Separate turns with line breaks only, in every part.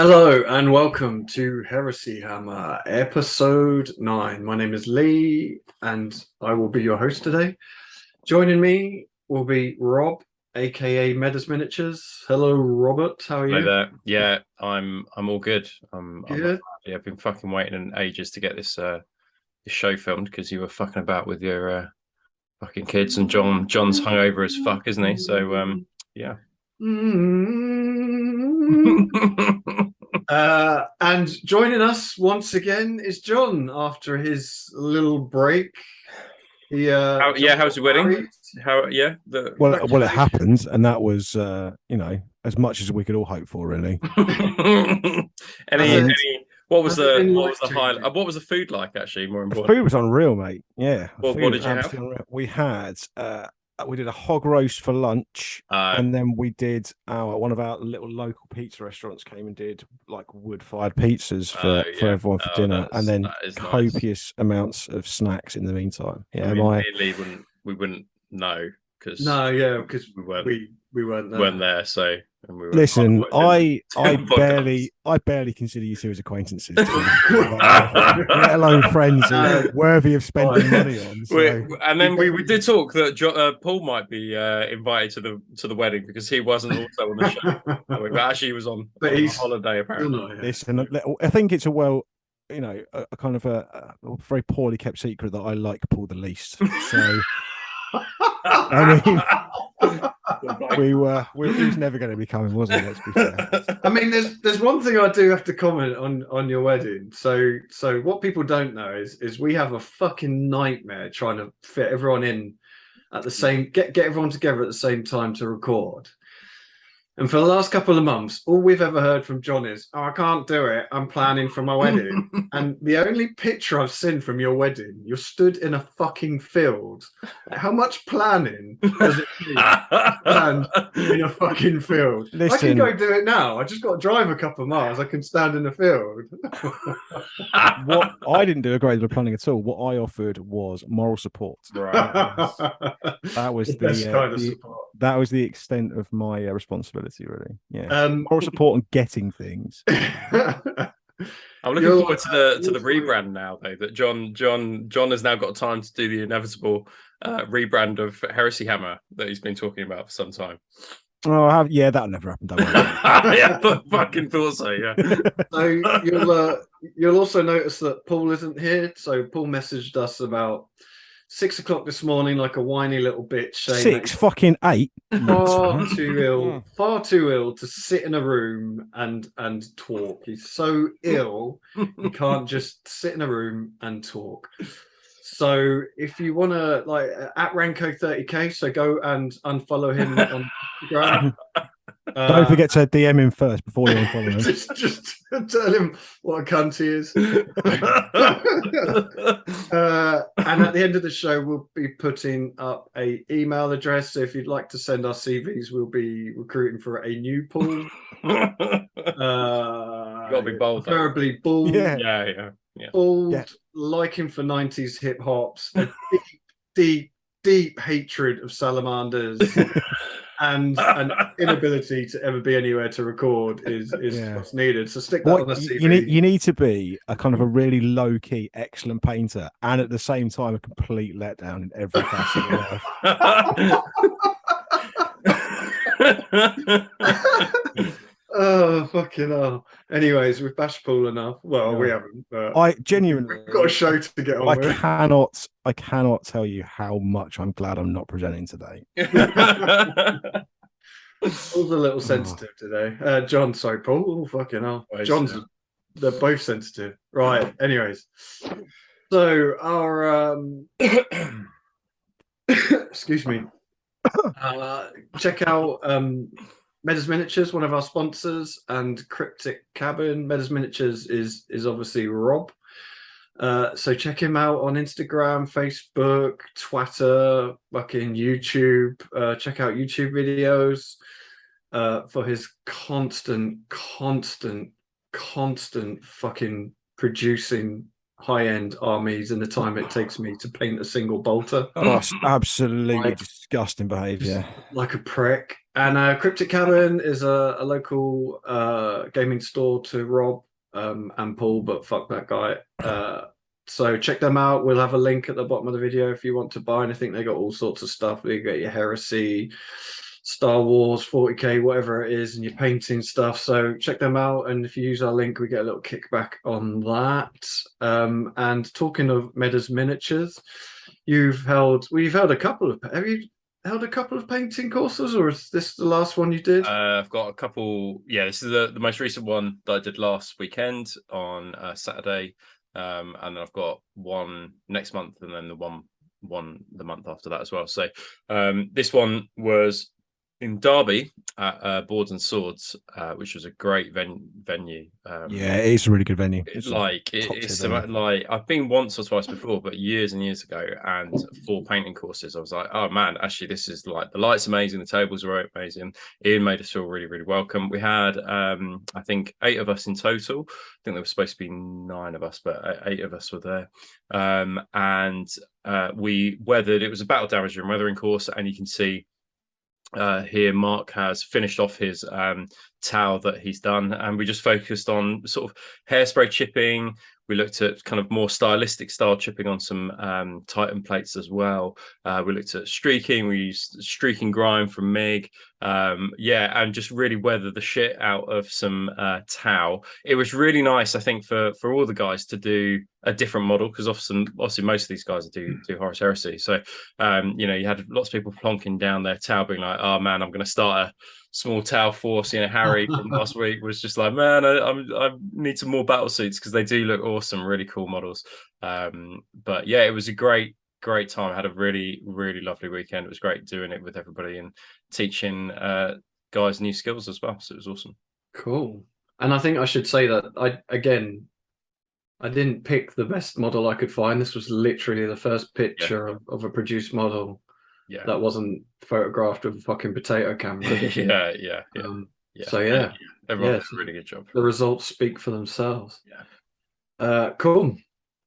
Hello and welcome to Heresy Hammer, episode 9. My name is Lee and I will be your host today. Joining me will be Rob, aka Medas Miniatures. Hello, Robert. How are you?
Hi there. Yeah, I'm all good.
Good.
I've been fucking waiting in ages to get this show filmed because you were fucking about with your fucking kids, and John's hungover as fuck, isn't he? So yeah.
And joining us once again is John after his little break.
how's your wedding?
married.
Well, it happened, and that was as much as we could all hope for, really.
What was the
life-changing?
highlight? What was the food like? Actually, more
The
important.
food was unreal, mate. Yeah.
What did you have?
Unreal. We did a hog roast for lunch, and then we did one of our little local pizza restaurants came and did like wood-fired pizzas for everyone for dinner, and then copious amounts of snacks in the meantime. Yeah,
I mean, me and Lee wouldn't know because
we weren't
there. So
listen, I barely consider you two as acquaintances, let alone friends worthy of spending money on. So.
And then we did talk that Paul might be invited to the wedding because he wasn't also on the show, but actually he was on holiday apparently.
Listen, I think it's a kind of a very poorly kept secret that I like Paul the least. So. I mean, he was never going to be coming, was he? Let's be fair.
I mean, there's one thing I do have to comment on your wedding. So what people don't know is we have a fucking nightmare trying to fit everyone in at the same get everyone together at the same time to record. And for the last couple of months, all we've ever heard from John is, "Oh, I can't do it. I'm planning for my wedding." And the only picture I've seen from your wedding, you're stood in a fucking field. How much planning does it take to stand in a fucking field?
Listen,
I can go do it now. I just got to drive a couple of miles. I can stand in the field.
What I didn't do a great deal of planning at all. What I offered was moral support.
Right.
That was that was the extent of my responsibility. Really, yeah. Moral support and getting things.
I'm looking forward to the rebrand now, though. That John has now got time to do the inevitable rebrand of Heresy Hammer that he's been talking about for some time.
Oh, that'll never happen. Don't worry.
Yeah, I fucking thought so. Yeah.
So you'll also notice that Paul isn't here. So Paul messaged us about 6 o'clock this morning, like a whiny little bitch, saying
6:08.
Far too ill to sit in a room and talk. He's so ill he can't just sit in a room and talk. So if you want to, like, at Ranko30k, so go and unfollow him on Instagram.
Don't forget to DM him first before you unfollow him.
just tell him what a cunt he is. And at the end of the show, we'll be putting up an email address. So if you'd like to send us CVs, we'll be recruiting for a new pool.
Gotta be bold.
Preferably bald.
Yeah.
Bald, liking for 90s hip hops, a deep hatred of salamanders. And an inability to ever be anywhere to record is what's needed. So stick that on the CV.
You need to be a kind of a really low-key, excellent painter, and at the same time a complete letdown in every facet of life.
Oh, fucking hell. Anyways, we've bashed Paul enough. Well, we haven't. But
I genuinely,
we've got a show to get on with.
I cannot tell you how much I'm glad I'm not presenting today.
Paul's a little sensitive today. John, sorry, Paul. Oh, fucking hell. They're both sensitive. Right. Anyways, so our excuse me. Check out Medas Miniatures, one of our sponsors, and Cryptic Cabin. Medas Miniatures is obviously Rob. So check him out on Instagram, Facebook, Twitter, fucking YouTube. Check out YouTube videos for his constant fucking producing high-end armies in the time it takes me to paint a single bolter.
Oh, it's absolutely disgusting behaviour.
Like a prick. And Cryptic Cabin is a local gaming store to Rob and Paul, but fuck that guy. So check them out. We'll have a link at the bottom of the video if you want to buy anything. They got all sorts of stuff. You get your Heresy, Star Wars, 40k, whatever it is, and your painting stuff. So check them out. And if you use our link, we get a little kickback on that. And talking of Meda's miniatures, you've held a couple of. Have you held a couple of painting courses, or is this the last one you did?
I've got a couple. Yeah, this is the most recent one that I did last weekend on Saturday. And then I've got one next month, and then the one the month after that as well. So this one was in Derby at Boards and Swords, which was a great venue.
Yeah, it is a really good venue.
It's like I've been once or twice before, but years and years ago, and for painting courses, I was like, oh man, actually this is like, the light's amazing, the tables were amazing. Ian made us feel really, really welcome. We had I think 8 of us in total. I think there was supposed to be 9 of us, but 8 of us were there. And we weathered, it was a battle damage and weathering course, and you can see here Mark has finished off his towel that he's done, and we just focused on sort of hairspray chipping. We looked at kind of more stylistic style chipping on some Titan plates as well. We looked at streaking. We used streaking grime from MIG. Yeah, and just really weather the shit out of some tau. It was really nice, I think, for all the guys to do a different model, because obviously most of these guys do Horus Heresy. So you know, you had lots of people plonking down their tau, being like, "Oh man, I'm going to start a small tau force." You know, Harry from last week was just like, "Man, I need some more battle suits," because they do look awesome, really cool models. But yeah, it was a great time. I had a really, really lovely weekend. It was great doing it with everybody and teaching guys new skills as well. So it was awesome.
Cool. And I think I should say that I didn't pick the best model I could find. This was literally the first picture of a produced model that wasn't photographed with a fucking potato camera.
Yeah.
So yeah,
everyone did a really good job.
The results speak for themselves.
Yeah.
Cool.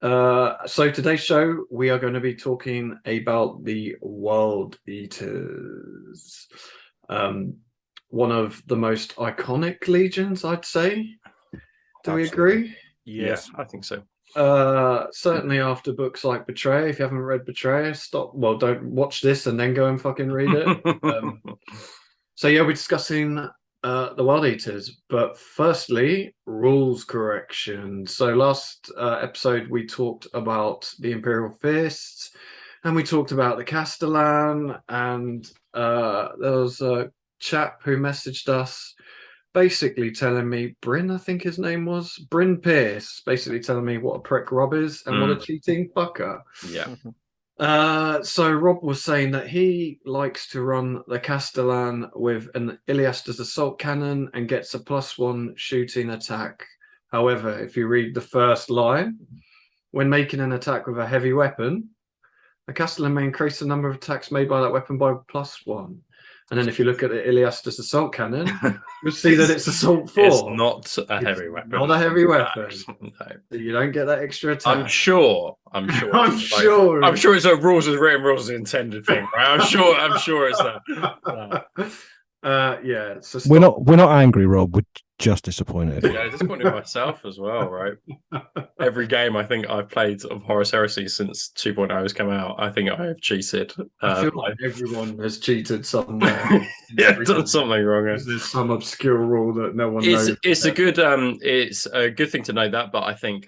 So today's show, we are going to be talking about the World Eaters. One of the most iconic legions, I'd say. Do we agree?
Yes, I think so.
Certainly after books like Betray. If you haven't read Betray, don't watch this and then go and fucking read it. So yeah, we're discussing the World Eaters, but firstly, rules correction. So last episode we talked about the Imperial Fists, and we talked about the Castellan, and there was a chap who messaged us basically telling me, Bryn, I think his name was, Bryn Pierce, basically telling me what a prick Rob is and what a cheating fucker.
Yeah.
So Rob was saying that he likes to run the Castellan with an Iliasta's assault cannon and gets a +1 shooting attack. However, if you read the first line, when making an attack with a heavy weapon, the Castellan may increase the number of attacks made by that weapon by +1. And then if you look at the Iliasta's assault cannon, you'll see that it's assault 4.
It's not a heavy weapon.
Not a heavy weapon.
No.
So you don't get that extra attack.
I'm sure.
I'm sure.
I'm sure it's a rules as written, rules as intended thing, right? I'm sure it's that.
Yeah. So
we're not angry, Rob. We're just disappointed.
Yeah, disappointed myself as well, right? Every game I think I've played of Horus Heresy since 2.0 has come out, I think I have cheated.
I feel like everyone has cheated somewhere.
Done something wrong.
There's some obscure rule that no one knows.
It's a good thing to know that, but I think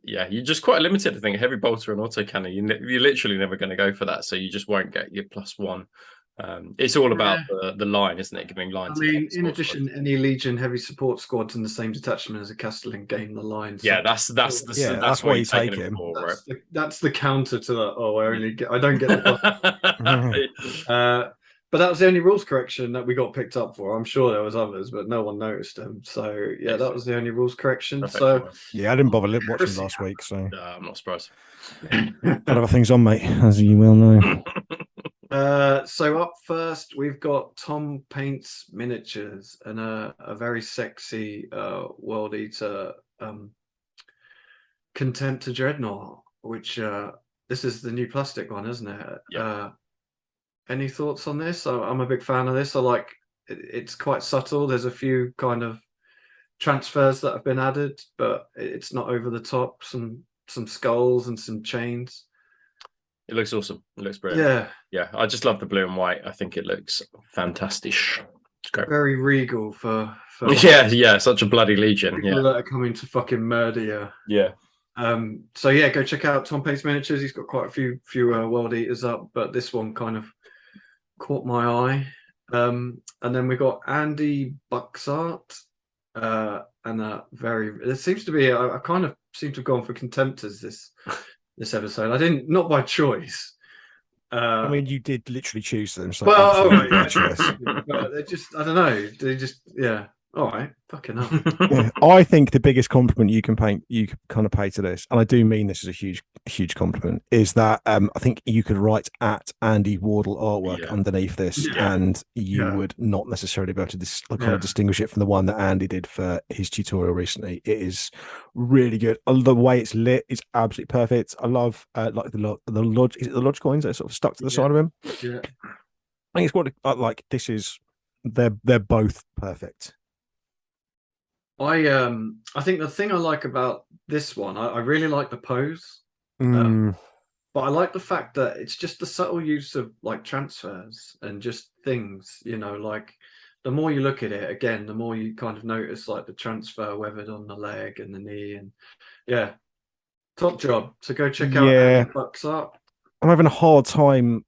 you're just quite limited. I think heavy bolter and autocannon, you're literally never going to go for that, so you just won't get your +1. It's all about the line, isn't it? Giving lines.
I mean, in addition, any Legion heavy support squads in the same detachment as a Castellan gain the line. So
that's why you take him. Right?
That's the counter to that. Oh, I don't get the. But that was the only rules correction that we got picked up for. I'm sure there was others, but no one noticed them. So yeah, that was the only rules correction. So
yeah, I didn't bother watching last week, so
I'm not surprised.
Got other things on, mate, as you will know.
So up first, we've got Tom Paints Miniatures and a very sexy World Eater Contemptor Dreadnought, which this is the new plastic one, isn't it?
Yeah.
Any thoughts on this? I'm a big fan of this. I like it's quite subtle. There's a few kind of transfers that have been added, but it's not over the top. Some skulls and some chains.
It looks awesome. It looks brilliant. Yeah. I just love the blue and white. I think it looks fantastic. It's great.
Very regal for
yeah. Such a bloody legion.
People that are coming to fucking murder you.
Yeah.
So yeah, go check out Tom Pate's miniatures. He's got quite a few World Eaters up, but this one kind of caught my eye. And then we got Andy Bucksart, and there seems to be I kind of seem to have gone for contemptors this episode. I didn't, not by choice.
I mean, you did literally choose them. So
well, but they're just, I don't know. They just, all right, fucking hell.
Yeah, I think the biggest compliment you can kind of pay to this, and I do mean this as a huge compliment, is that I think you could write at Andy Wardle artwork underneath this, and you would not necessarily be able to kind of distinguish it from the one that Andy did for his tutorial recently. It is really good. The way it's lit is absolutely perfect. I love like the lodge coins that are sort of stuck to the side of him.
Yeah,
I think it's what like this is. They're both perfect.
I think the thing I like about this one, I really like the pose,
Mm.
but I like the fact that it's just the subtle use of like transfers and just things, you know, like the more you look at it again, the more you kind of notice like the transfer weathered on the leg and the knee, and top job. So go check out Andy Bucksart.
I'm having a hard time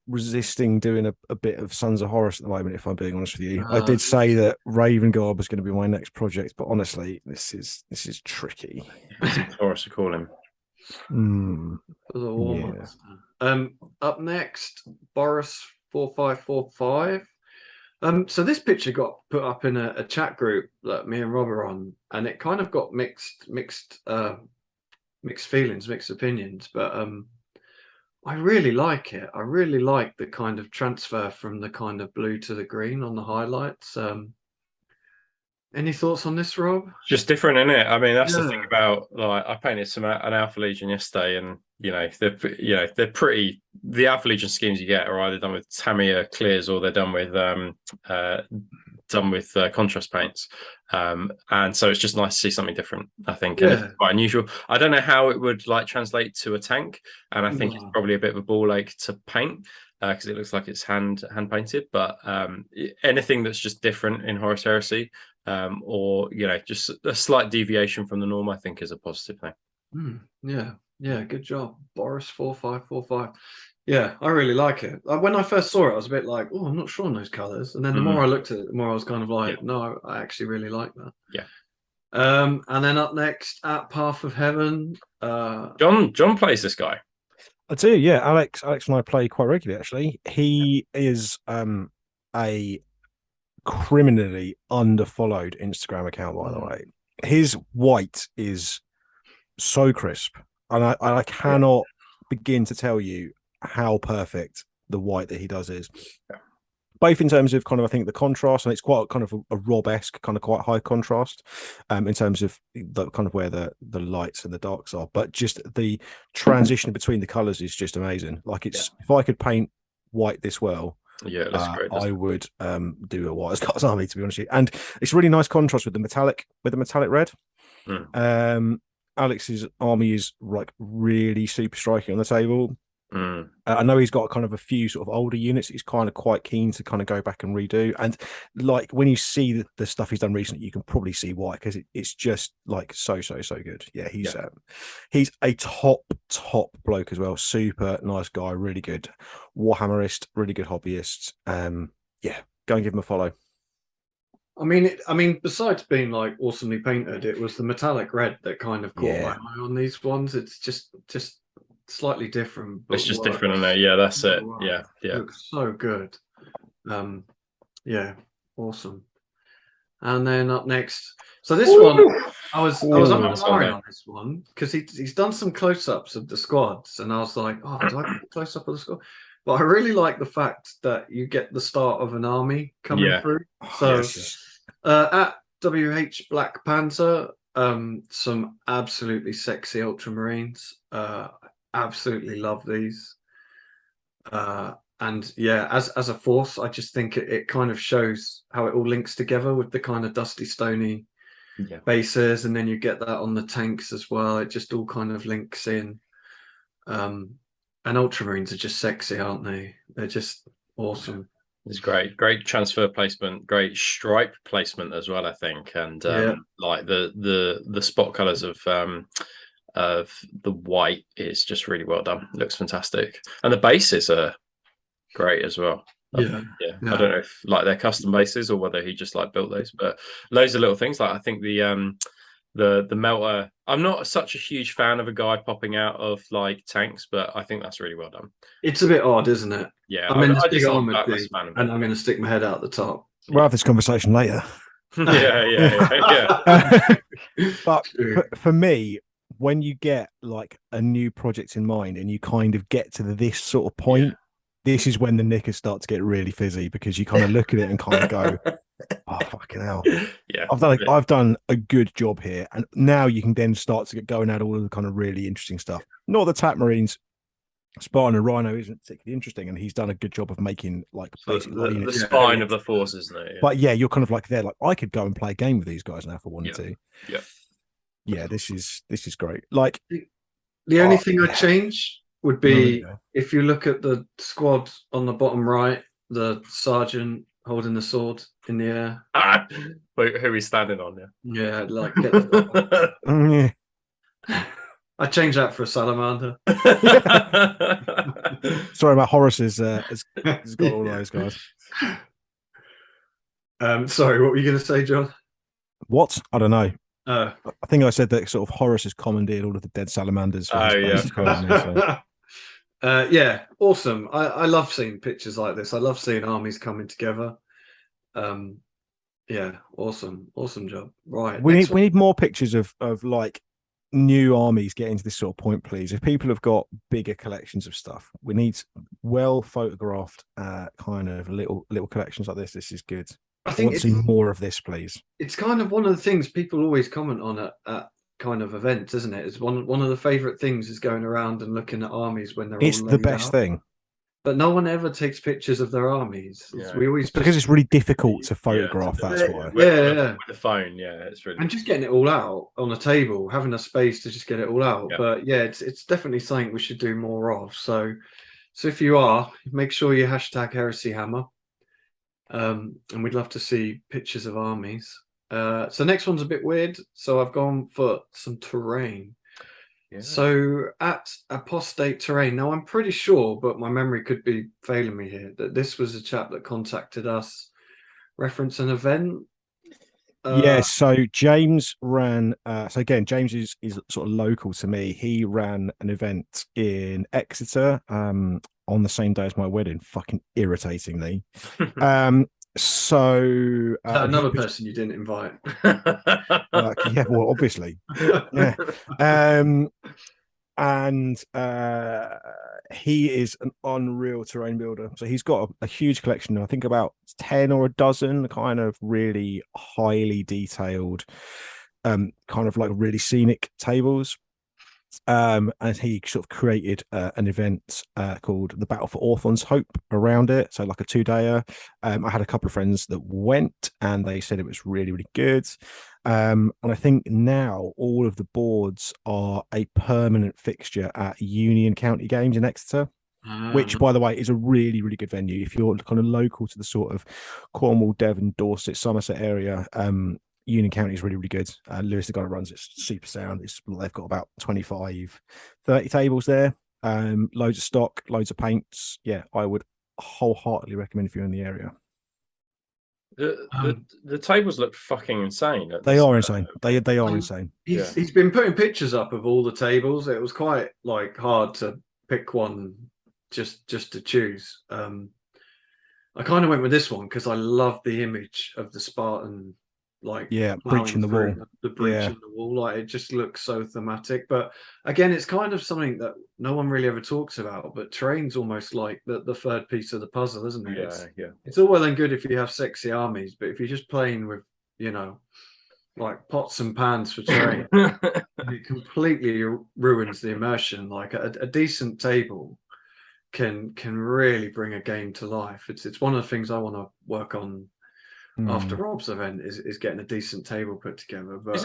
resisting doing a bit of Sons of Horus at the moment, if I'm being honest with you. I did say that Raven Guard was going to be my next project, but honestly, this is tricky.
Horus to call him.
Up next, Boris 4545. So this picture got put up in a chat group that me and Rob are on, and it kind of got mixed feelings, mixed opinions, but I really like it. I really like the kind of transfer from the kind of blue to the green on the highlights. Any thoughts on this, Rob?
Just different, isn't it? I mean, that's the thing about, like, I painted an Alpha Legion yesterday, and they're pretty. The Alpha Legion schemes you get are either done with Tamiya clears or they're done with contrast paints, and so it's just nice to see something different, I think, and it's quite unusual. I don't know how it would like translate to a tank, and I think it's probably a bit of a ball ache to paint because it looks like it's hand painted, but anything that's just different in Horus Heresy, or just a slight deviation from the norm, I think is a positive thing.
Good job, Boris 4545. Yeah, I really like it. When I first saw it, I was a bit like, oh, I'm not sure on those colors. And then the more I looked at it, the more I was kind of like, no, I actually really like that.
Yeah.
And then up next, at Path of Heaven.
John plays this guy.
I do, yeah. Alex and I play quite regularly, actually. He is a criminally underfollowed Instagram account, by the way. His white is so crisp. And I cannot begin to tell you how perfect the white that he does is, both in terms of kind of, I think, the contrast, and it's quite kind of a Rob-esque kind of quite high contrast in terms of the kind of where the lights and the darks are, but just the transition between the colors is just amazing. Like if I could paint white this well,
it looks great,
I would do a White as God's Army, to be honest with you. And it's really nice contrast with the metallic red. Alex's army is like really super striking on the table. I know he's got kind of a few sort of older units that he's kind of quite keen to kind of go back and redo. And like when you see the stuff he's done recently, you can probably see why, because it's just like so good. Yeah, he's a top bloke as well. Super nice guy, really good Warhammerist, really good hobbyist. Go and give him a follow.
I mean, besides being like awesomely painted, it was the metallic red that kind of caught my eye on these ones. It's just slightly different.
It's just different, isn't it? Yeah, that's it. Yeah.
It looks so good. Awesome. And then up next, so this one, I was on this one because he's done some close-ups of the squads, and I was like, oh, do I get a close-up of the squad? But I really like the fact that you get the start of an army coming through. So at WH Black Panther, some absolutely sexy Ultramarines. Absolutely love these. And yeah, as a force, I just think it kind of shows how it all links together with the kind of dusty, stony bases, and then you get that on the tanks as well. It just all kind of links in. And Ultramarines are just sexy, aren't they? They're just awesome.
It's great transfer placement, great stripe placement as well, I think, and like the spot colors of the white is just really well done. It looks fantastic, and the bases are great as well.
Yeah.
I don't know if like they're custom bases or whether he just like built those, but loads of little things. Like I think the melter. I'm not such a huge fan of a guy popping out of like tanks, but I think that's really well done.
It's a bit odd, isn't it?
Yeah,
I'm in this big armored thing, and I'm going to stick my head out the top.
We'll have this conversation later.
yeah.
But for me, when you get like a new project in mind and you kind of get to this sort of point, this is when the knickers start to get really fizzy, because you kind of look at it and kind of go, oh fucking hell.
Yeah.
I've done a good job here. And now you can then start to get going at all of the kind of really interesting stuff. Not the Tat Marines, Spartan and Rhino isn't particularly interesting, and he's done a good job of making like basically
the spine of the force, isn't it? Yeah.
But yeah, you're kind of like there, like I could go and play a game with these guys now if I wanted to. Yeah, this is great. Like
the only thing I'd change would be if you look at the squad on the bottom right, the sergeant holding the sword in the air.
Wait, who he's standing on?
Yeah, like get the I'd change that for a salamander.
Sorry about Horus has got all those guys.
Sorry, what were you going to say, John?
What? I don't know.
I
think I said that sort of Horus has commandeered all of the dead salamanders.
Yeah, awesome. I love seeing pictures like this. I love seeing armies coming together. Yeah, awesome job. Right,
we need more pictures of like new armies getting to this sort of point, please. If people have got bigger collections of stuff, we need well photographed kind of little collections like this. This is good. I want to see more of this, please.
It's kind of one of the things people always comment on at kind of events, isn't it? It's one of the favorite things is going around and looking at armies when they're
it's
all
the best thing.
But no one ever takes pictures of their armies. We always
because it's really difficult to photograph. That's why.
With the phone, it's really.
And just getting it all out on a table, having a space to just get it all out. But yeah, it's definitely something we should do more of. So if you are, make sure you hashtag heresyhammer. And we'd love to see pictures of armies. So next one's a bit weird. So I've gone for some terrain. Yeah. So at Apostate Terrain, now I'm pretty sure, but my memory could be failing me here, that this was a chap that contacted us, reference an event.
So James ran. So again, James is sort of local to me. He ran an event in Exeter on the same day as my wedding, fucking irritatingly. So
another person you didn't invite.
Yeah, well, obviously. Yeah. And he is an unreal terrain builder. So he's got a huge collection, I think about 10 or a dozen kind of really highly detailed, kind of like really scenic tables. And he sort of created an event called the Battle for Orthon's Hope around it, so like a 2-dayer. I had a couple of friends that went and they said it was really, really good. And I think now all of the boards are a permanent fixture at Union County Games in Exeter, which, by the way, is a really, really good venue. If you're kind of local to the sort of Cornwall, Devon, Dorset, Somerset area, Union County is really, really good. Lewis, the guy who runs it's super sound. They've got about 25, 30 tables there. Loads of stock, loads of paints. Yeah, I would wholeheartedly recommend if you're in the area.
The tables look fucking insane.
They are insane. They are insane.
He's been putting pictures up of all the tables. It was quite like hard to pick one just to choose. I kind of went with this one because I love the image of the Spartan, like
breaching the wall.
The breach in the wall, like it just looks so thematic. But again, it's kind of something that no one really ever talks about. But terrain's almost like the third piece of the puzzle, isn't it? It's all well and good if you have sexy armies, but if you're just playing with, like pots and pans for terrain. And it completely ruins the immersion. Like a decent table can really bring a game to life. It's one of the things I want to work on after Rob's event is getting a decent table put together. But
is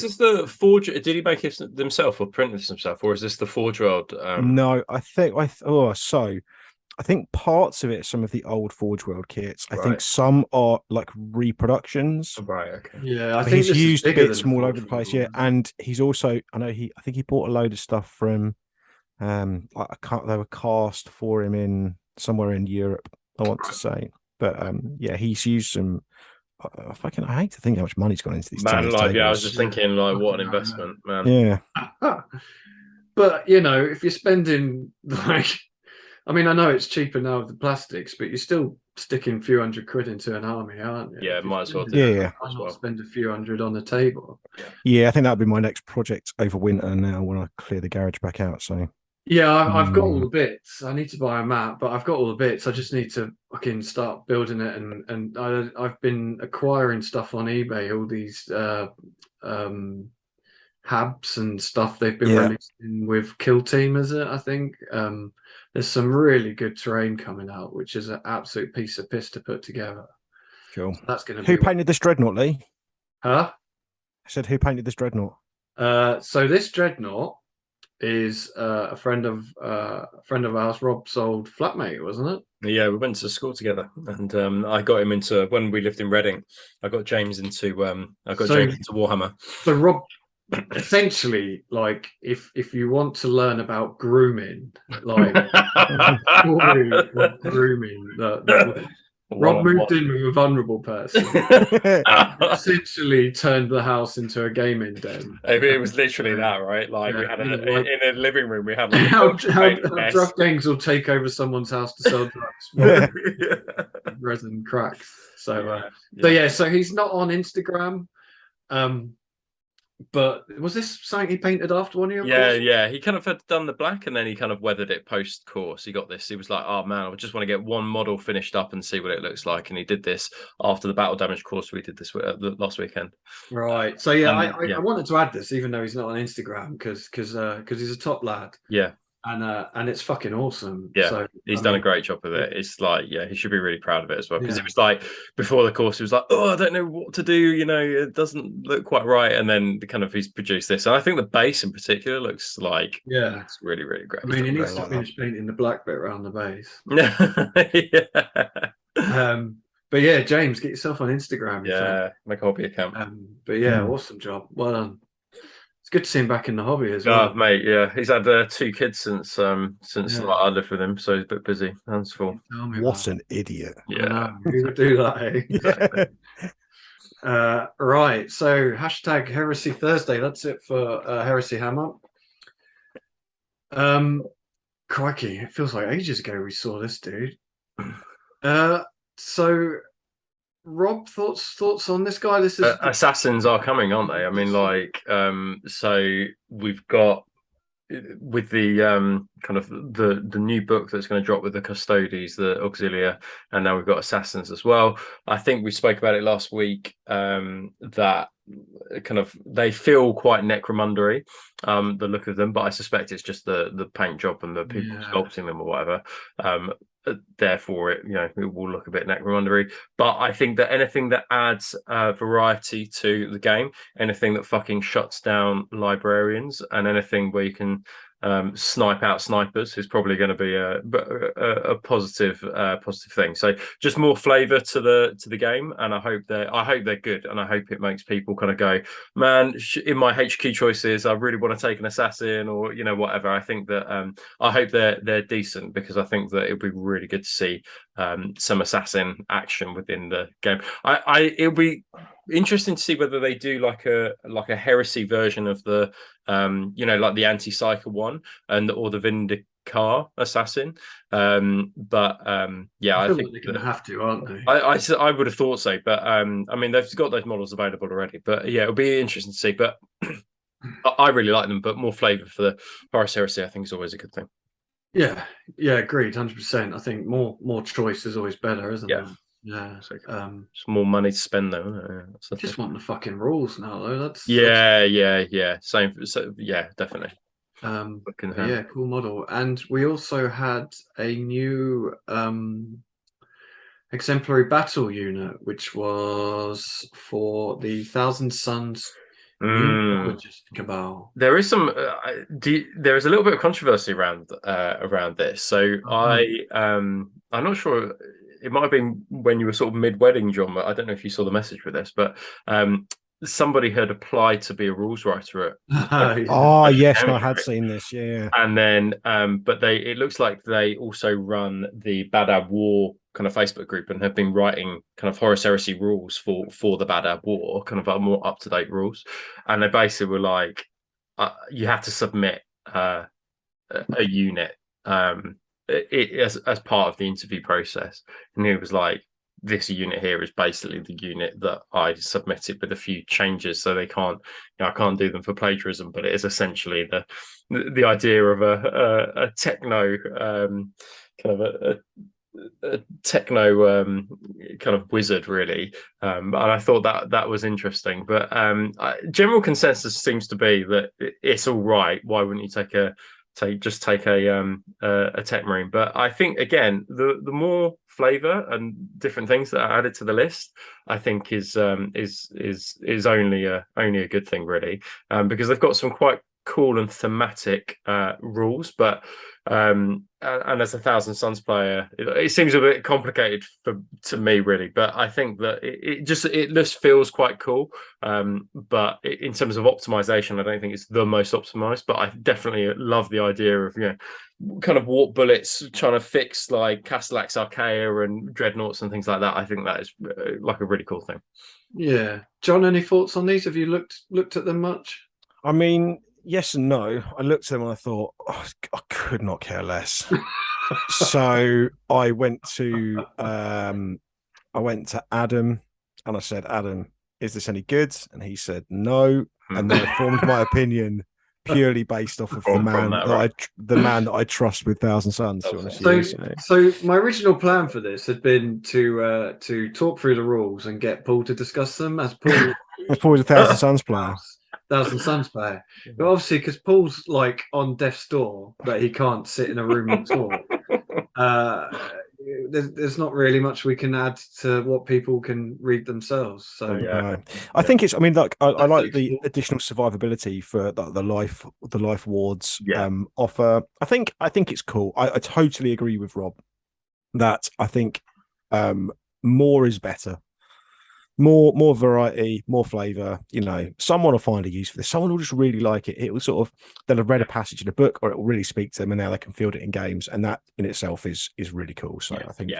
this the Forge? Did he make it himself or print this himself, or is this the Forge World?
No, I think I think parts of it are some of the old Forge World kits. I think some are like reproductions.
Right. Okay.
Yeah, I
but
think
he's used bits more over the
Forge
place.
World,
Yeah, and he's also I think he bought a load of stuff from I can't. They were cast for him in somewhere in Europe, I want to say. But yeah, he's used some. I hate to think how much money's gone into these.
Man, like, yeah, I was just thinking, like, what an investment, man.
Yeah.
But you know, if you're spending like, I mean, I know it's cheaper now with the plastics, but you're still sticking a few £100 into an army, aren't you?
Yeah, might as well.
Yeah.
Why not spend a few hundred on the table?
Yeah, I think that'll be my next project over winter now when I clear the garage back out. So
yeah, I've got all the bits. I need to buy a map, but I've got all the bits. I just need to fucking start building it, and I've been acquiring stuff on eBay. All these habs and stuff they've been releasing with Kill Team, is it? I think there's some really good terrain coming out, which is an absolute piece of piss to put together.
Cool.
So that's going to
be. Who painted this dreadnought, Lee?
Huh?
I said, who painted this dreadnought?
So this dreadnought is a friend of ours, Rob's old flatmate, wasn't it?
Yeah, we went to school together, and I got him into, when we lived in Reading, I got James into James into Warhammer.
So Rob, essentially, like if you want to learn about grooming, like grooming, Rob moved in with a vulnerable person. Essentially turned the house into a gaming den.
It was literally that, right? Like we had in a living room, we had
how drug gangs will take over someone's house to sell drugs. Resin cracks. So he's not on Instagram. But was this something he painted after one of your courses?
Yeah. He kind of had done the black, and then he kind of weathered it post course. He got this. He was like, "Oh man, I just want to get one model finished up and see what it looks like." And he did this after the battle damage course we did this last weekend.
Right. So I wanted to add this, even though he's not on Instagram, because he's a top lad.
Yeah.
And it's fucking awesome.
Yeah,
so,
he's done a great job with it. It's like, he should be really proud of it as well, because it was like before the course, he was like, "Oh, I don't know what to do. You know, it doesn't look quite right." And then he's produced this, and I think the base in particular looks like it's really, really great.
I mean, he needs to finish painting the black bit around the base. But yeah, James, get yourself on Instagram.
Yeah, make a hobby account.
But yeah, awesome job. Well done. It's good to see him back in the hobby as well.
Oh, mate, yeah. He's had 2 kids since I lived with him, so he's a bit busy. Hands full.
What an idiot.
Yeah.
Who would do that, eh? Right. So hashtag Heresy Thursday. That's it for Heresy Hammer. Crikey, it feels like ages ago we saw this dude. So Rob, thoughts on this guy? This is
assassins are coming, aren't they? I mean, like, so we've got with the kind of the new book that's going to drop with the Custodes, the Auxilia, and now we've got assassins as well. I think we spoke about it last week, that kind of they feel quite necromundery, the look of them, but I suspect it's just the paint job and the people sculpting them or whatever. Therefore it will look a bit necromundery, but I think that anything that adds variety to the game, anything that fucking shuts down librarians, and anything where you can snipe out snipers is probably going to be a positive thing. So just more flavor to the game, and I hope they're good, and I hope it makes people kind of go, man, in my HQ choices I really want to take an assassin, or whatever. I think that I hope they're decent, because I think that it'll be really good to see some assassin action within the game. It'll be interesting to see whether they do like a heresy version of the like the anti-psyker one or the Vindicar assassin. I think
they're going to have to, aren't they?
I would have thought so, but I mean, they've got those models available already. But yeah, it'll be interesting to see. But I really like them. But more flavor for the Horus Heresy, I think, is always a good thing.
Yeah, agreed, 100%. I think more choice is always better, isn't it? Yeah.
So, it's more money to spend though.
I just want the fucking rules now, though. That's
Same. So, yeah, definitely.
Yeah, cool model. And we also had a new exemplary battle unit, which was for the Thousand Suns Numerologist Cabal.
There is some. There is a little bit of controversy around this. So I'm not sure. It might have been when you were sort of mid-wedding, John. But I don't know if you saw the message with this, but somebody had applied to be a rules writer at.
Yes, no, I had seen this. Yeah.
And then, but it looks like they also run the Bad Ab War kind of Facebook group and have been writing kind of Horus Heresy rules for the Bad Ab War, kind of more up to date rules. And they basically were like, you have to submit a unit as part of the interview process. And he was like, this unit here is basically the unit that I submitted with a few changes, so they can't, I can't do them for plagiarism, but it is essentially the idea of a techno kind of a techno kind of wizard, really. And I thought that was interesting. But general consensus seems to be that it's all right. Why wouldn't you take a tech marine? But I think, again, the more flavor and different things that are added to the list, I think is only a good thing, really, because they've got some quite cool and thematic rules. But and as a Thousand Suns player, it seems a bit complicated to me, really. But I think that it just feels quite cool. But in terms of optimization, I don't think it's the most optimized. But I definitely love the idea of, kind of warp bullets trying to fix like Castellax Archaea and dreadnoughts and things like that. I think that is like a really cool thing.
Yeah, John, any thoughts on these? Have you looked at them much?
I mean, yes and no. I looked at them and I thought, I could not care less. So I went to Adam and I said, Adam, is this any good? And he said no. And then I formed my opinion purely based off of the man that I trust with Thousand Suns.
So my original plan for this had been to talk through the rules and get Paul to discuss them, as Paul
Paul's a Thousand Suns player.
Thousand Suns player. But obviously, because Paul's like on death's door, that he can't sit in a room and talk. There's not really much we can add to what people can read themselves. So
I think it's. I mean, like I like the additional survivability for the life wards offer. I think it's cool. I totally agree with Rob that I think more is better. More variety, more flavor. Someone will find a use for this. Someone will just really like it. It will sort of, they'll have read a passage in a book, or it will really speak to them, and now they can field it in games, and that in itself is really cool. So I think,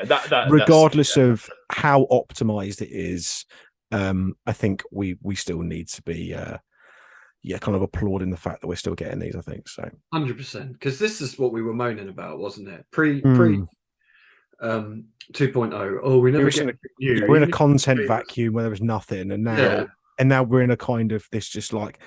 regardless of how optimized it is, I think we still need to be, kind of applauding the fact that we're still getting these. I think so.
100%, because this is what we were moaning about, wasn't it? Pre 2.0. Oh, we never get new.
We're in a content vacuum where there was nothing, and now we're in a kind of this just like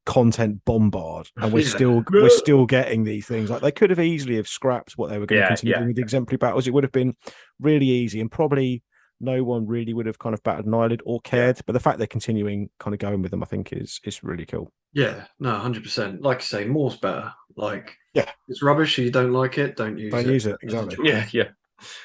content bombard, and we're still getting these things. Like, they could have easily have scrapped what they were going to continue doing with the exemplary battles. It would have been really easy, and probably no one really would have kind of batted an eyelid or cared. But the fact they're continuing kind of going with them, I think is really cool.
Yeah, no, 100%. Like I say, more's better. Like, it's rubbish. You don't like it, don't use it.
Exactly.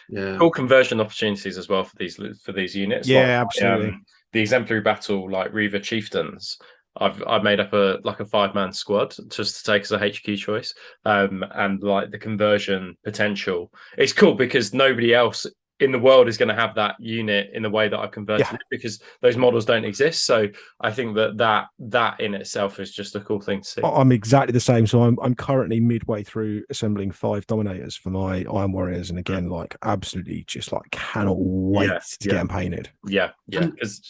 Yeah. Cool conversion opportunities as well for these units.
Absolutely.
The exemplary battle, like Reaver Chieftains, I've made up a 5-man squad just to take as a HQ choice. And like the conversion potential, it's cool because nobody else in the world is going to have that unit in the way that I've converted it, because those models don't exist. So I think that in itself is just a cool thing to see.
I'm exactly the same. So I'm currently midway through assembling 5 Dominators for my Iron Warriors, and again, like, absolutely just like cannot wait to get them painted.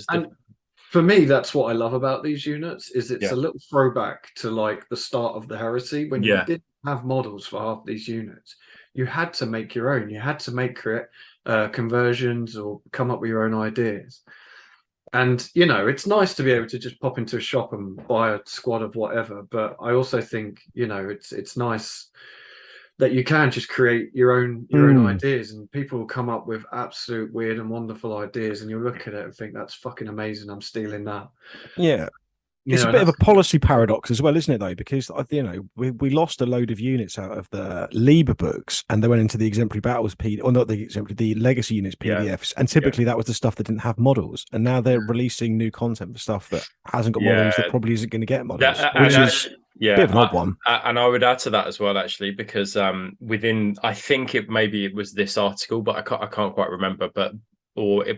And for me, that's what I love about these units, is it's a little throwback to like the start of the Heresy, when you didn't have models for half these units. You had to make your own. You had to make conversions or come up with your own ideas. And it's nice to be able to just pop into a shop and buy a squad of whatever, but I also think it's nice that you can just create your own ideas, and people will come up with absolute weird and wonderful ideas, and you'll look at it and think that's fucking amazing. I'm stealing that.
Yeah. It's a bit of a policy paradox as well, isn't it, though? Because, we lost a load of units out of the Liber books, and they went into the exemplary battles or not the exemplary, the legacy units PDFs, and typically that was the stuff that didn't have models, and now they're releasing new content for stuff that hasn't got models, that probably isn't going to get models, which is a bit of an odd one.
And I would add to that as well, actually, because I think it was this article, but I can't quite remember, but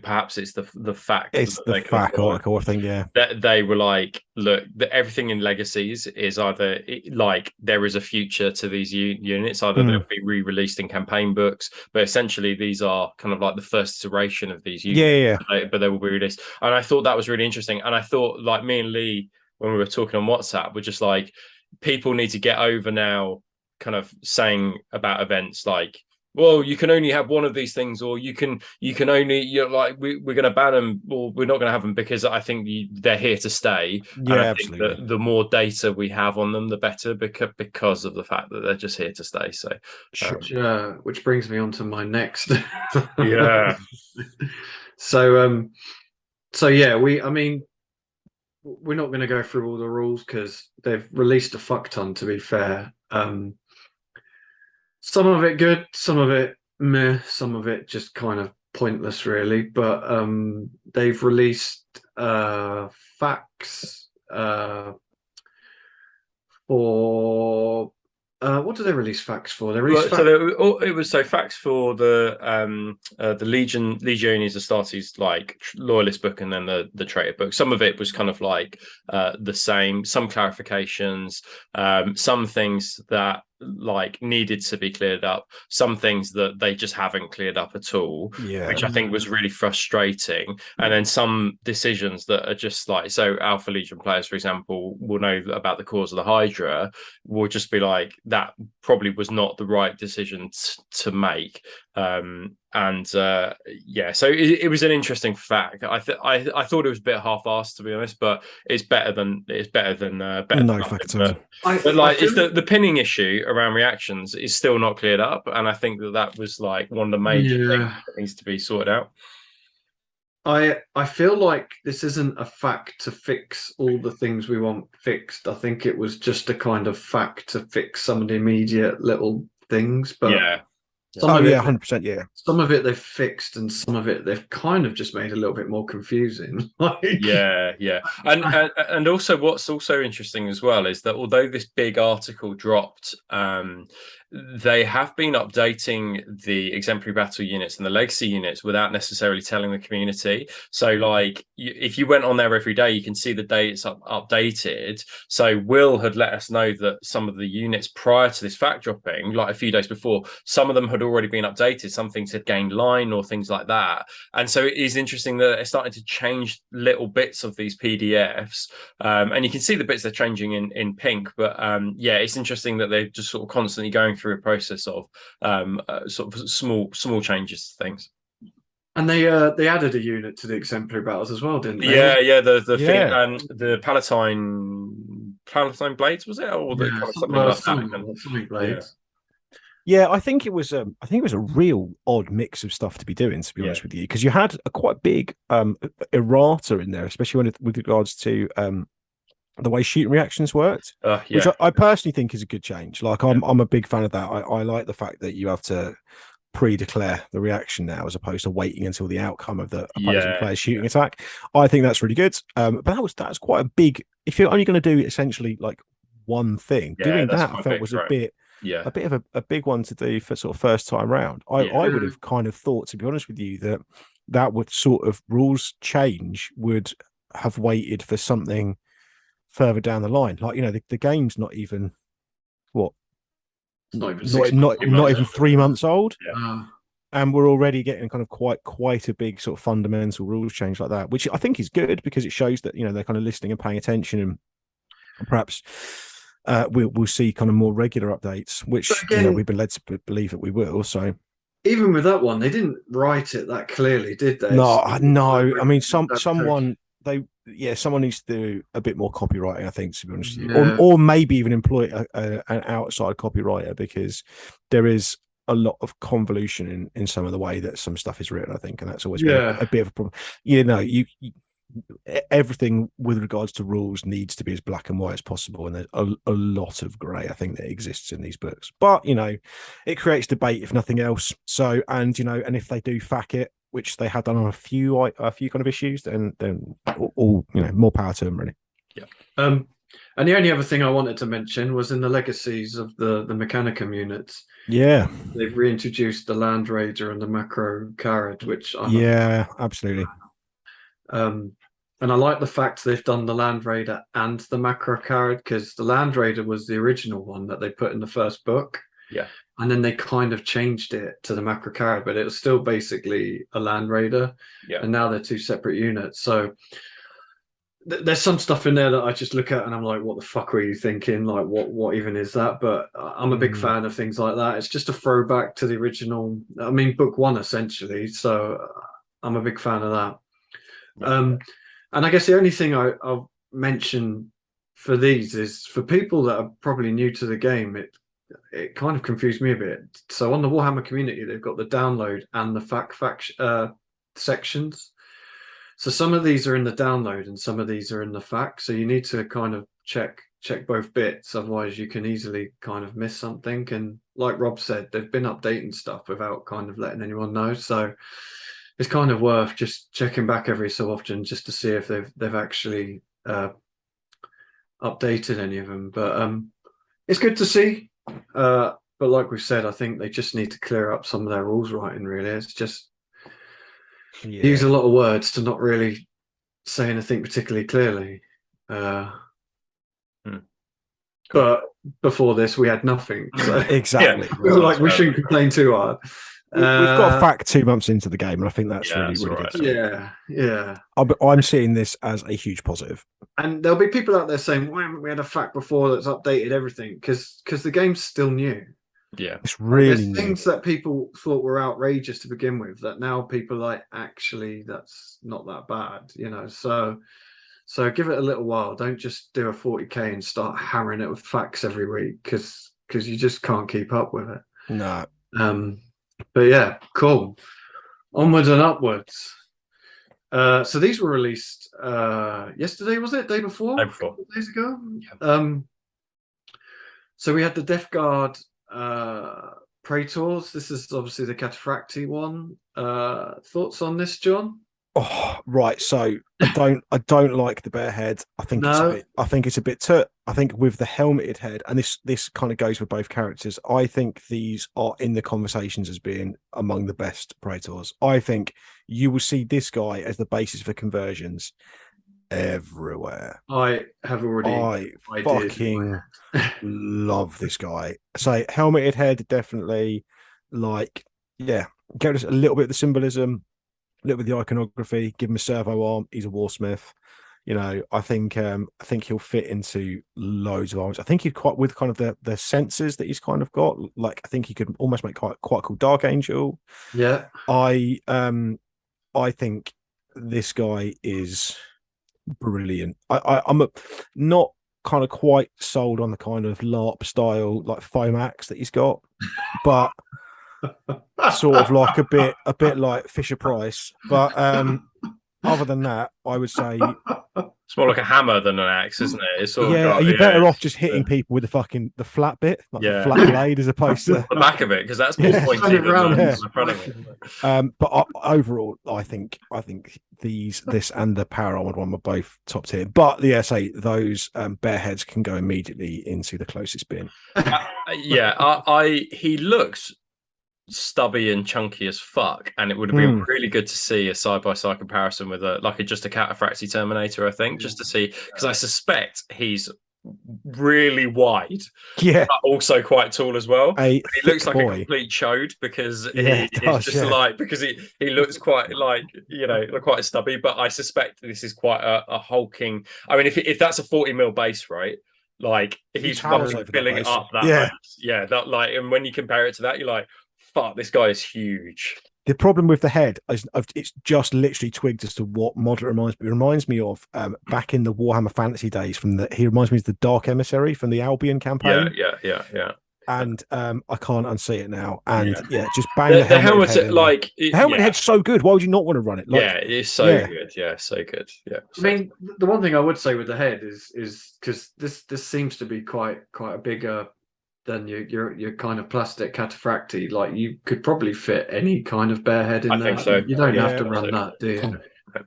perhaps it's the fact.
It's the fact article, I think,
that they were like, look, everything in legacies is either like there is a future to these units, either they'll be re-released in campaign books, but essentially these are kind of like the first iteration of these units, but they will be released. And I thought that was really interesting. And I thought, like, me and Lee, when we were talking on WhatsApp, we're just like, people need to get over now kind of saying about events like, well, you can only have one of these things, or you can only, we're going to ban them, or we're not going to have them, because I think they're here to stay.
Yeah,
and I
absolutely.
think the more data we have on them, the better, because of the fact that they're just here to stay. So,
which brings me on to my next. So yeah, we're not going to go through all the rules because they've released a fuck ton, to be fair. Some of it good, some of it meh, some of it just kind of pointless, really. But they've released facts for what do they release facts for? They released
facts for the Legiones Astartes, like Loyalist book, and then the Traitor book. Some of it was kind of like the same, some clarifications, some things that like needed to be cleared up, some things that they just haven't cleared up at all, which I think was really frustrating. And then some decisions that are just like, so Alpha Legion players, for example, will know about the cause of the Hydra, will just be like, that probably was not the right decision to make. So it was an interesting fact. I thought it was a bit half-assed, to be honest, but it's better than
no fact.
But like, it's the pinning issue around reactions is still not cleared up, and I think that was like one of the major things that needs to be sorted out.
I feel like this isn't a fact to fix all the things we want fixed. I think it was just a kind of fact to fix some of the immediate little things, but
100%.
Some of it they've fixed, and some of it they've kind of just made a little bit more confusing.
And also, what's also interesting as well is that although this big article dropped, they have been updating the exemplary battle units and the legacy units without necessarily telling the community. So, like, if you went on there every day, you can see the day it's updated. So Will had let us know that some of the units prior to this fact dropping, like a few days before, some of them had already been updated. Some things had gained line or things like that. And so it is interesting that they're starting to change little bits of these PDFs. And you can see the bits they're changing in pink. But it's interesting that they're just sort of constantly going through a process of sort of small changes to things.
And they added a unit to the exemplary battles as well, didn't they?
The Palatine blades, was it, or
something blades?
Yeah, I think it was a real odd mix of stuff to be doing, to be honest with you, because you had a quite big errata in there, especially with regards to the way shooting reactions worked, which I personally think is a good change. Like, I'm a big fan of that. I like the fact that you have to pre-declare the reaction now, as opposed to waiting until the outcome of the opposing player's shooting attack. I think that's really good. But that's quite a big. If you're only going to do essentially like one thing, doing that I felt was a bit of a big one to do for sort of first time round. I would have kind of thought, to be honest with you, that would sort of rules change would have waited for something further down the line. Like, the game's not even not even 3 months old, and we're already getting kind of quite a big sort of fundamental rules change like that, which I think is good, because it shows that they're kind of listening and paying attention, and perhaps we'll see kind of more regular updates, which again, we've been led to believe that we will. So
even with that one, they didn't write it that clearly, did they?
No. I mean, someone someone needs to do a bit more copywriting, I think, to be honest with you, or maybe even employ an outside copywriter, because there is a lot of convolution in some of the way that some stuff is written, I think, and that's always been a bit of a problem. You everything with regards to rules needs to be as black and white as possible, and there's a lot of grey, I think, that exists in these books. But it creates debate if nothing else. So, and if they do fact it, which they have done on a few kind of issues, then all more power to them, really.
Yeah. And the only other thing I wanted to mention was in the legacies of the Mechanicum units.
Yeah,
they've reintroduced the Land Raider and the Macro Carad, which
absolutely.
And I like the fact they've done the Land Raider and the Macro Carad, because the Land Raider was the original one that they put in the first book.
Yeah.
And then they kind of changed it to the Macro Carad, but it was still basically a Land Raider.
Yeah.
And now they're two separate units. So there's some stuff in there that I just look at and I'm like, what the fuck were you thinking? Like, what even is that? But I'm a big fan of things like that. It's just a throwback to the original. I mean, book one, essentially. So I'm a big fan of that. Yeah. And I guess the only thing I'll mention for these is for people that are probably new to the game, it kind of confused me a bit. So on the Warhammer community, they've got the download and the fact sections. So some of these are in the download and some of these are in the fact. So you need to kind of check both bits. Otherwise, you can easily kind of miss something. And like Rob said, they've been updating stuff without kind of letting anyone know. So it's kind of worth just checking back every so often just to see if they've actually updated any of them. But it's good to see. But like we said, I think they just need to clear up some of their rules writing, really. It's just use a lot of words to not really say anything particularly clearly. But before this, we had nothing. So
exactly.
We shouldn't complain too hard.
We've got fact 2 months into the game, and I think that's really good.
Yeah.
I'm seeing this as a huge positive.
And there'll be people out there saying, why haven't we had a fact before that's updated everything? Because the game's still new.
Yeah.
It's really
new. Things that people thought were outrageous to begin with that now people are like, actually, that's not that bad, So give it a little while. Don't just do a 40k and start hammering it with facts every week, because you just can't keep up with it.
No.
But yeah, cool. Onwards and upwards. So these were released yesterday, was it? Day before?
Day before.
Days ago?
Yeah.
So we had the Death Guard Praetors. This is obviously the Cataphracti one. Thoughts on this, John?
Oh, right. So I don't like the bare head. I think it's a bit I think with the helmeted head, and this kind of goes with both characters, I think these are in the conversations as being among the best Praetors. I think you will see this guy as the basis for conversions everywhere.
I
fucking love this guy. So helmeted head, definitely. Get us a little bit of the symbolism, a little bit of the iconography, give him a servo arm. He's a warsmith. I think he'll fit into loads of arms. I think he'd quite with kind of the sensors that he's kind of got. Like, I think he could almost make quite a cool Dark Angel.
Yeah.
I think this guy is brilliant. I'm not kind of quite sold on the kind of LARP style like Fomax that he's got, but sort of like a bit like Fisher Price. But other than that, I would say
it's more like a hammer than an axe, isn't it? It's sort of
you're better off just hitting people with the flat bit, like the flat blade, as opposed to
the back of it, because that's more pointy than the front of it.
But overall, I think this and the power armored one were both top tier. But those bare heads can go immediately into the closest bin.
He looks stubby and chunky as fuck, and it would have been really good to see a side-by-side comparison with just a Cataphracti Terminator, I think, just to see, because I suspect he's really wide, but also quite tall as well. He looks like a complete chode, because he looks quite quite stubby, but I suspect this is quite a hulking. I mean, if that's a 40mm base, right? Like, he's filling up that base. And when you compare it to that, you're like, fuck, this guy is huge.
The problem with the head is it's just literally twigged as to what model it reminds me. It reminds me of back in the Warhammer Fantasy days. He reminds me of the Dark Emissary from the Albion campaign.
Yeah.
And I can't unsee it now. And just bang the helmet head.
The
helmet head's so good. Why would you not want to run it?
It's so good. Yeah, so good. Yeah.
I mean, the one thing I would say with the head is because this seems to be quite a bigger than your kind of plastic cataphracti. Like you could probably fit any kind of bear head in there.
I think so.
You don't have to run that, do you?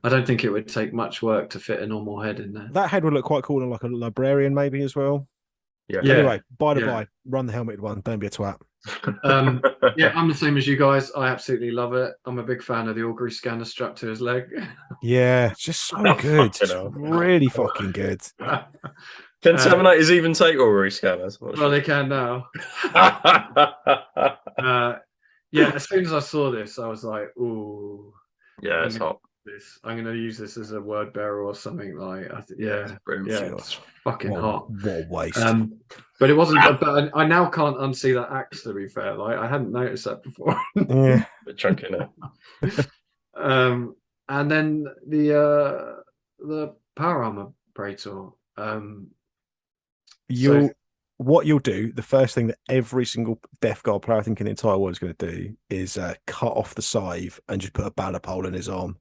I don't think it would take much work to fit a normal head in there.
That head would look quite cool on like a librarian maybe as well.
Yeah.
Anyway, by the by, run the helmeted one. Don't be a twat.
I'm the same as you guys. I absolutely love it. I'm a big fan of the augury scanner strapped to his leg.
Yeah, it's just so good. It's really fucking good.
Can Terminators even take augury scanners?
Well, they can now. As soon as I saw this, I was like, ooh.
Yeah, it's hot.
I'm going to use this as a word bearer or something like. It's fucking hot.
What a waste.
But it wasn't. But I now can't unsee that axe. To be fair, like I hadn't noticed that before.
Yeah,
the chunk in it.
And then the power armor Praetor.
What you'll do, the first thing that every single Death Guard player I think in the entire world is going to do is cut off the scythe and just put a banner pole in his arm.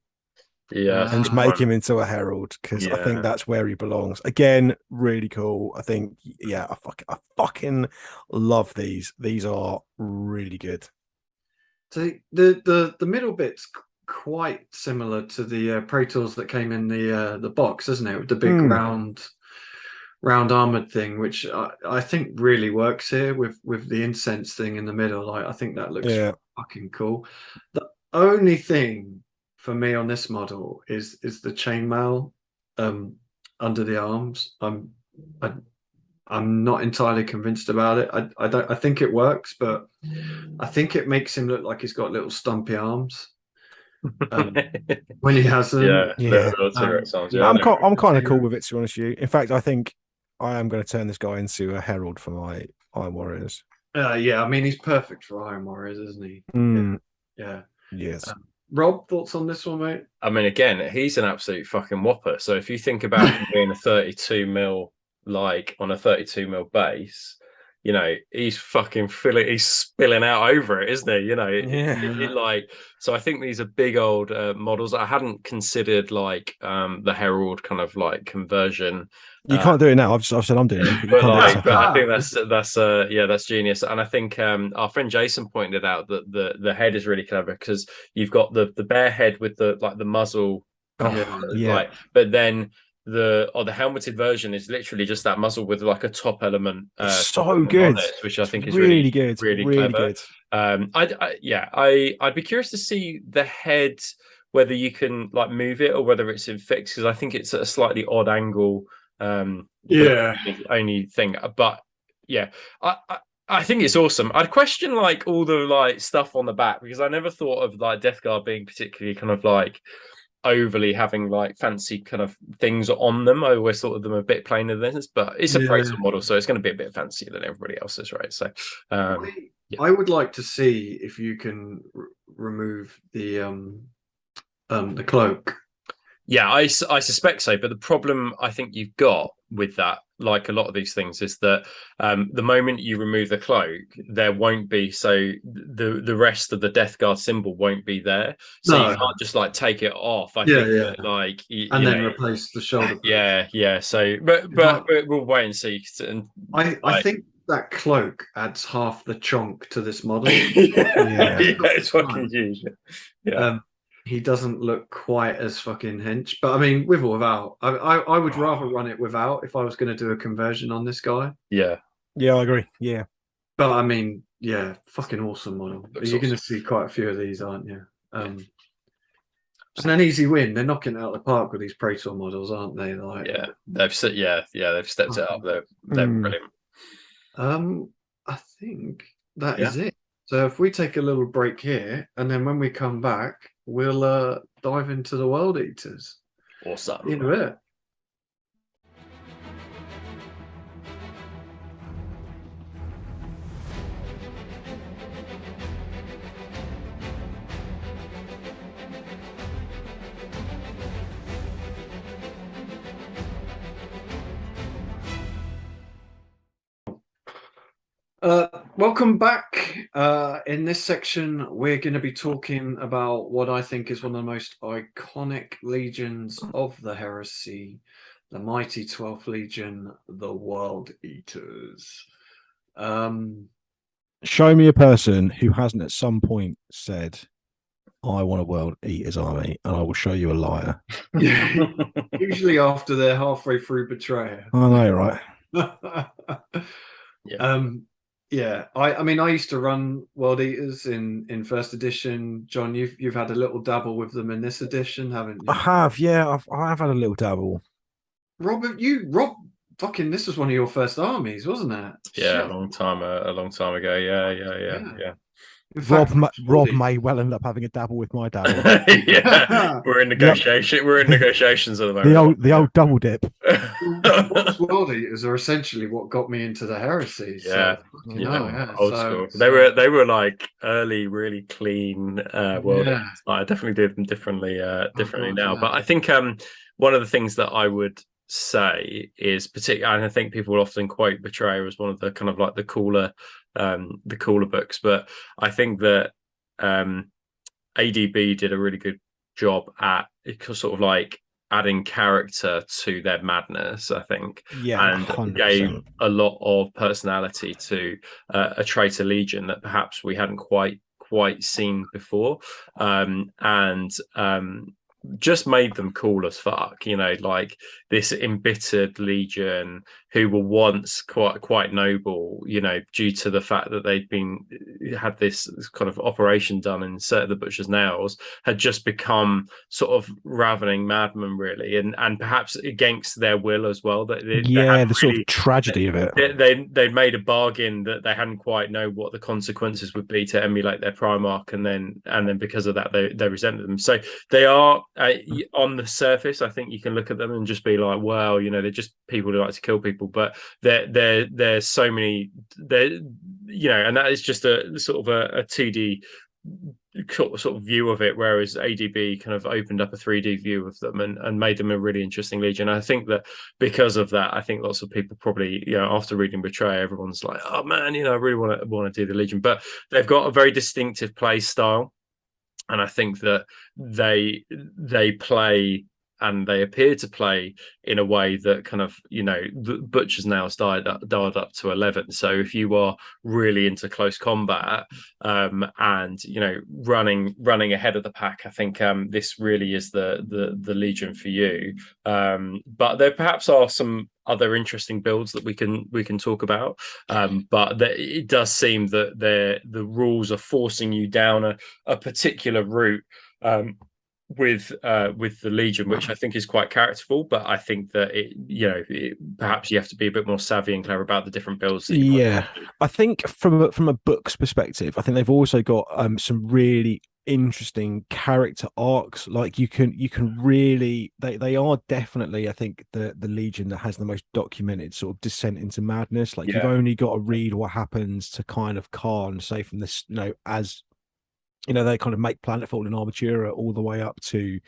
Yeah,
and just make him into a herald because I think that's where he belongs. Again, really cool. I think, I fucking love these. These are really good.
So the middle bit's quite similar to the Praetors that came in the box, isn't it? With the big round armored thing, which I think really works here with the incense thing in the middle. Like I think that looks fucking cool. The only thing for me on this model is the chainmail under the arms. I'm not entirely convinced about it. I think it works, but I think it makes him look like he's got little stumpy arms when he has them.
I'm kind of cool with it, to be honest with you. In fact, I think I am going to turn this guy into a herald for my Iron Warriors.
I mean, he's perfect for Iron Warriors, isn't he? Yeah.
Yes.
Rob, thoughts on this one, mate?
I mean, again, he's an absolute fucking whopper. So if you think about him being a 32 mil, like on a 32 mil base, he's fucking he's spilling out over it, isn't he? So I think these are big old models. I hadn't considered like the Herald kind of like conversion.
You can't do it now. I've said I'm doing it.
But I think that's genius. And I think our friend Jason pointed out that the head is really clever because you've got the bear head with the muzzle. But then the helmeted version is literally just that muzzle with like a top element.
So good,
which I think is
really good,
really clever.
Good.
I'd be curious to see the head, whether you can like move it or whether it's in fixed, because I think it's at a slightly odd angle. Only thing, but I think it's awesome. I'd question like all the like stuff on the back because I never thought of like Death Guard being particularly kind of like overly having like fancy kind of things on them. I always thought of them a bit plainer than this, but it's a Praetor model, so it's going to be a bit fancier than everybody else's, right? So
I would like to see if you can remove the cloak.
Yeah, I suspect so. But the problem I think you've got with that, like a lot of these things, is that the moment you remove the cloak, there won't be the rest of the Death Guard symbol won't be there. So you can't just like take it off. I think that, like
then replace the shoulder.
Yeah. So, but we'll wait and see. And
I think that cloak adds half the chonk to this model.
It's fucking huge. Yeah.
He doesn't look quite as fucking hench, but I mean, with or without, I would rather run it without if I was going to do a conversion on this guy.
Yeah, I agree. Yeah,
but I mean, fucking awesome model. You're going to see quite a few of these, aren't you? It's an easy win. They're knocking it out of the park with these Praetor models, aren't they? Like,
they've stepped it up. They're brilliant.
I think that is it. So if we take a little break here, and then when we come back, we'll dive into the World Eaters.
Awesome.
In a bit. Welcome back. In this section, we're going to be talking about what I think is one of the most iconic legions of the Heresy, the mighty 12th Legion, the World Eaters.
Show me a person who hasn't at some point said, I want a World Eaters army, and I will show you a liar.
Usually after they're halfway through Betrayer.
I know, right?
Yeah. I mean, I used to run World Eaters in first edition. John, you've had a little dabble with them in this edition, haven't you?
I have, yeah. I've had a little dabble.
Rob, fucking, this was one of your first armies, wasn't it?
Yeah, a long time ago. Yeah.
Rob may well end up having a dabble with my dabble.
Yeah, we're in negotiation. We're in negotiations at the moment.
The old double dip.
World Eaters are essentially what got me into the Heresy.
Yeah,
so,
old school. They were like early, really clean World Eaters. I definitely did them differently now. Yeah. But I think one of the things that I would say is particularly, and I think people will often quote Betrayer as one of the kind of like the cooler books, but I think that ADB did a really good job at sort of like adding character to their madness, I think, and 100%. Gave a lot of personality to a traitor legion that perhaps we hadn't quite seen before, and just made them cool as fuck, like this embittered legion who were once quite noble, due to the fact that they'd had this kind of operation done and inserted the butcher's nails, had just become sort of ravening madmen, really, and perhaps against their will as well.
The sort of tragedy of it.
They'd made a bargain that they hadn't quite know what the consequences would be to emulate their Primarch, and then because of that they resented them. So they are on the surface, I think you can look at them and just be like, well, they're just people who like to kill people, but there's so many and that is just a sort of a 2D sort of view of it, whereas ADB kind of opened up a 3D view of them and made them a really interesting legion. I think that because of that, I think lots of people probably, after reading Betrayer, everyone's like, oh man, I really want to do the legion, but they've got a very distinctive play style. And I think that they play, and they appear to play in a way that kind of, the Butcher's Nails dialed up to 11. So if you are really into close combat, and running ahead of the pack, I think this really is the legion for you. But there perhaps are some other interesting builds that we can talk about, but it does seem that the rules are forcing you down a particular route with the Legion, which I think is quite characterful, but I think that perhaps you have to be a bit more savvy and clever about the different builds.
I think from a book's perspective, I think they've also got some really interesting character arcs. Like you can really, they are definitely, I think, the Legion that has the most documented sort of descent into madness. Like you've only got to read what happens to kind of Khan, say from this, as they kind of make Planetfall and Armatura all the way up to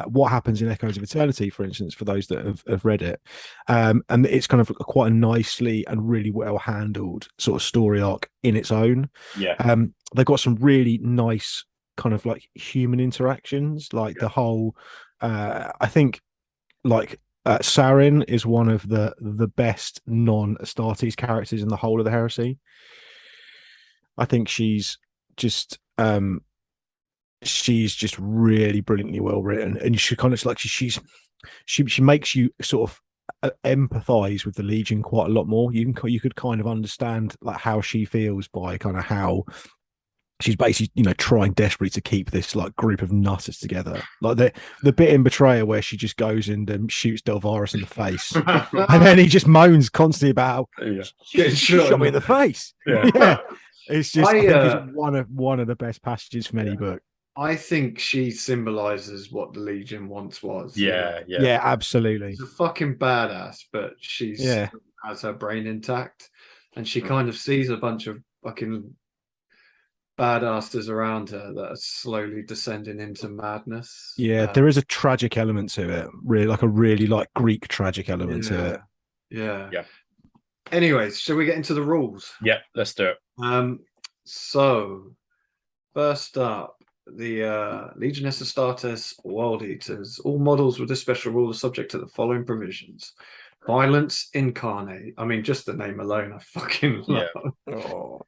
what happens in Echoes of Eternity, for instance, for those that have read it. And it's kind of quite a nicely and really well handled sort of story arc in its own. They've got some really nice kind of like human interactions, like the whole I think like Sarin is one of the best non-Astartes characters in the whole of the Heresy. I think she's just really brilliantly well written, and you should kind of like she makes you sort of empathize with the Legion quite a lot more. You could kind of understand like how she feels by kind of how she's basically trying desperately to keep this like group of nutters together. Like the bit in Betrayer where she just goes and shoots Delvarus in the face, and then he just moans constantly about she shot me in the face. It's just, I think it's one of the best passages from any book.
I think she symbolizes what the Legion once was.
Yeah, absolutely.
She's a fucking badass, but she's has her brain intact, and she kind of sees a bunch of fucking badasses around her that are slowly descending into madness.
There is a tragic element to it, really, like a really like Greek tragic element to it.
Yeah. Anyways, shall we get into the rules?
Yeah, let's do it.
So first up, the Legiones Astartes World Eaters. All models with this special rule are subject to the following provisions. Violence Incarnate. I mean, just the name alone, I fucking love.
Oh,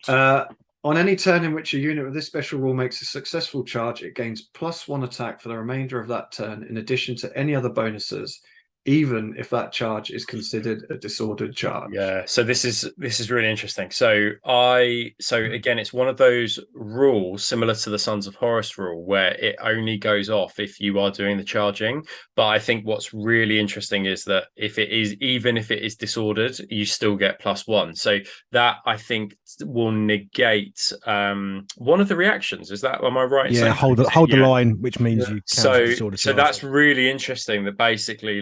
God.
On any turn in which a unit with this special rule makes a successful charge, it gains +1 attack for the remainder of that turn, in addition to any other bonuses, even if that charge is considered a disordered charge.
Yeah, so this is really interesting. So again, it's one of those rules similar to the Sons of Horus rule where it only goes off if you are doing the charging. But I think what's really interesting is that even if it is disordered, you still get +1. So that I think will negate one of the reactions. Am I right?
Yeah, hold the line, which means you cancel disordered charge.
So that's really interesting. That basically,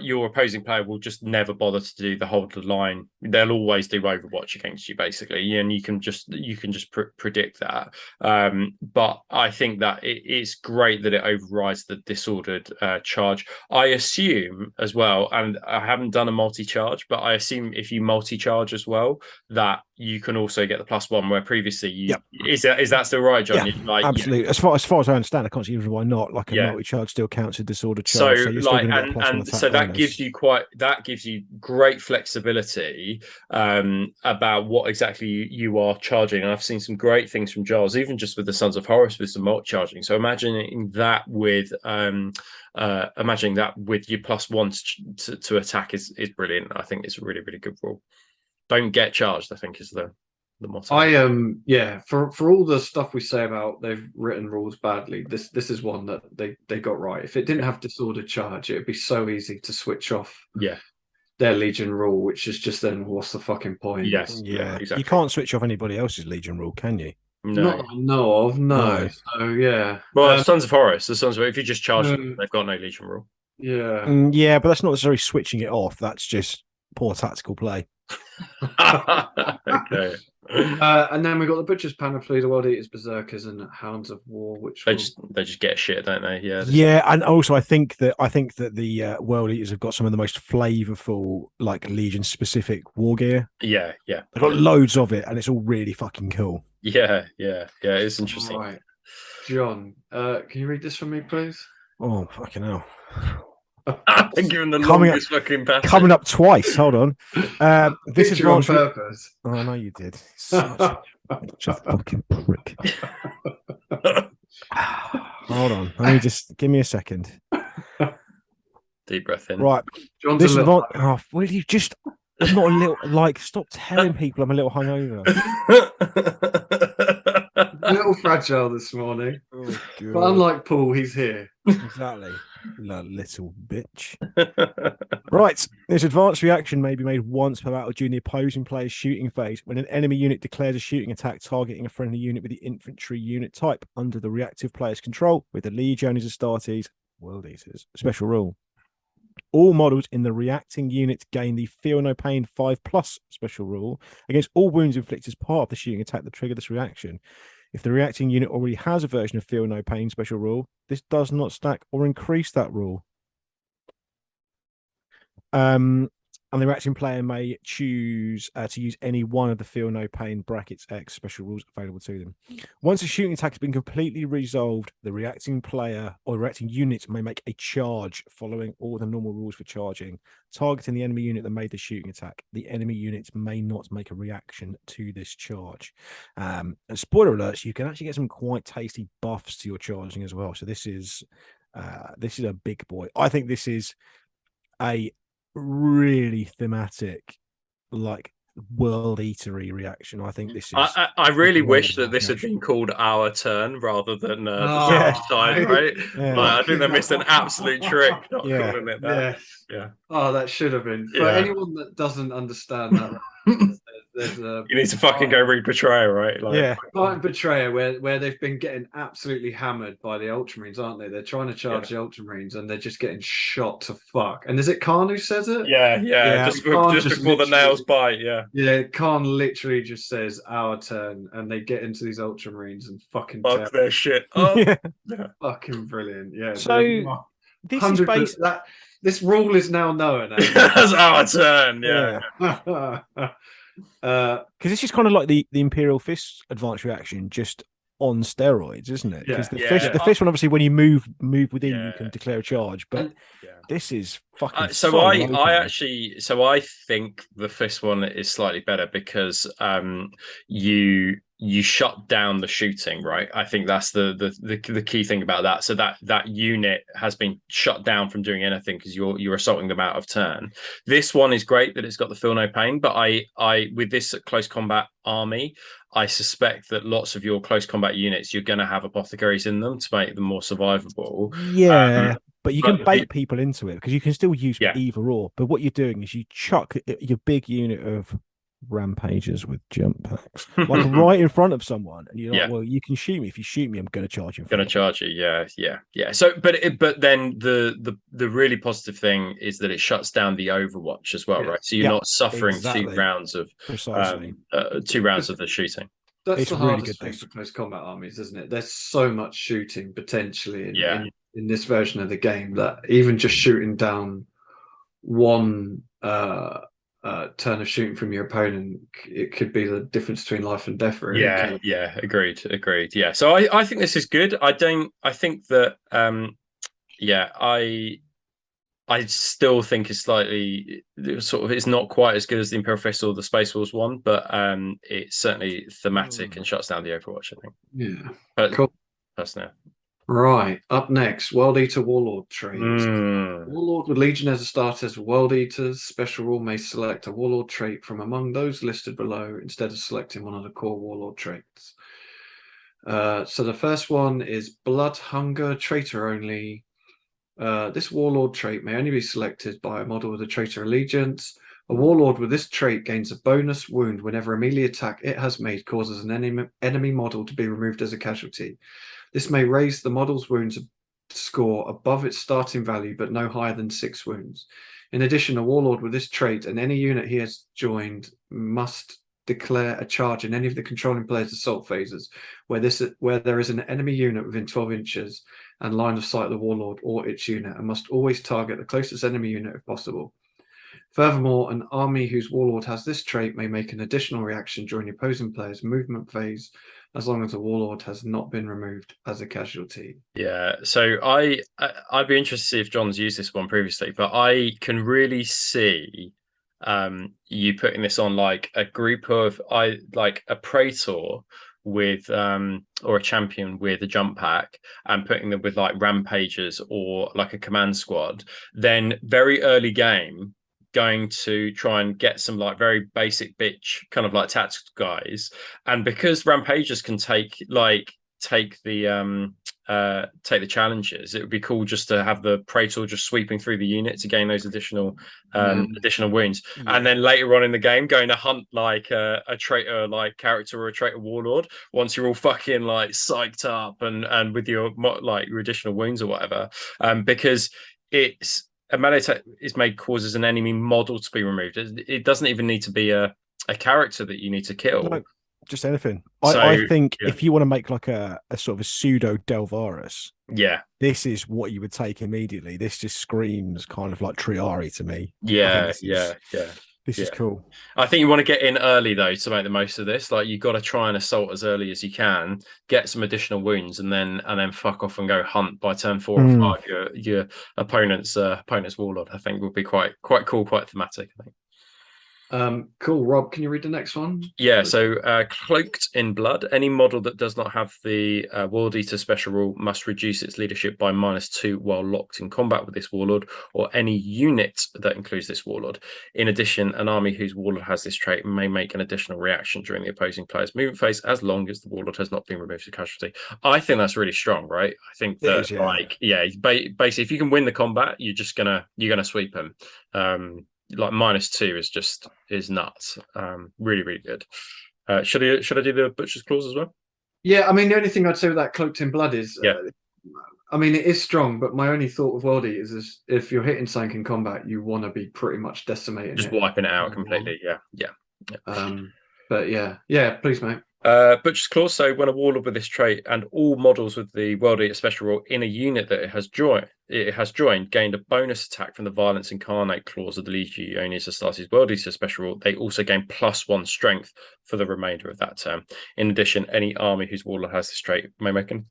your opposing player will just never bother to do the hold the line. They'll always do Overwatch against you, basically, and you can just predict that. But I think that it is great that it overrides the disordered charge. I assume as well, and I haven't done a multi-charge, but I assume if you multi-charge as well, that you can also get the +1. Where previously, is that still right, John?
Yeah, absolutely. Yeah. As far as I understand, I can't see why not. Like a multi-charge still counts as disordered charge. So you're still going to get +1 attack.
So that gives you great flexibility about what exactly you are charging. And I've seen some great things from Giles, even just with the Sons of Horus with some multi-charging. So imagining that with your +1 to attack is brilliant. I think it's a really, really good rule. Don't get charged, I think, is the motto.
For all the stuff we say about they've written rules badly, this is one that they got right. If it didn't have disordered charge, it'd be so easy to switch off their Legion rule, which is just then what's the fucking point?
Yes, exactly.
You can't switch off anybody else's Legion rule, can you?
No.
Not that I know of, no. So yeah.
Well, Sons of Horus, if you just charge them, they've got no Legion rule.
Yeah.
Yeah, but that's not necessarily switching it off. That's just poor tactical play.
Okay.
And then we got the Butcher's Panoply, the World Eaters, Berserkers, and Hounds of War, which
they just get shit, don't they?
Yeah, and also I think that the World Eaters have got some of the most flavorful, Legion specific war gear.
Yeah.
They've got loads of it, and it's all really fucking cool.
Yeah. It's interesting.
Right, John, can you read this for me, please?
Oh, fucking hell.
Given the longest fucking passage.
Coming up twice. Hold on. This is
on purpose.
Oh, I know you did. Such a fucking prick. Hold on. Let me just give me a second.
Deep breath in.
Right.
John's this is not.
Will you just? I'm not a little stop telling people I'm a little hungover.
A little fragile this morning.
Oh,
but unlike Paul, he's here.
Exactly. Little bitch. Right. This advanced reaction may be made once per battle during the opposing player's shooting phase when an enemy unit declares a shooting attack targeting a friendly unit with the infantry unit type under the reactive player's control with the Legiones Astartes World Eaters. Special rule. All models in the reacting unit gain the Feel No Pain 5+ special rule against all wounds inflicted as part of the shooting attack that trigger this reaction. If the reacting unit already has a version of Feel No Pain special rule, this does not stack or increase that rule. And the reacting player may choose to use any one of the Feel No Pain (X) special rules available to them. Once a shooting attack has been completely resolved, the reacting player or reacting unit may make a charge following all the normal rules for charging, targeting the enemy unit that made the shooting attack. The enemy unit may not make a reaction to this charge. And spoiler alerts, you can actually get some quite tasty buffs to your charging as well. So this is a big boy. I think this is a really thematic, world eatery reaction. I think this is.
I really wish that this had been called Our Turn rather than the side, right?
Yeah.
I think they missed an absolute trick not calling it that.
Yeah. Oh, that should have been. For anyone that doesn't understand that, you
need to fucking go read Betrayer, right?
Betrayer, where they've been getting absolutely hammered by the Ultramarines, aren't they? They're trying to charge the Ultramarines and they're just getting shot to fuck. And is it Khan who says it?
Yeah. Just before the nails bite,
Yeah, Khan literally just says Our Turn, and they get into these Ultramarines and fucking
fuck their shit.
Fucking brilliant. Yeah.
So this is based
this rule is now known.
That's our turn. Yeah.
Because it's just kind of like the Imperial Fist advanced reaction, just on steroids, isn't it? Because the fist one, obviously, when you move within, you can declare a charge. But this is fucking.
I think the fist one is slightly better because you shut down the shooting, right? I think that's the key thing about that. So that unit has been shut down from doing anything because you're assaulting them out of turn. This one is great that it's got the feel no pain, but I with this close combat army, I suspect that lots of your close combat units, you're going to have apothecaries in them to make them more survivable.
Yeah, but you can bait people into it because you can still use either or. But what you're doing is you chuck your big unit of rampagers with jump packs like right in front of someone, and you're like, well, you can shoot me. If you shoot me, I'm going to charge you.
Yeah. So, but then the really positive thing is that it shuts down the Overwatch as well, right? So you're not suffering 2 rounds of 2 rounds of the shooting.
That's the hardest thing for close combat armies, isn't it? There's so much shooting potentially in this version of the game that even just shooting down one turn of shooting from your opponent, it could be the difference between life and death. Really.
Agreed. Yeah, so I think this is good. I think that I still think it's slightly it's not quite as good as the Imperial Fist or the Space Wars one, but it's certainly thematic and shuts down the Overwatch, I think.
Yeah,
but cool. Personally.
Right, up next, World Eater Warlord traits. Warlord with Legion as a starter as World Eaters. Special rule may select a Warlord trait from among those listed below instead of selecting one of the core Warlord traits. So the first one is Blood Hunger, traitor only. This Warlord trait may only be selected by a model with a traitor allegiance. A Warlord with this trait gains a bonus wound whenever a melee attack it has made causes an enemy model to be removed as a casualty. This may raise the model's wounds score above its starting value, but no higher than 6 wounds. In addition, a Warlord with this trait and any unit he has joined must declare a charge in any of the controlling player's assault phases where there is an enemy unit within 12 inches and line of sight of the Warlord or its unit, and must always target the closest enemy unit if possible. Furthermore, an army whose Warlord has this trait may make an additional reaction during the opposing player's movement phase, as long as the Warlord has not been removed as a casualty.
Yeah, so I'd be interested to see if John's used this one previously, but I can really see you putting this on like a group of a Praetor with or a champion with a jump pack and putting them with like rampagers or like a command squad. Then very early game, going to try and get some like very basic bitch kind of like tactical guys, and because rampagers can take the challenges, it would be cool just to have the Praetor just sweeping through the unit to gain those additional wounds, and then later on in the game going to hunt like a traitor like character or a traitor warlord once you're all fucking like psyched up and with your like your additional wounds or whatever, because it's a melee attack is made causes an enemy model to be removed. It doesn't even need to be a character that you need to kill.
No, just anything. I think if you want to make like a sort of a pseudo Delvarus, this is what you would take immediately. This just screams kind of like Triari to me. This is cool.
I think you want to get in early though to make the most of this. Like you've got to try and assault as early as you can, get some additional wounds, and then fuck off and go hunt by turn 4 or 5 your opponent's warlord. I think would be quite cool, quite thematic, I think.
Cool. Rob, can you read the next one?
Yeah, so Cloaked in Blood. Any model that does not have the World Eater special rule must reduce its leadership by -2 while locked in combat with this warlord or any unit that includes this warlord. In addition, an army whose warlord has this trait may make an additional reaction during the opposing player's movement phase as long as the warlord has not been removed as a casualty. I think that's really strong, right? I think that basically if you can win the combat, you're gonna sweep him. Like -2 is nuts. Really, really good. Should I do the Butcher's Clause as well?
Yeah, I mean the only thing I'd say with that Cloaked in Blood is I mean it is strong, but my only thought of World Eaters is if you're hitting something in combat, you want to be pretty much decimating
just wiping it out completely. Yeah.
But yeah, please, mate.
Butcher's Claw. So when a warlord with this trait and all models with the World Eater special rule in a unit that it has joined gained a bonus attack from the Violence Incarnate clause of the Legionis Astartes World Eater special rule. They also gain +1 strength for the remainder of that term. In addition, any army whose warlord has this trait may make an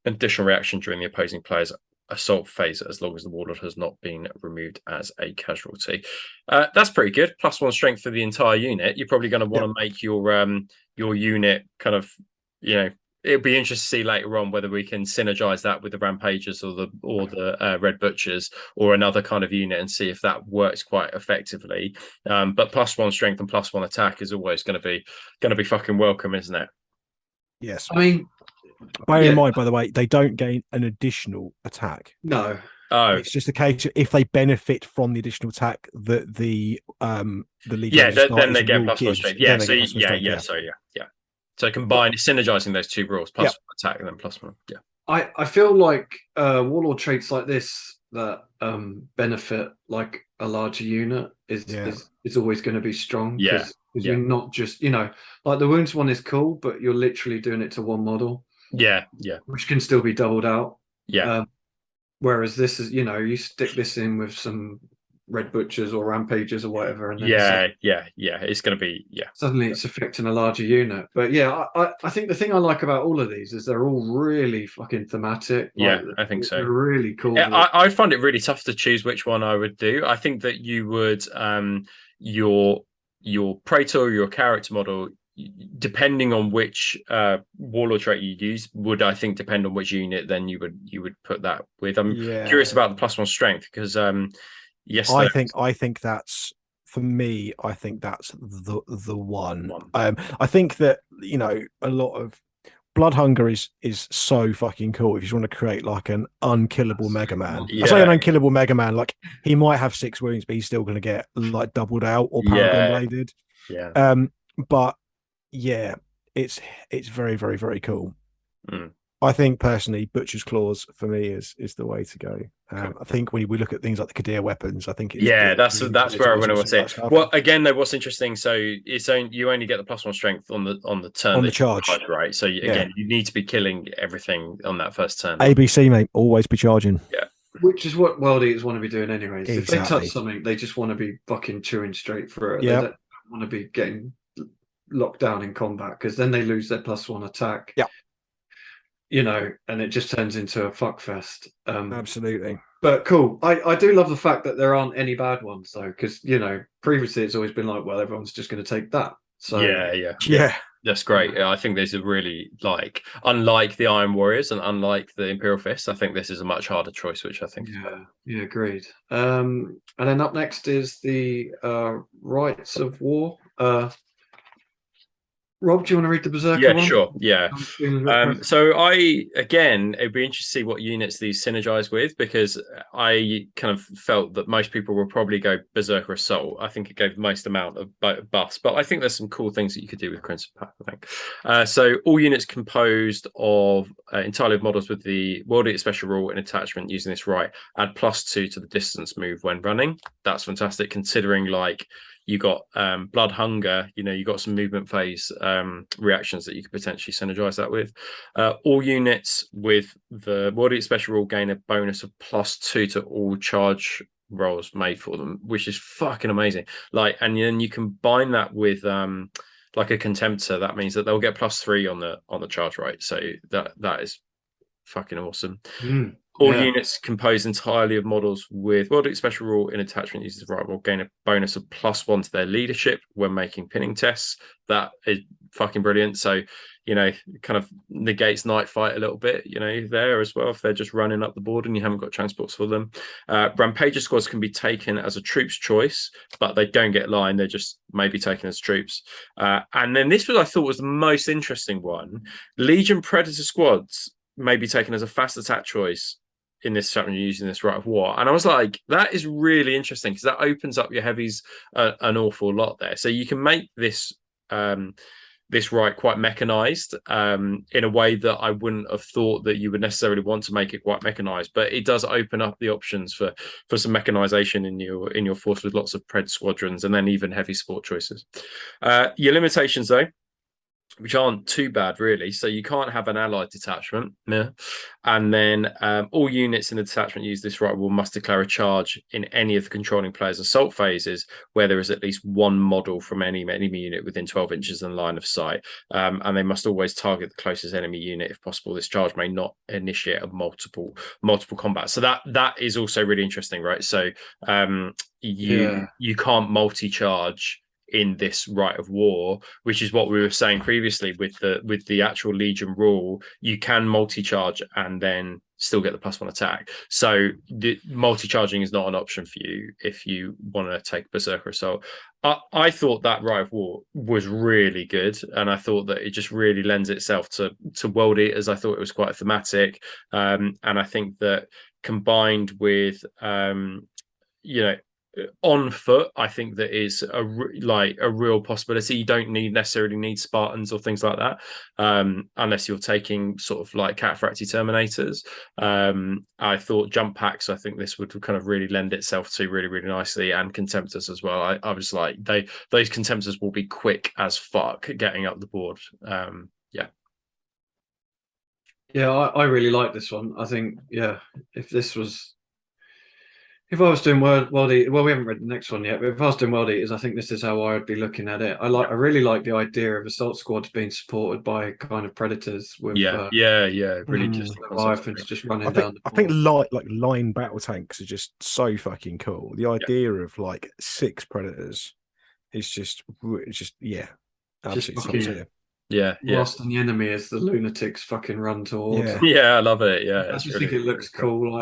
additional reaction during the opposing player's assault phase, as long as the warlord has not been removed as a casualty. That's pretty good. +1 strength for the entire unit. You're probably going to want to make your unit kind of, it'll be interesting to see later on whether we can synergize that with the Rampagers or the Red Butchers or another kind of unit and see if that works quite effectively. But +1 strength and +1 attack is always going to be fucking welcome, isn't it?
Yes.
I mean,
bear in mind, by the way, they don't gain an additional attack.
No.
Oh,
it's just a case of if they benefit from the additional attack that the Legion.
Then they get +1 strength. Yeah, yeah. So combine synergizing those two rules, +1 attack and then +1. Yeah.
I feel like warlord traits like this that benefit like a larger unit is always going to be strong. Because you're not just, like the wounds one is cool, but you're literally doing it to one model.
Yeah.
Which can still be doubled out.
Yeah.
Whereas this is, you stick this in with some Red Butchers or Rampagers or whatever, and then
it's going to be
suddenly it's affecting a larger unit. But I think the thing I like about all of these is they're all really fucking thematic.
I think so.
They're really cool.
I find it really tough to choose which one I would do. I think that you would your Praetor, your character model, depending on which warlord trait you use, would I think depend on which unit then you would put that with. I'm curious about the +1 strength because
I think that's, for me, I think that's the one. I think that a lot of Blood Hunger is so fucking cool. If you just want to create like an unkillable Mega Man, I say an unkillable Mega Man, like he might have 6 wounds, but he's still going to get like doubled out or Paragon bladed.
Yeah.
But yeah, it's very, very, very cool.
Mm.
I think personally, Butcher's Claws for me is the way to go. I think when we look at things like the Kadir weapons, I think
that's where I want to say. Well, again, though, what's interesting, so you only get the +1 strength on the turn
on the charge,
right? So again, you need to be killing everything on that first turn.
ABC, mate, always be charging.
Yeah.
Which is what World Eaters want to be doing anyways.
Exactly.
If they touch something, they just want to be fucking chewing straight through it. They don't want to be getting locked down in combat because then they lose their +1 attack.
Yeah.
And it just turns into a fuckfest.
Absolutely.
But cool. I do love the fact that there aren't any bad ones though, because previously it's always been like, well, everyone's just going to take that. So
yeah. That's great. I think this is really unlike the Iron Warriors and unlike the Imperial Fists, I think this is a much harder choice, which I think is better.
Yeah, agreed. And then up next is the Rights of War. Rob, do you want to read the Berserker one?
Sure. Yeah. So it'd be interesting to see what units these synergize with, because I kind of felt that most people will probably go Berserker Assault. I think it gave the most amount of buffs, but I think there's some cool things that you could do with Crimson Path, I think. So all units composed of entirely of models with the World Eater special rule and attachment using this right add +2 to the distance move when running. That's fantastic, considering you got Blood Hunger, you got some movement phase reactions that you could potentially synergize that with. All units with the World Eater special rule gain a bonus of +2 to all charge rolls made for them, which is fucking amazing. And then you combine that with a Contemptor. That means that they'll get +3 on the charge rate. So that is fucking awesome. All units composed entirely of models with World Eater special rule in attachment uses the right will gain a bonus of +1 to their leadership when making pinning tests. That is fucking brilliant. So, kind of negates Night Fight a little bit, there as well, if they're just running up the board and you haven't got transports for them. Rampager squads can be taken as a troops choice, but they don't get line. They're just maybe taken as troops. And then this I thought was the most interesting one. Legion Predator squads may be taken as a fast attack choice in this chapter using this right of war. And I was like, that is really interesting, because that opens up your heavies an awful lot there. So you can make this this right quite mechanized in a way that I wouldn't have thought that you would necessarily want to make it quite mechanized, but it does open up the options for some mechanization in your force with lots of pred squadrons and then even heavy sport choices. Your limitations though: which aren't too bad really. So you can't have an allied detachment, yeah. And then all units in the detachment use this right of war must declare a charge in any of the controlling player's assault phases where there is at least one model from any enemy unit within 12 inches in line of sight, and they must always target the closest enemy unit if possible. This charge may not initiate a multiple combat. So that is also really interesting, right? So you can't multi-charge in this right of war, which is what we were saying previously with the actual Legion rule. You can multi-charge and then still get the +1 attack. So the multi-charging is not an option for you if you want to take Berserker Assault. I thought that right of war was really good, and I thought that it just really lends itself to World Eaters. I thought it was quite thematic, and I think that combined with on foot, I think that is a real possibility. You don't necessarily need Spartans or things like that, unless you're taking sort of like Cataphractii Terminators. I thought jump packs, I think this would kind of really lend itself to really, really nicely, and Contemptors as well. I was like, those Contemptors will be quick as fuck getting up the board.
Yeah, I really like this one. I think, if I was doing World Eaters, well, we haven't read the next one yet, but if I was doing World Eaters, I think this is how I would be looking at it. I really like the idea of assault squads being supported by kind of predators with
really just
Leviathans just running down.
I think line battle tanks are just so fucking cool. The idea of like 6 predators is just absolutely.
Blasting the enemy as the lunatics fucking run towards.
Yeah, I love it. Yeah,
I just think it looks cool.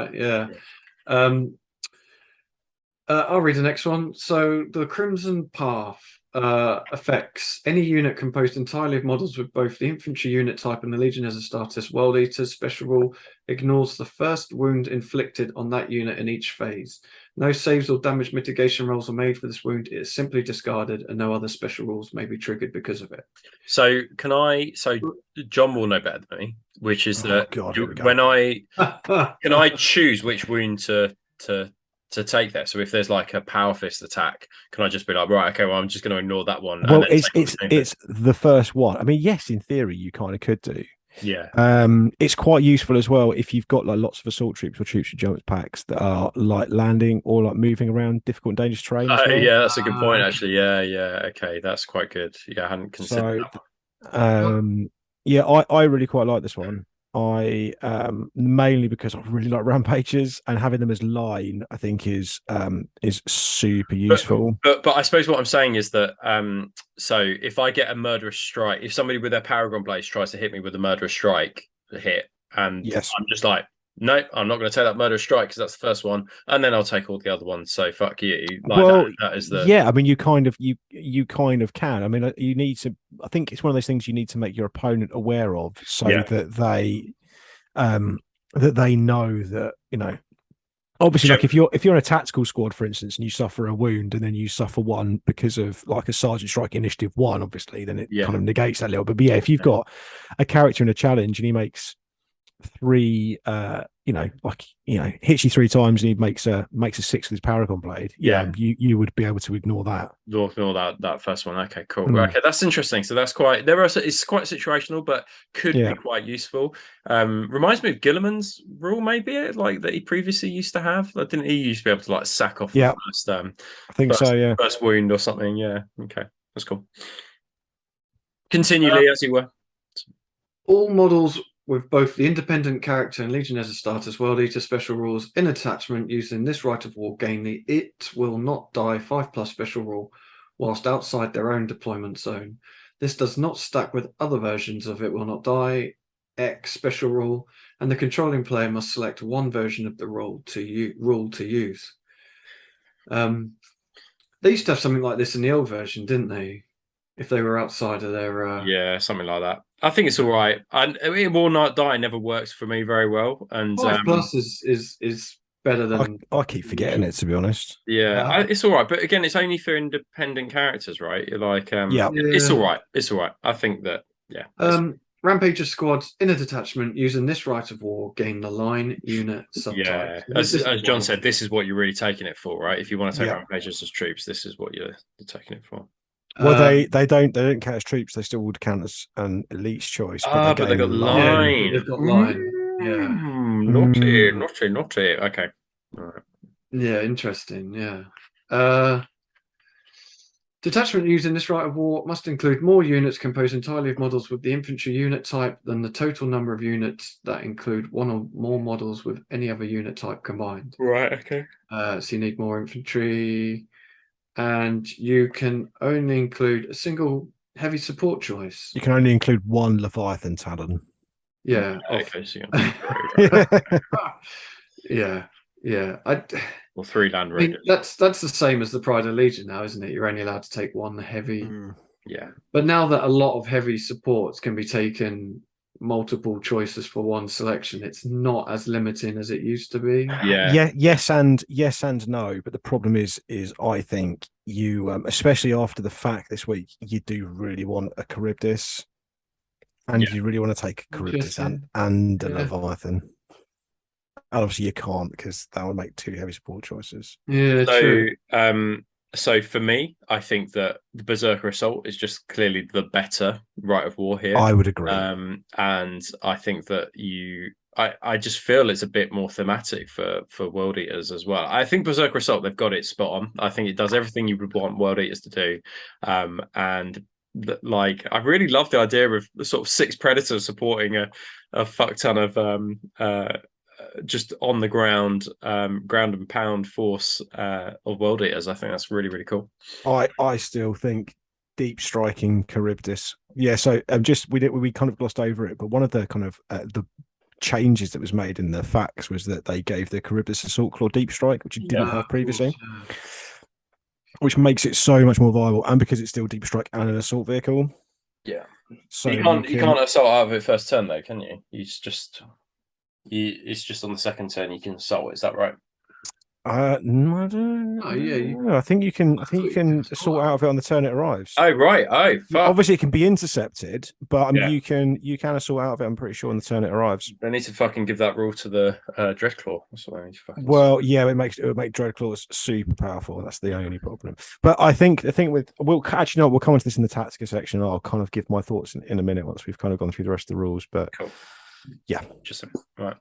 I'll read the next one. So the Crimson Path affects any unit composed entirely of models with both the infantry unit type and the Legionnaires Astartes World Eaters. Special rule ignores the first wound inflicted on that unit in each phase. No saves or damage mitigation rolls are made for this wound. It is simply discarded, and no other special rules may be triggered because of it.
So John will know better than me, which is when can I choose which wound to take there? So if there's like a power fist attack, can I just be like, right, okay, well, I'm just going to ignore that one?
Well, it's the first one. I mean, yes, in theory, you kind of could do.
Yeah.
It's quite useful as well if you've got like lots of assault troops or troops with jump packs that are like landing or like moving around difficult and dangerous terrain.
Yeah, that's a good point, actually. Yeah. Okay, that's quite good. Yeah, I hadn't considered that.
I really quite like this one. I mainly because I really like rampages, and having them as line I think is super useful.
But I suppose what I'm saying is that so if I get a murderous strike, if somebody with their Paragon Blades tries to hit me with a murderous strike hit, and I'm just like, no, I'm not going to take that murderous strike because that's the first one, and then I'll take all the other ones. So fuck you. That is the
I mean, you kind of can. I mean, you need to. I think it's one of those things you need to make your opponent aware of, so that they know that Obviously, like if you're in a tactical squad, for instance, and you suffer a wound, and then you suffer one because of like a Sergeant Strike Initiative 1, obviously, then it kind of negates that a little bit. But if you've got a character in a challenge and he makes 3 hits you 3 times and he makes a 6 with his Paragon Blade, you would be able to ignore that.
Ignore that first one. Okay, cool. Okay, that's interesting. So that's quite it's quite situational, but could be quite useful. Reminds me of Gilliman's rule, maybe like that he previously used to have. Didn't he used to be able to like sack off the first
I think
first wound or something. Yeah. Okay, that's cool. Continue, Lee, as you were.
All models with both the independent character and Legionnaires Astartes World Eater special rules in attachment using this right of war gain the It Will Not Die 5+ special rule whilst outside their own deployment zone. This does not stack with other versions of It Will Not Die X special rule, and the controlling player must select one version of the rule to use. They used to have something like this in the old version, didn't they? If they were outside of their
something like that. I think it's all right. And It Will Not Die never works for me very well. And
5+ is better than
I keep forgetting it, to be honest.
It's all right, but again, it's only for independent characters, right? Like it's all right. It's all right. I think that
Rampager squads in a detachment using this right of war gain the line unit subtype.
As John said, this is what you're really taking it for, right? If you want to take Rampagers as troops, this is what you're taking it for.
Well, they don't count as troops. They still would count as an elite's choice. But
they got line.
Yeah, they've got line. Yeah.
Naughty. Okay. All right.
Yeah, interesting. Yeah. Detachment used in this rite of war must include more units composed entirely of models with the infantry unit type than the total number of units that include one or more models with any other unit type combined.
Right, okay.
So you need more infantry, and you can only include a single heavy support choice.
You can only include one Leviathan Talon.
Yeah.
Okay,
Yeah.
Or 3 land raiders.
That's the same as the Pride of Legion now, isn't it? You're only allowed to take one heavy.
Yeah.
But now that a lot of heavy supports can be taken multiple choices for one selection, it's not as limiting as it used to be.
Yeah.
Yes and no. But the problem is I think you, especially after the fact this week, you do really want a Charybdis, and you really want to take a Charybdis and a Leviathan. Obviously, you can't because that would make 2 heavy support choices.
Yeah, true.
So for me, I think that the Berserker Assault is just clearly the better rite of war here.
I would agree.
And I think that I just feel it's a bit more thematic for World Eaters as well. I think Berserker Assault, they've got it spot on. I think it does everything you would want World Eaters to do. And I really love the idea of the sort of 6 Predators supporting a fuck ton of just on the ground and pound force of World Eaters. I think that's really, really cool.
I still think deep striking Charybdis. Yeah, so we kind of glossed over it, but one of the kind of the changes that was made in the facts was that they gave the Charybdis Assault Claw deep strike, which you didn't have previously, which makes it so much more viable, and because it's still deep strike and an assault vehicle.
Yeah.
So
you can't assault out of it first turn though, can you? It's just on the second turn you can assault. Is that right?
No, I don't know. Yeah, I think you can assault out of it on the turn it arrives.
Oh right. Oh fuck.
Obviously it can be intercepted, but you can assault out of it, I'm pretty sure, on the turn it arrives.
They need to fucking give that rule to the Dreadclaw. That's what they need to fucking
it would make Dreadclaws super powerful. That's the only problem. But I think the thing with we'll come on to this in the Tactica section. I'll kind of give my thoughts in a minute once we've kind of gone through the rest of the rules. But
cool.
Yeah,
just right.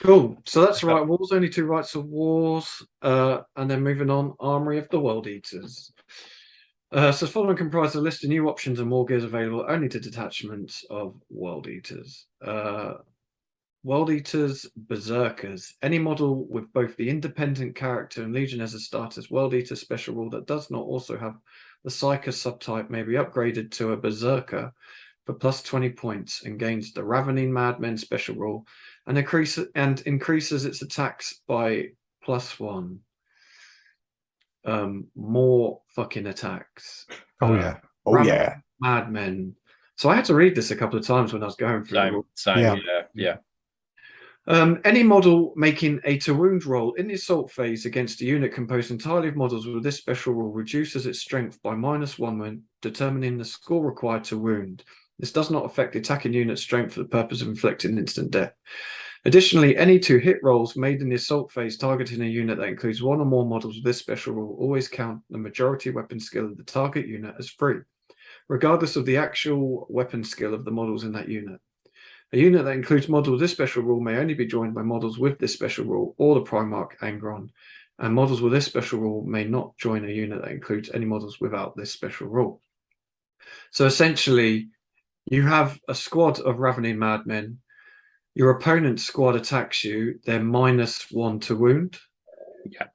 Cool. So that's right. Wars, only 2 rites of wars, and then moving on, Armory of the World Eaters. So following comprise a list of new options and war gears available only to detachments of World Eaters. World Eaters Berserkers. Any model with both the independent character and Legion as a starter's World Eater special rule that does not also have the Psyker subtype may be upgraded to a Berserker for plus 20 points and gains the Ravening Madmen special rule and increases its attacks by +1. More fucking attacks. Madmen. So I had to read this a couple of times when I was going through.
Yeah.
Any model making a to wound roll in the assault phase against a unit composed entirely of models with this special rule reduces its strength by -1 when determining the score required to wound. This does not affect the attacking unit's strength for the purpose of inflicting instant death. Additionally, any 2 hit rolls made in the assault phase targeting a unit that includes 1 or more models with this special rule always count the majority weapon skill of the target unit as free, regardless of the actual weapon skill of the models in that unit. A unit that includes models with this special rule may only be joined by models with this special rule or the Primarch Angron, and models with this special rule may not join a unit that includes any models without this special rule. So essentially, you have a squad of Ravening Madmen. Your opponent's squad attacks you. They're -1 to wound.
Yeah.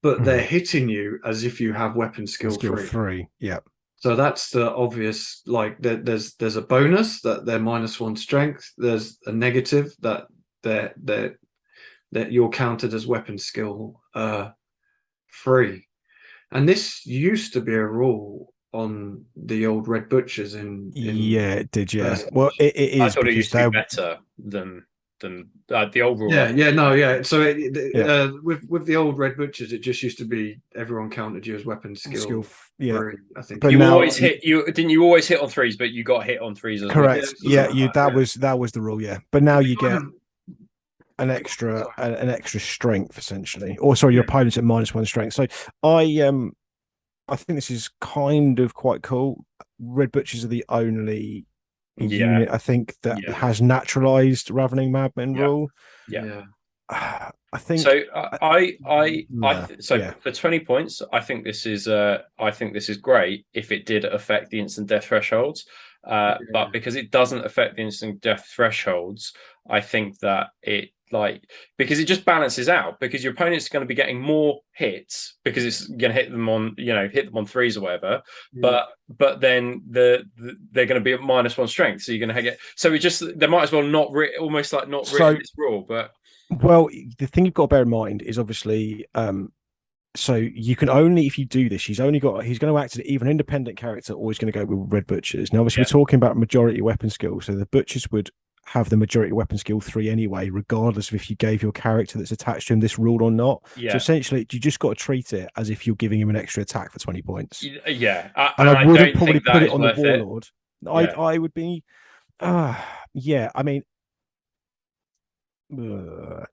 But they're hitting you as if you have weapon skill free.
Yeah.
So that's the obvious, there's a bonus that they're -1 strength. There's a negative that you're counted as weapon skill free. And this used to be a rule on the old Red Butchers in
it did, yeah. Well, it is.
I thought it used to be better than the old rule.
So with the old Red Butchers, it just used to be everyone counted you as weapon skill. Free, I think.
But you always hit. Didn't you always hit on 3s? But you got hit on 3s as well.
Correct. That was the rule. Yeah, but now you get an extra strength essentially. Or sorry, your opponent's at -1 strength. So I I think this is kind of quite cool. Red Butchers are the only unit I think that has naturalized Ravening Madmen rule.
Yeah.
I think
so. For 20 points, I think this is great if it did affect the instant death thresholds. But because it doesn't affect the instant death thresholds, I think that because it just balances out, because your opponent's going to be getting more hits because it's going to hit them on threes or whatever. But then they're going to be at -1 strength, so you're going to get. So they might as well not almost like not written this rule, but.
Well, the thing you've got to bear in mind is obviously, so you can only, if you do this, he's going to act as either an independent character or he's going to go with Red Butchers. Now, obviously, we're talking about majority weapon skill, so the Butchers would have the majority weapon skill 3 anyway, regardless of if you gave your character that's attached to him this rule or not. So essentially, you just got to treat it as if you're giving him an extra attack for 20 points.
I
wouldn't probably put it on the Warlord. I would be, yeah, I mean,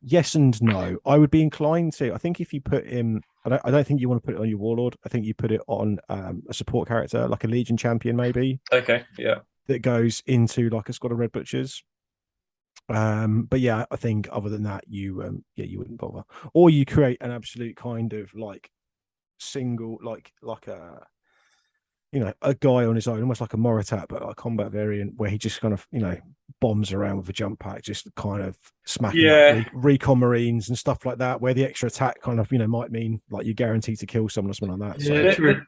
yes and no. I would be inclined to. I think if you put him, I don't think you want to put it on your Warlord. I think you put it on a support character, like a Legion champion, maybe.
Okay, yeah.
That goes into like a squad of Red Butchers. But yeah, I think other than that, you wouldn't bother. Or you create an absolute kind of like single, like a. A guy on his own, almost like a Moritat, but like a combat variant where he just kind of, bombs around with a jump pack, just kind of smacking up recon Marines and stuff like that, where the extra attack kind of, might mean like you're guaranteed to kill someone or something like
that.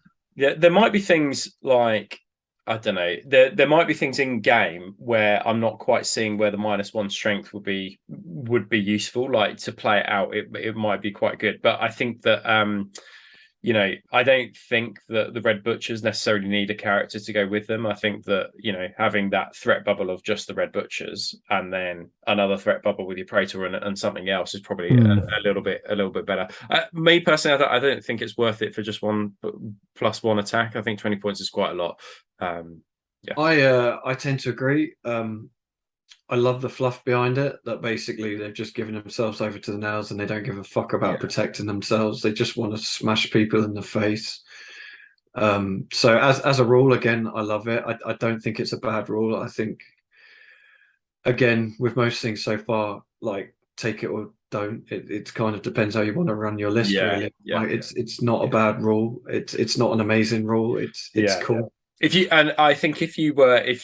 There might be things like, I don't know, there might be things in game where I'm not quite seeing where the -1 strength would be useful, like to play it out. It might be quite good, but I think that I don't think that the Red Butchers necessarily need a character to go with them. I think that, having that threat bubble of just the Red Butchers and then another threat bubble with your Praetor and something else is probably a little bit better. Me personally, I don't think it's worth it for just +1 attack. I think 20 points is quite a lot.
I tend to agree. I love the fluff behind it, that basically they've just given themselves over to the nails and they don't give a fuck about protecting themselves. They just want to smash people in the face. So as a rule, again, I love it. I don't think it's a bad rule. I think, again, with most things so far, like take it or don't. It kind of depends how you want to run your list, really. It's not a bad rule. It's not an amazing rule. It's cool.
I think if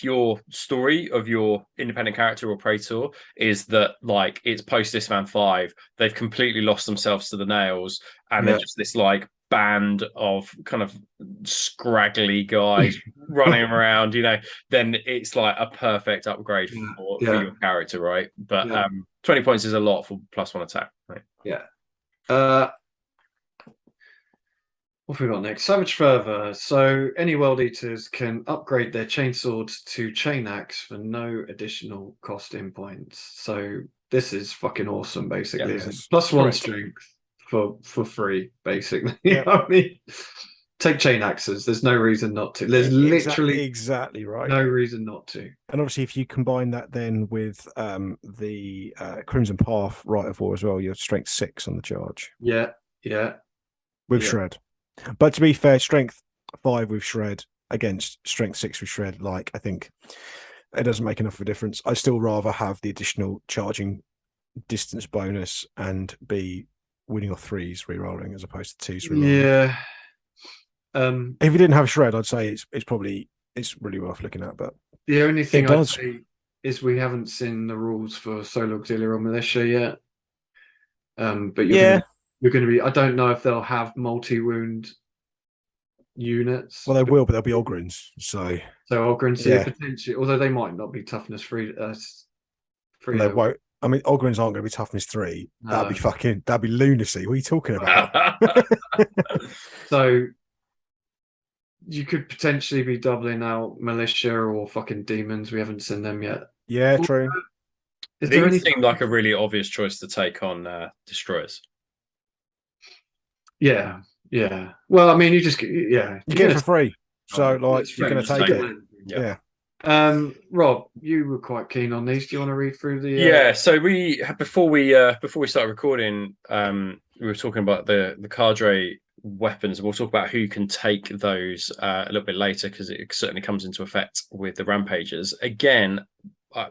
your story of your independent character or Praetor is that like it's post Isstvan 5, they've completely lost themselves to the nails, and they're just this like band of kind of scraggly guys running around, then it's like a perfect upgrade for your character, right? But 20 points is a lot for +1 attack, right?
What have we got next? Savage Fervor. So any World Eaters can upgrade their chainswords to chain axe for no additional cost in points. So this is fucking awesome, basically. It's +1 strength for free, basically. I mean, take chain axes. There's no reason not to. There's literally
exactly right.
No reason not to.
And obviously, if you combine that then with the Crimson Path Rite of War as well, you're strength 6 on the charge.
Yeah.
With Shred. But to be fair, strength 5 with Shred against strength 6 with Shred, like, I think it doesn't make enough of a difference. I still rather have the additional charging distance bonus and be winning off 3s rerolling as opposed to 2s rerolling. If you didn't have Shred, I'd say it's really worth looking at. But
the only thing I'd say is we haven't seen the rules for solo auxiliary or militia yet. But you're going to be. I don't know if they'll have multi-wound units.
Well, they will, but they'll be Ogrins. So
Ogrins, potentially. Although they might not be toughness 3.
They won't. I mean, Ogrins aren't going to be toughness 3. No. That'd be lunacy. What are you talking about?
So you could potentially be doubling out militia or fucking demons. We haven't seen them yet.
Yeah, true.
These seem like a really obvious choice to take on destroyers.
Yeah. Well, I mean, you just you get
it for free, so like you're going to take it. Yeah.
Rob, you were quite keen on these. Do you want to read through
the? So before we started recording, we were talking about the cadre weapons. We'll talk about who can take those a little bit later, because it certainly comes into effect with the rampages. Again,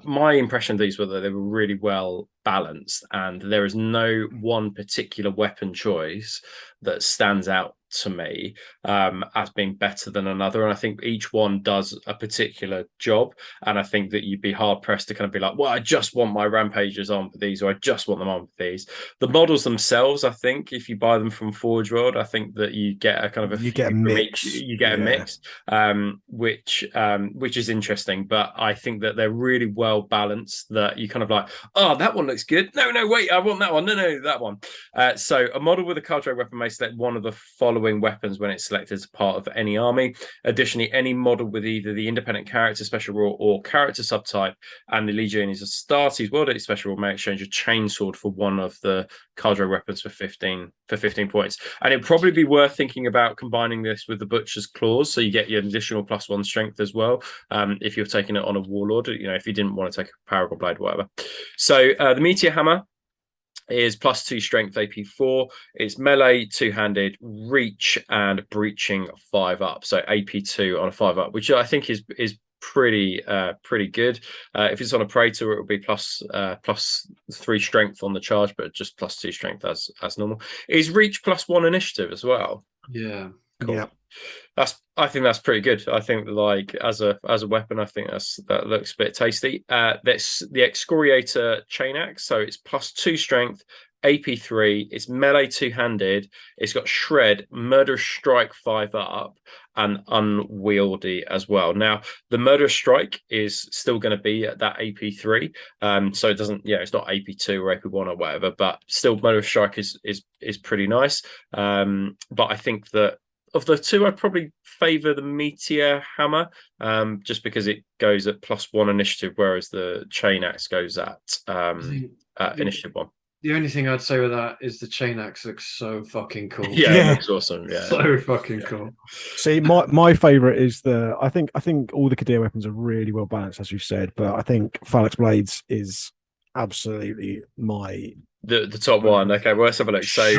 my impression of these were that they were really well balanced, and there is no one particular weapon choice that stands out to me as being better than another. And I think each one does a particular job, and I think that you'd be hard pressed to kind of be like, well, I just want my rampages on for these, or I just want them on for these. The models themselves, I think if you buy them from Forge World, I think that you get a kind of
you get a mix.
You get a mix, which is interesting. But I think that they're really well balanced, that you kind of like, oh, that one looks good. No, wait, I want that one. No, that one. So a model with a cardinal weapon may select one of the following weapons when it's selected as part of any army. Additionally, any model with either the independent character special rule or character subtype and the Legiones Astartes World special rule may exchange a chainsword for one of the cardinal weapons for 15 points. And it'd probably be worth thinking about combining this with the Butcher's Claws, so you get your additional +1 strength as well, if you're taking it on a Warlord, if you didn't want to take a Paragon Blade, whatever. So the Meteor Hammer is +2 strength, AP4. It's melee, two-handed, reach, and breaching 5 up. So AP2 on a 5 up, which I think is pretty good. If it's on a Praetor, it will be +3 strength on the charge, but just +2 strength as normal. Is reach +1 initiative as well?
Yeah.
Cool.
Yeah.
I think that's pretty good. I think like as a weapon, I think that looks a bit tasty. That's the Excoriator Chain Axe, so it's +2 strength, AP3. It's melee, two-handed. It's got shred, murderous strike 5 up, and unwieldy as well. Now the murderous strike is still going to be at that AP3, so it doesn't, it's not AP2 or AP1 or whatever, but still murderous strike is pretty nice. But I think that of the two, I'd probably favour the Meteor Hammer, just because it goes at +1 initiative, whereas the Chain Axe goes at initiative 1.
The only thing I'd say with that is the Chain Axe looks so fucking cool.
Yeah, it looks awesome. Yeah,
so fucking cool.
See, my favourite is I think all the Kadir weapons are really well balanced, as you've said, but I think Phalanx Blades is absolutely
the top one. Okay, well, let's have a look. So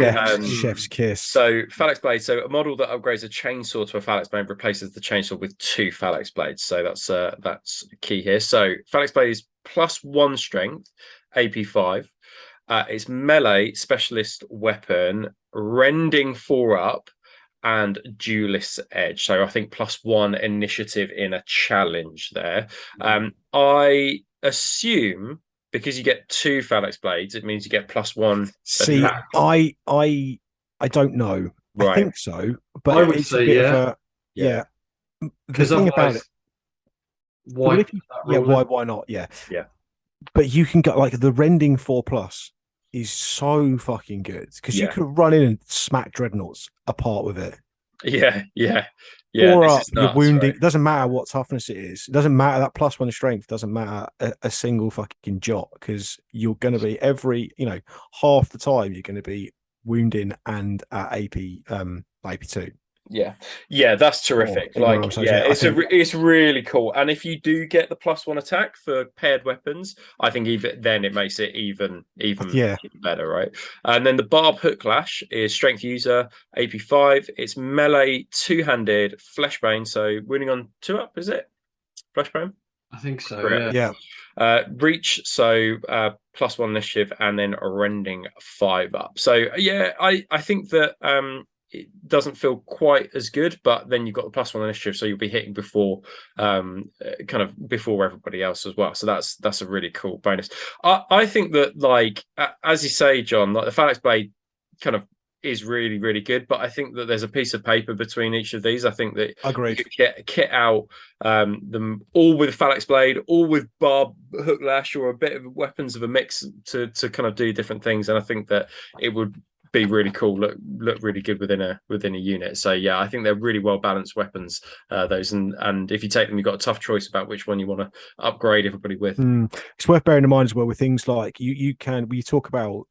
chef's kiss.
So Phalanx Blade. So a model that upgrades a chainsaw to a Phalanx Blade replaces the chainsaw with 2 Phalanx Blades. So that's key here. So Phalanx Blade is +1 strength, AP5. It's melee specialist weapon, rending 4 up, and duelist edge. So I think +1 initiative in a challenge there. I assume, because you get 2 Phalanx Blades, it means you get +1.
See, attack. I don't know. Right. I think so, but
I would say
yeah.
Because
the thing about it,
why?
Why not? Yeah. But you can get like the rending 4+ is so fucking good, because you could run in and smack dreadnoughts apart with it.
Yeah.
Or you're wounding. Right? It doesn't matter what toughness it is. It doesn't matter that +1 strength. Doesn't matter a single fucking jot, because you're going to be half the time you're going to be wounding and at AP2.
Yeah, that's terrific. It's really cool. And if you do get the +1 attack for paired weapons, I think then it makes it even better, right? And then the Barb Hooklash is strength user, AP5. It's melee, two-handed, fleshbane. So wounding on 2 up, is it? Fleshbane?
I think so.
Correct.
Yeah.
Reach, so +1 initiative, and then a rending 5 up. So I think that it doesn't feel quite as good, but then you've got the +1 initiative, so you'll be hitting before everybody else as well. So that's a really cool bonus. I think that, like, as you say, John, like the Phalanx Blade kind of is really, really good, but I think that there's a piece of paper between each of these. I think that
agreed.
You could get kit out them all with Phalanx Blade, all with Barb Hooklash, or a bit of weapons of a mix to kind of do different things, and I think that it would be really cool, look really good within a unit. So I think they're really well balanced weapons, those, and if you take them, you've got a tough choice about which one you want to upgrade everybody with.
It's worth bearing in mind as well with things like we talk about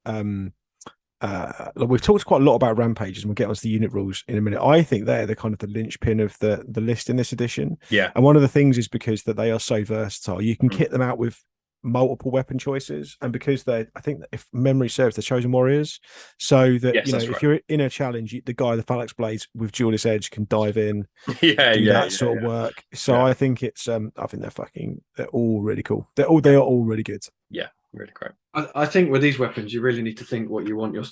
we've talked quite a lot about rampages, and we'll get onto the unit rules in a minute. I think they're the kind of the linchpin of the list in this edition.
And
one of the things is because that they are so versatile. You can kit them out with multiple weapon choices, and because I think that if memory serves, they're chosen warriors, so that if you're in a challenge, the guy, the phalanx blades with duelist edge, can dive in, do that sort of work. So I think it's I think they're all really cool. They are all really good.
Yeah, really great.
I think with these weapons, you really need to think what you want your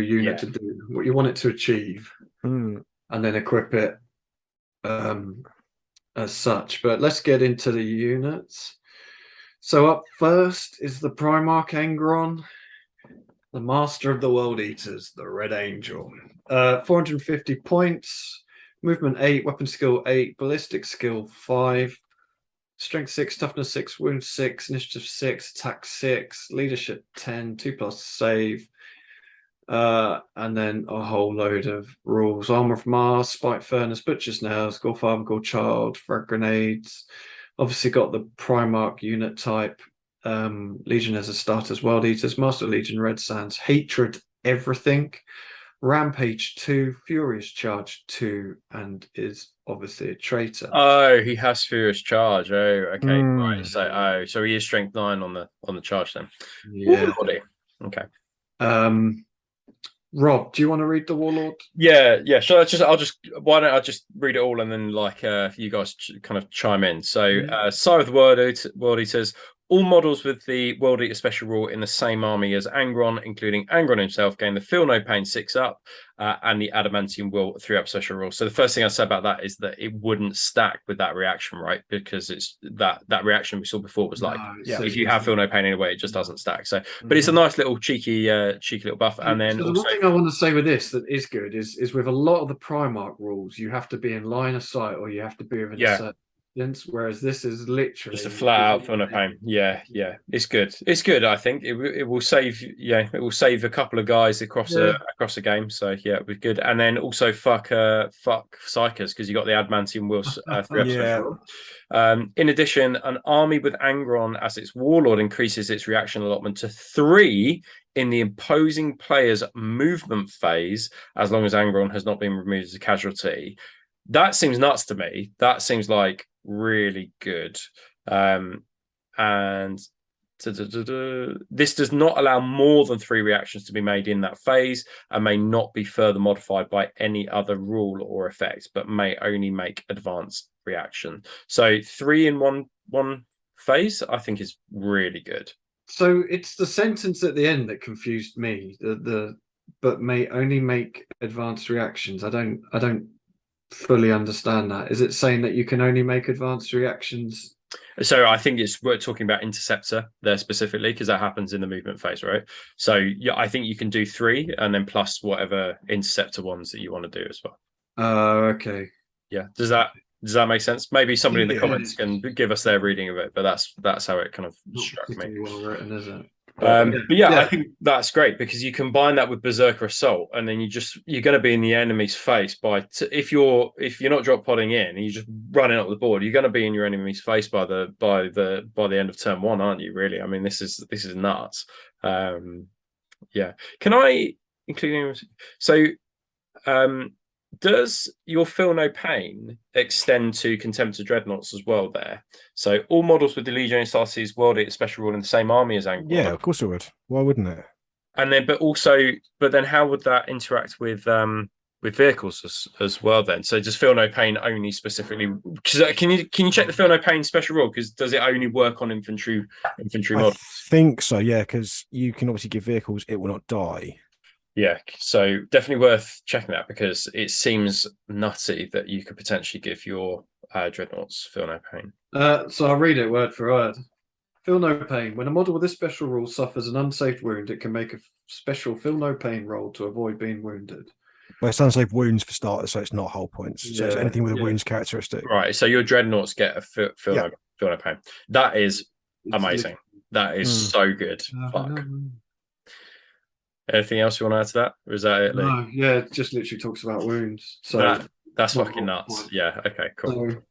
unit to do, what you want it to achieve, and then equip it as such. But let's get into the units. So up first is the Primarch Angron, the Master of the World Eaters, the Red Angel. 450 points, movement 8, weapon skill 8, ballistic skill 5, strength 6, toughness 6, wound 6, initiative 6, attack 6, leadership 10, 2+ save, and then a whole load of rules. Armor of Mars, Spike Furnace, Butcher's Nails, Gorefather, Gorechild, Frag Grenades. Obviously got the Primarch unit type. Legion as a starters, World Eaters, Master Legion, Red Sands, Hatred, Everything, Rampage 2, Furious Charge 2, and is obviously a traitor.
Oh, he has Furious Charge. Oh, okay, right. So he is strength 9 on the charge then.
Yeah.
Okay.
Rob, do you want to read the Warlord?
Yeah. Why don't I just read it all and then you guys kind of chime in. So Sire of the World Eaters, all models with the World Eater special rule in the same army as Angron, including Angron himself, gain the Feel No Pain 6+ and the Adamantium Will 3+ special rule. So the first thing I said about that is that it wouldn't stack with that reaction, right? Because it's that reaction we saw before was if you have Feel No Pain anyway, it just doesn't stack. So, but it's a nice little cheeky little buff. And then
the one thing I want to say with this that is good is with a lot of the Primarch rules, you have to be in line of sight or you have to be within a certain distance, whereas this is literally
just a flat out Feel No Pain. Yeah, it's good. It's good. I think it will save. It will save a couple of guys across a game. So yeah, it was good. And then also fuck Psychers, because you got the Adamantium Wills 3+. In addition, an army with Angron as its warlord increases its reaction allotment to 3 in the imposing player's movement phase, as long as Angron has not been removed as a casualty. That seems nuts to me. That seems like really good. And this does not allow more than 3 reactions to be made in that phase and may not be further modified by any other rule or effect, but may only make advanced reaction. So 3 in one phase, I think, is really good.
So it's the sentence at the end that confused me. But may only make advanced reactions. I don't fully understand that. Is it saying that you can only make advanced reactions?
So I think we're talking about Interceptor there specifically, because that happens in the movement phase, right? So yeah, I think you can do 3 and then plus whatever Interceptor ones that you want to do as well.
Okay.
Yeah. Does that make sense? Maybe somebody in the comments can give us their reading of it, but that's how it kind of struck me.
Well written, is it?
But I think that's great, because you combine that with Berserker Assault, and then you're going to be in the enemy's face if you're not drop podding in and you're just running up the board, you're going to be in your enemy's face by the end of turn 1, aren't you? Really, I mean, this is nuts. Can I include does your Feel No Pain extend to Contemptor Dreadnoughts as well there? So all models with the Legion Astartes World Eater special rule in the same army as Angron.
Yeah, of course it would. Why wouldn't it?
And then, but then how would that interact with vehicles as well then? So does Feel No Pain only specifically? Can you check the Feel No Pain special rule? Because does it only work on infantry models?
I think so, yeah, because you can obviously give vehicles, it will not die.
Yeah, so definitely worth checking that, because it seems nutty that you could potentially give your dreadnoughts Feel No Pain.
So I'll read it word for word. Feel No Pain. When a model with this special rule suffers an unsafe wound, it can make a special Feel No Pain roll to avoid being wounded.
Well, it's unsafe wounds for starters, so it's not whole points. So it's anything with a wounds characteristic.
Right, so your dreadnoughts get a Feel No Pain. That is amazing. That is so good. Fuck. Anything else you want to add to that? Or is that it, Lee?
No, yeah, it just literally talks about wounds. So
that's fucking nuts. Yeah, okay, cool.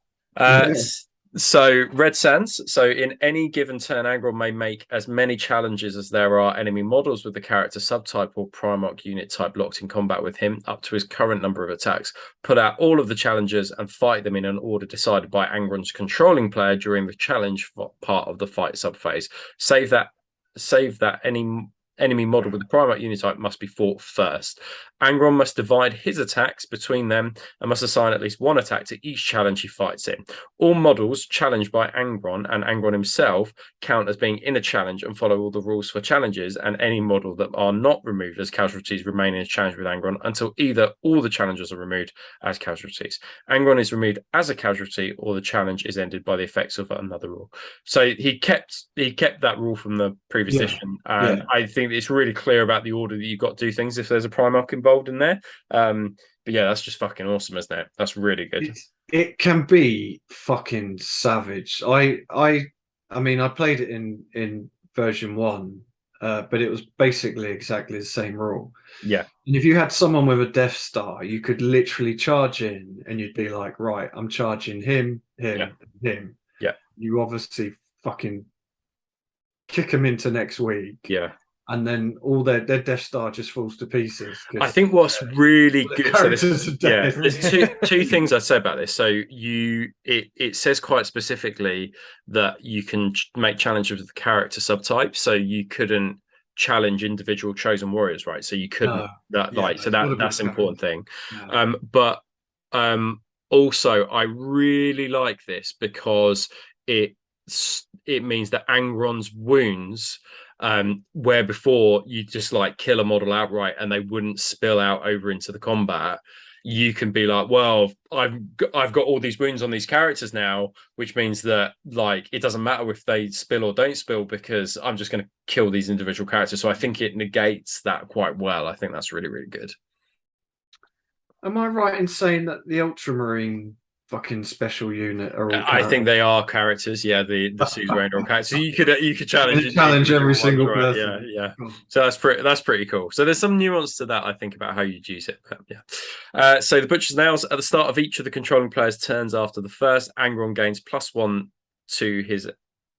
So red sands. So in any given turn, Angron may make as many challenges as there are enemy models with the character subtype or Primarch unit type locked in combat with him, up to his current number of attacks. Put out all of the challenges and fight them in an order decided by Angron's controlling player during the challenge part of the fight subphase. Save that any enemy model with the Primarch unit type must be fought first. Angron must divide his attacks between them and must assign at least one attack to each challenge he fights in. All models challenged by Angron and Angron himself count as being in a challenge and follow all the rules for challenges, and any model that are not removed as casualties remain in a challenge with Angron until either all the challenges are removed as casualties. Angron is removed as a casualty or the challenge is ended by the effects of another rule. So he kept that rule from the previous edition. I think it's really clear about the order that you've got to do things if there's a Primarch involved in there. But yeah, that's just fucking awesome, isn't it? That's really good.
It can be fucking savage. I mean, I played it in version 1, but it was basically exactly the same rule.
Yeah.
And if you had someone with a Death Star, you could literally charge in and you'd be like, right, I'm charging him.
Yeah.
You obviously fucking kick them into next week.
Yeah.
And then all their Death Star just falls to pieces.
I think what's really good. So there's two things I'd say about this. So it says quite specifically that you can make challenges with the character subtype. So you couldn't challenge individual chosen warriors, right? So you couldn't that's an important thing. Yeah. But also I really like this because it means that Angron's wounds, where before you just like kill a model outright and they wouldn't spill out over into the combat, you can be like, well, I've got all these wounds on these characters now, which means that like it doesn't matter if they spill or don't spill because I'm just going to kill these individual characters. So I think it negates that quite well. I think that's really, really good.
Am I right in saying that the Ultramarine fucking special unit are all
I think they are characters, the Suzerain are characters. So you could challenge
every single person.
Right? Yeah. So that's pretty cool. So there's some nuance to that, I think, about how you'd use it. But so the Butcher's Nails at the start of each of the controlling players' turns after the first, Angron gains +1 to his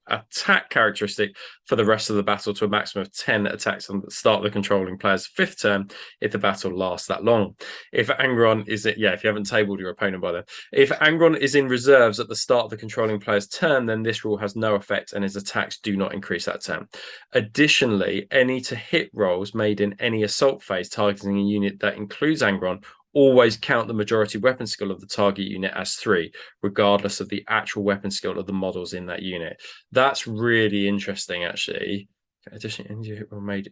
attack characteristic for the rest of the battle to a maximum of 10 attacks on the start of the controlling player's 5th turn if the battle lasts that long. If Angron is if you haven't tabled your opponent by then, if Angron is in reserves at the start of the controlling player's turn, then this rule has no effect and his attacks do not increase that turn. Additionally, any to hit rolls made in any assault phase targeting a unit that includes Angron always count the majority weapon skill of the target unit as 3, regardless of the actual weapon skill of the models in that unit. That's really interesting, actually. Additionally, any hit roll made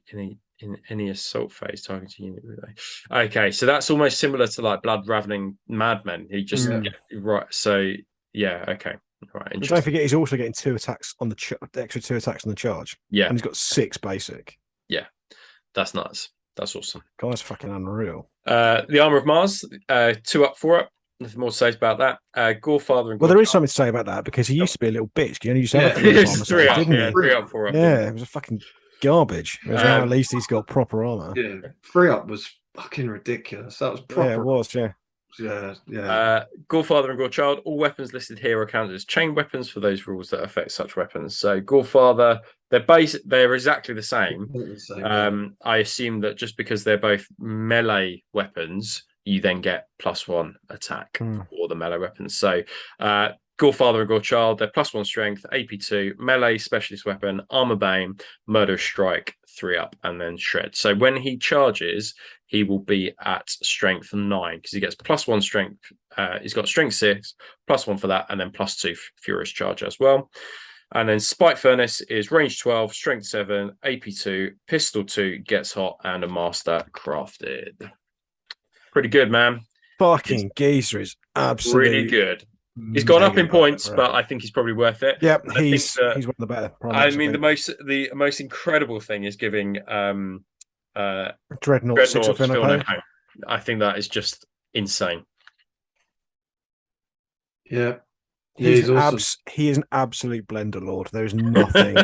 in any assault phase targeting unit. Okay, so that's almost similar to like Blood Ravening Madmen. He just right. So yeah, okay. Right,
don't forget, he's also getting 2 attacks on the extra 2 attacks on the charge.
Yeah,
and he's got 6 basic.
Yeah, that's nuts. That's awesome.
God, that's fucking unreal.
The Armor of Mars, 2 up, 4 up. Nothing more to say about that. Gorefather and
well, there is something to say about that because he used to be a little bitch. You only used to have
3 up, didn't he? 3 up, 4 up.
Yeah, it was a fucking garbage. Now at least he's got proper armor.
Yeah, 3 up was fucking ridiculous. That was proper.
Yeah, it was. Yeah.
Gorefather and Gorechild, all weapons listed here are counted as chain weapons for those rules that affect such weapons. So Gorefather, they're exactly the same. I assume that just because they're both melee weapons, you then get +1 attack for the melee weapons. So Gorefather and Gorechild, they're +1 strength, AP2, melee specialist weapon, armor bane, murder strike, 3 up, and then shred. So when he charges, he will be at strength 9 because he gets +1 strength. He's got strength 6, +1 for that, and then +2 furious charge as well. And then Spike Furnace is range 12, strength 7, AP2, pistol 2, gets hot, and a master crafted. Pretty good, man.
Fucking geezer is absolutely
really good. He's gone up in points, but I think he's probably worth it.
Yep, he's one of the better.
I mean, the most incredible thing is giving
Dreadnought 6 up in a
I think that is just insane.
Yeah,
He's awesome. He is an absolute blender lord. There is nothing.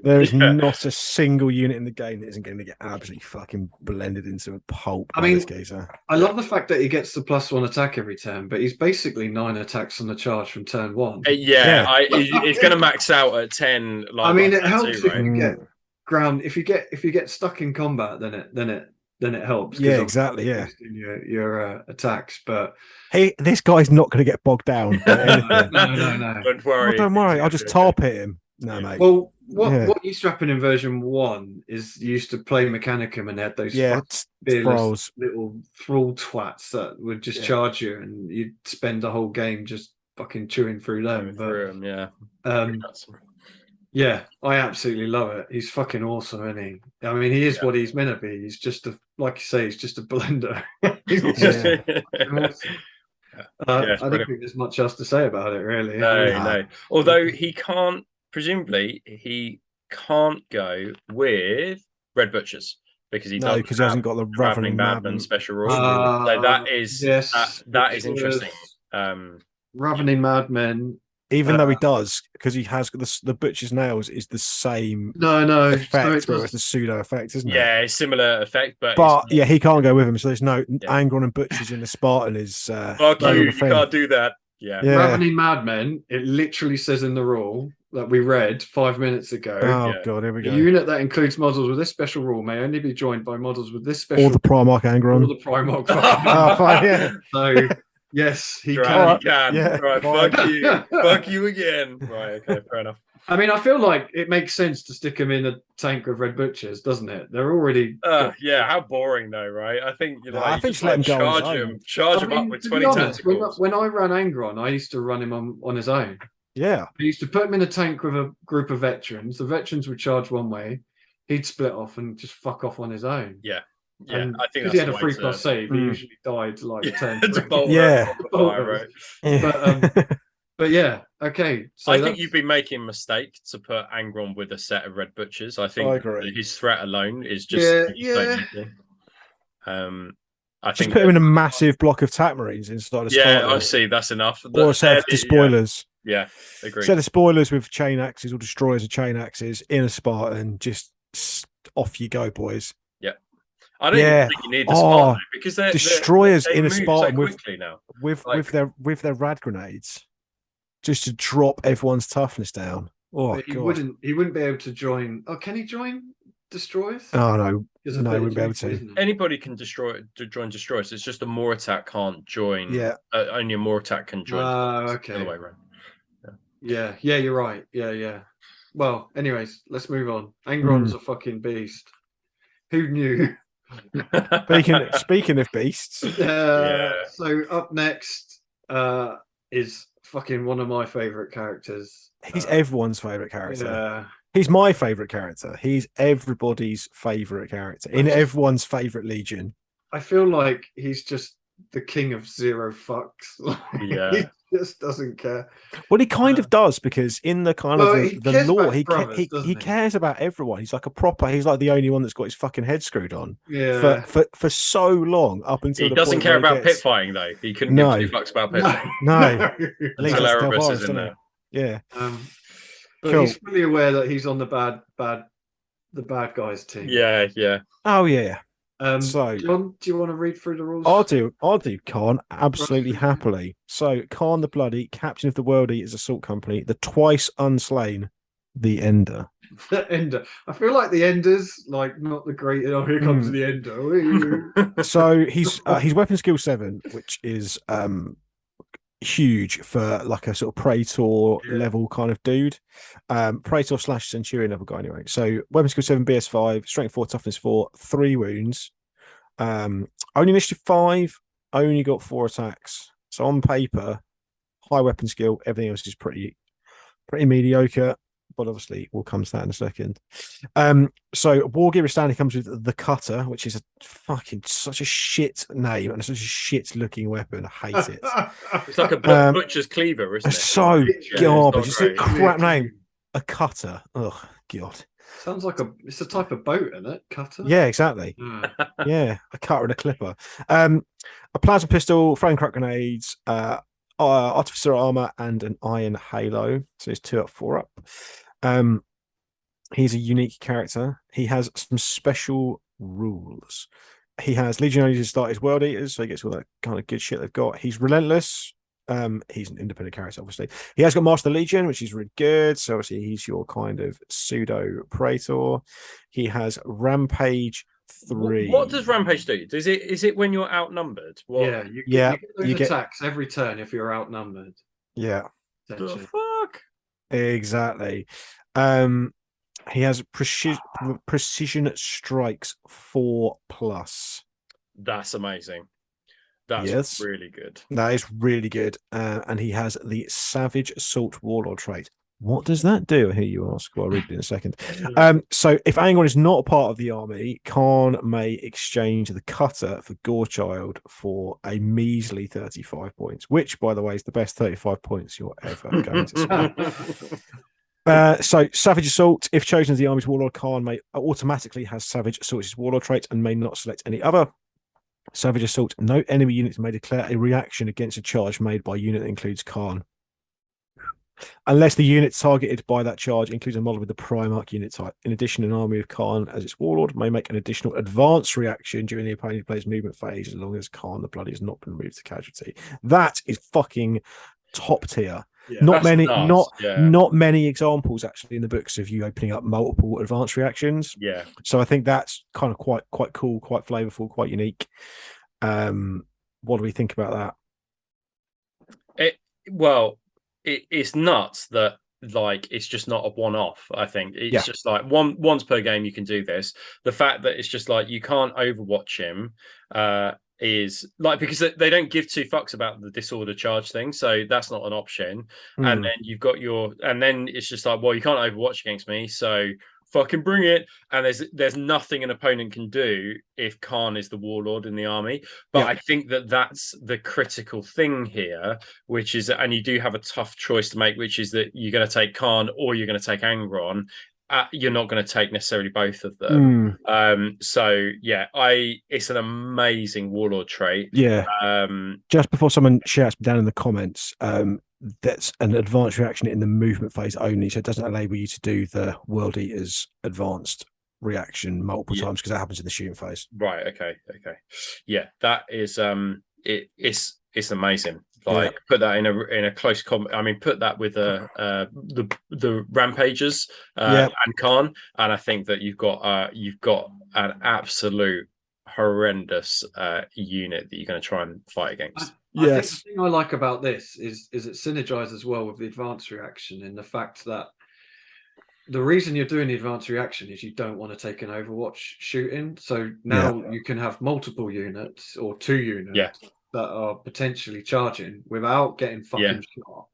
There is not a single unit in the game that isn't going to get absolutely fucking blended into a pulp. I mean, this geezer.
I love the fact that he gets the +1 attack every turn, but he's basically 9 attacks on the charge from turn 1.
He's going to max out at 10. Like,
I mean, it helps if you get ground. If you get stuck in combat, then it helps.
Yeah, exactly. Yeah,
your attacks, but
this guy's not going to get bogged down.
No.
Don't worry.
Don't worry. I'll just tar pit him. No, mate.
Well, what used to happen in version 1 is you used to play Mechanicum and they had those fearless little thrall twats that would just charge you, and you'd spend the whole game just fucking chewing through them. Yeah, I absolutely love it. He's fucking awesome, isn't he? I mean, he is what he's meant to be. He's just like you say, he's just a blender. He's just awesome. I don't think there's much else to say about it, really.
No. Although presumably he can't go with Red Butchers because he
hasn't got the Ravening
Madman special rule. So that is interesting.
Ravening Madmen.
Even though he does, because he has the Butcher's Nails is the same
effect,
but it's the pseudo effect, isn't it?
Yeah, it's similar effect, but
he can't go with him, so there's no Angron and Butchers in the Spartan is
fuck you can't do that.
Ravening Madmen, it literally says in the rule that we read 5 minutes ago.
God, here we go.
A unit that includes models with this special rule may only be joined by models with this special
or the Primarch Angron.
Or the Primarch. So yes, he
can. He can. Yeah. Right, fuck you again. Right, okay, fair enough.
I mean, I feel like it makes sense to stick him in a tank of Red Butchers, doesn't it? They're already.
How boring though, right? I think
just let him go.
Charge him up with 20 tentacles.
When I ran Angron, I used to run him on his own.
Yeah,
I used to put him in a tank with a group of veterans. The veterans would charge one way, he'd split off and just fuck off on his own.
Yeah,
I think because he had a 3+ save, he usually died like a 10. But yeah, okay. So
I think you've been making a mistake to put Angron with a set of Red Butchers. I think his threat alone is just
I think put him in a massive block of Tac Marines inside of Spartan.
I see. That's enough.
Or a set of despoilers.
Yeah, agree.
Set of spoilers with chain axes or destroyers of chain axes in a Spartan. Just off you go, boys.
Yeah. I don't even think you need the Spartan because they're
destroyers in a Spartan
with
their rad grenades. Just to drop everyone's toughness down.
He wouldn't be able to join. Oh, can he join destroyers?
Oh no, he wouldn't be able to.
Anybody can join destroyers. It's just a more attack can't join.
Yeah,
only a more attack can join.
Okay.
The other way around.
Yeah, you're right. Yeah. Well, anyways, let's move on. Angron's a fucking beast. Who knew?
Speaking of beasts.
So up next is fucking one of my favorite characters.
He's everyone's favorite character. He's my favorite character. He's everybody's favorite character in everyone's favorite legion.
I feel like he's just the king of zero fucks. He just doesn't care.
Well, he kind of does, because in the kind of the lore, he cares about everyone. He's like he's like the only one that's got his fucking head screwed on.
Yeah.
For so long, up until
he doesn't care about pit fighting though. He couldn't give 2 fucks about pit fighting.
No.
Until Erebus is in there.
Yeah.
But he's fully aware that he's on the bad guys team.
Yeah.
Oh yeah.
So, John, do you want to read through the rules?
I'll do, Khan, absolutely happily. So, Khan the Bloody, captain of the World Eaters Assault Company, the twice unslain, the Ender.
The Ender. I feel like the Ender's like not the great. Oh, here comes the Ender.
So he's weapon skill 7, which is huge for like a sort of Praetor level kind of dude. Praetor / Centurion level guy anyway. So weapon skill 7, BS 5, strength 4, toughness 4, 3 wounds. Only initiative 5, only got 4 attacks. So on paper, high weapon skill, everything else is pretty mediocre. But obviously we'll come to that in a second. So Wargear Standard comes with the Cutter, which is such a shit name and such a shit looking weapon. I hate it.
It's like a butcher's cleaver, isn't it?
It's so garbage. It's a crap name. A Cutter. Oh god.
Sounds like it's a type of boat, isn't it? Cutter.
Yeah, exactly. Yeah, a cutter and a clipper. A plasma pistol, flame crack grenades, artificer armor and an iron halo. So he's 2 up, 4 up. He's a unique character. He has some special rules. He has Legionaries to start his World Eaters, so he gets all that kind of good shit they've got. He's relentless. He's an independent character, obviously. He has got Master Legion, which is really good. So obviously he's your kind of pseudo Praetor. He has Rampage 3.
What does Rampage do? Is it when you're outnumbered?
Yeah, you get those attacks every turn if you're outnumbered.
Yeah.
The fuck?
Exactly. He has precision strikes 4+.
That's amazing. That's really good.
That is really good. And he has the Savage Assault Warlord trait. What does that do? I hear you ask. Well, I'll read it in a second. So if Angron is not a part of the army, Khan may exchange the Cutter for Gorechild for a measly 35 points, which, by the way, is the best 35 points you're ever going to spend. So Savage Assault, if chosen as the army's warlord, Khan may automatically has Savage Assault as his warlord trait and may not select any other. Savage Assault, no enemy units may declare a reaction against a charge made by a unit that includes Khan. Unless the unit targeted by that charge includes a model with the Primarch unit type. In addition, an army of Khan as its warlord may make an additional advance reaction during the opponent player's movement phase as long as Khan the Bloody has not been moved to casualty. That is fucking top tier. Yeah, not many examples actually in the books of you opening up multiple advanced reactions.
Yeah.
So I think that's kind of quite cool, quite flavorful, quite unique. What do we think about
that? It's nuts that like it's just not a one-off. I think it's just like once per game you can do this. The fact that it's just like you can't overwatch him is like because they don't give 2 fucks about the disorder charge thing, so that's not an option. And then you've got and then it's just like, well, you can't overwatch against me, so fucking bring it. And there's nothing an opponent can do if Khan is the warlord in the army. But I think that's the critical thing here, which is, and you do have a tough choice to make, which is that you're going to take Khan or you're going to take Angron. You're not going to take necessarily both of them. So yeah, it's an amazing warlord trait.
Yeah. Just before someone shouts down in the comments, that's an advanced reaction in the movement phase only, so it doesn't enable you to do the World Eaters advanced reaction multiple times because that happens in the shooting phase.
Right. Okay. Yeah, that is it's amazing. Like put that in a close combat. I mean, put that with the Rampagers and Khan, and I think that you've got an absolute horrendous unit that you're going to try and fight against.
I think the thing I like about this is it synergizes well with the advanced reaction in the fact that the reason you're doing the advanced reaction is you don't want to take an Overwatch shooting. So now you can have multiple units or 2 units that are potentially charging without getting fucking shot.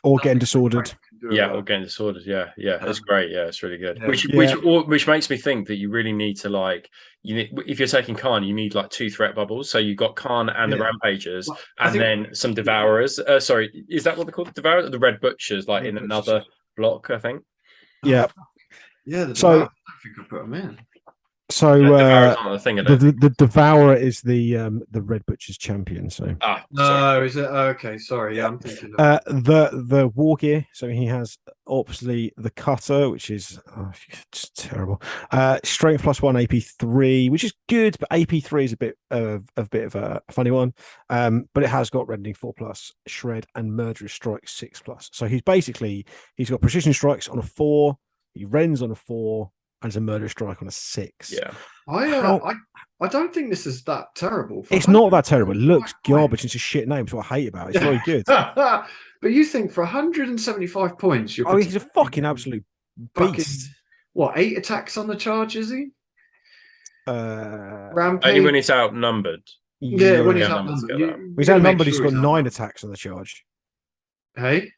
Or getting disordered.
Or getting disordered. That's great. Yeah, it's really good. Which makes me think that you really need to if you're taking Khan, you need like 2 threat bubbles. So you've got Khan and the Rampagers, then some Devourers. Sorry, is that what they're called? The Devourers, the Red Butchers, like in another block, I think.
Yeah.
Yeah. I don't think I put them in.
So the Devourer is the Red Butcher's champion. So
is it? Okay, sorry. Yeah, I'm thinking
the war gear. So he has obviously the Cutter, which is just terrible. Strength +1 AP3, which is good, but AP3 is a bit of a funny one. But it has got Rending 4+, Shred, and Murderous Strike 6+. So he's got Precision Strikes on a 4. He rends on a 4. And it's a Murder Strike on a 6.
Yeah,
I don't think this is that terrible.
It's not that terrible. It looks garbage. It's a shit name. That's what I hate about it. It's very good.
But you think for 175 points,
he's a fucking absolute beast.
What, 8 attacks on the charge? Is he?
Rampage. Only when he's outnumbered.
Yeah, when he's outnumbered.
When he's outnumbered, he's got 9 attacks on the charge.
Hey.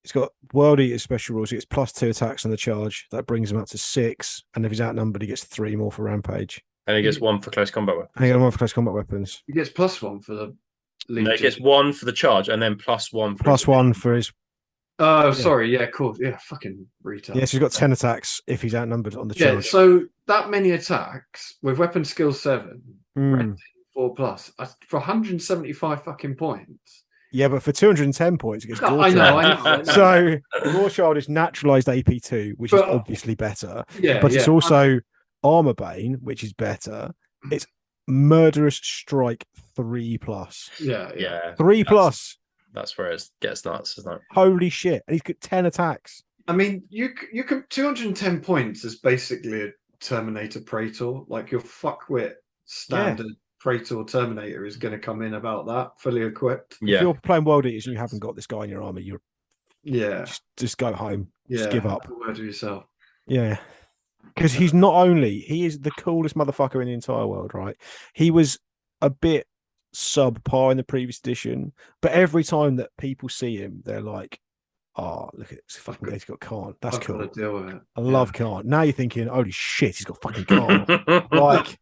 He's got World Eater special rules. He gets +2 attacks on the charge. That brings him up to 6. And if he's outnumbered, he gets 3 more for Rampage.
And he gets 1 for close combat weapons.
And he gets 1 for close combat weapons.
He gets +1 for the Legion.
No, he gets 1 for the charge and then +1 for
+1 for his.
Oh, sorry. Yeah, cool. Yeah, fucking retard.
Yes, he's got 10 attacks if he's outnumbered on the charge.
Yeah, so that many attacks with weapon skill 7, 4+, for 175 fucking points.
Yeah, but for 210 points, it gets
I know.
So the Warchild is naturalized AP2, which is obviously better.
Yeah,
but it's also Armor Bane, which is better. It's Murderous Strike 3+.
Yeah.
3+.
That's where it gets nuts, isn't it?
Holy shit! And he's got 10 attacks.
I mean, you can 210 points is basically a Terminator Praetor. Like your fuckwit standard Praetor Terminator is going to come in about that, fully equipped.
If you're playing World Eaters and you haven't got this guy in your army, you're just go home. Just give up.
Word of yourself.
Yeah. Because he is the coolest motherfucker in the entire world, right? He was a bit subpar in the previous edition, but every time that people see him, they're like, "Oh, look at this fucking guy, he's got Khan. That's cool.
Deal with it.
I love Khan." Now you're thinking, "Holy shit, he's got fucking Khan." Like,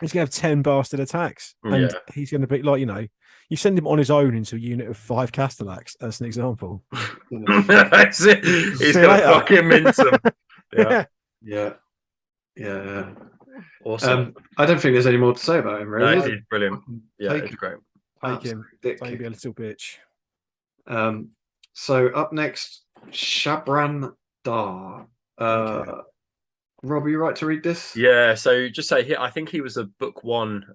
he's gonna have 10 bastard attacks, and he's gonna be like, you send him on his own into a unit of 5 Castellax as an example.
That's it. He's gonna fucking mince them.
Yeah.
Awesome.
I don't think there's any more to say about him, really.
No, he's brilliant. Yeah, it's great.
Take him. Don't be a little bitch.
So up next, Shabran Dar. Rob, are you right to read this?
Yeah, so just say here, I think he was a book one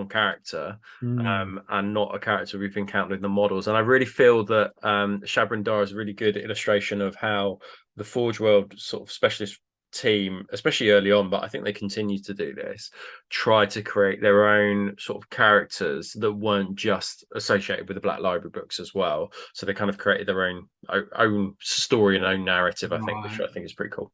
character, and not a character we've encountered in the models. And I really feel that Shabran Dar is a really good illustration of how the Forge World sort of specialist team, especially early on, but I think they continue to do this, try to create their own sort of characters that weren't just associated with the Black Library books as well. So they kind of created their own story and own narrative, I think, which I think is pretty cool.